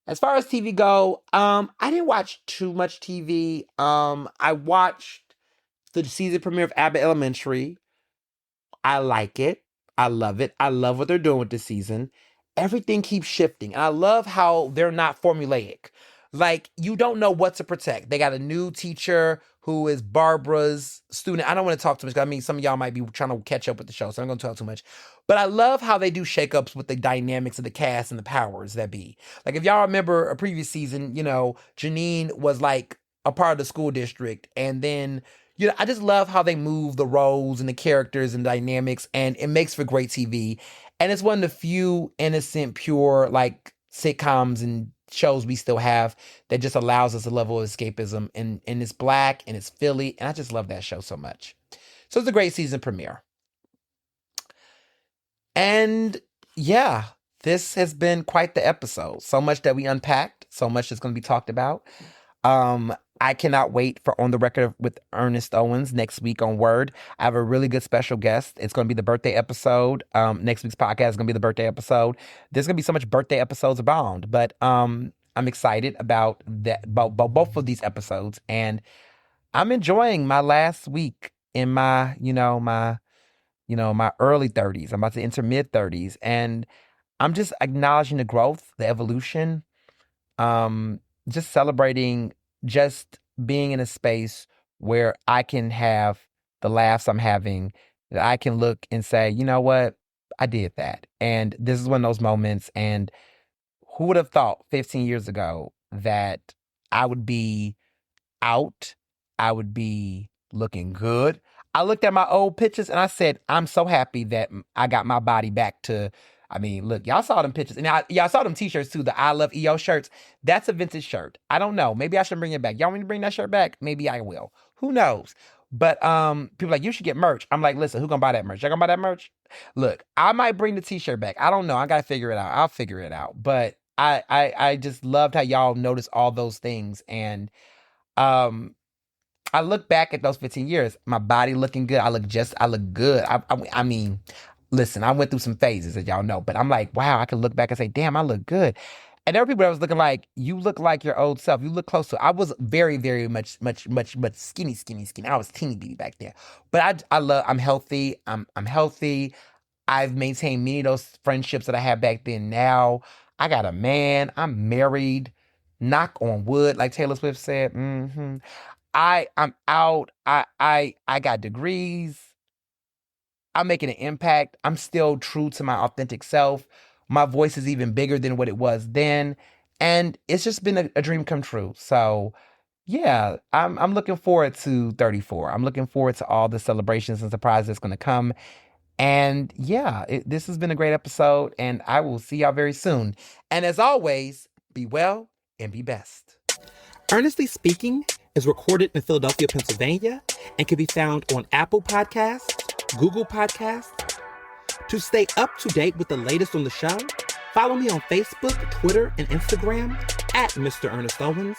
As far as TV go, I didn't watch too much TV. I watched the season premiere of Abbott Elementary. I like it. I love it. I love what they're doing with this season. Everything keeps shifting. And I love how they're not formulaic. You don't know what to protect. They got a new teacher who is Barbara's student. I don't want to talk too much. I mean, some of y'all might be trying to catch up with the show, so I'm going to talk too much. But I love how they do shakeups with the dynamics of the cast and the powers that be. If y'all remember a previous season, Janine was a part of the school district. And then I just love how they move the roles and the characters and dynamics, and it makes for great TV. And it's one of the few innocent, pure, sitcoms and shows we still have that just allows us a level of escapism. And it's Black and it's Philly, and I just love that show so much. So it's a great season premiere. And yeah, this has been quite the episode. So much that we unpacked, so much that's going to be talked about. I cannot wait for On the Record with Ernest Owens next week on Word. I have a really good special guest. It's going to be the birthday episode. Next week's podcast is going to be the birthday episode. There's going to be so much birthday episodes abound, but I'm excited about that, about both of these episodes, and I'm enjoying my last week in my early 30s. I'm about to enter mid 30s, and I'm just acknowledging the growth, the evolution, just celebrating, just being in a space where I can have the laughs I'm having, that I can look and say, you know what, I did that. And this is one of those moments. And who would have thought 15 years ago that I would be out, I would be looking good. I looked at my old pictures and I said, I'm so happy that I got my body back to, I mean, look, y'all saw them pictures. And y'all saw them t-shirts too, the I Love EO shirts. That's a vintage shirt. I don't know. Maybe I should bring it back. Y'all want me to bring that shirt back? Maybe I will. Who knows? But people you should get merch. I'm like, listen, who gonna buy that merch? Y'all gonna buy that merch? Look, I might bring the t-shirt back. I don't know. I gotta figure it out. I'll figure it out. But I just loved how y'all noticed all those things. And I look back at those 15 years, my body looking good. I look good. I mean, listen, I went through some phases, as y'all know, but I'm like, wow, I can look back and say, damn, I look good. And there were people that was looking like, you look like your old self. You look close to. I was very, very much skinny. I was teeny bitty back there. But I'm healthy. I'm healthy. I've maintained many of those friendships that I had back then. Now I got a man. I'm married. Knock on wood, like Taylor Swift said. I'm out. I got degrees. I'm making an impact. I'm still true to my authentic self. My voice is even bigger than what it was then. And it's just been a dream come true. So yeah, I'm looking forward to 34. I'm looking forward to all the celebrations and surprises that's gonna come. And yeah, this has been a great episode, and I will see y'all very soon. And as always, be well and be best. Ernestly Speaking is recorded in Philadelphia, Pennsylvania, and can be found on Apple Podcasts, Google Podcasts. To stay up to date with the latest on the show, follow me on Facebook, Twitter, and Instagram at Mr. Ernest Owens.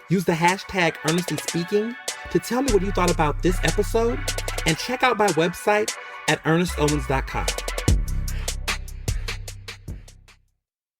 Use the hashtag Ernestly Speaking to tell me what you thought about this episode, and check out my website at ernestowens.com.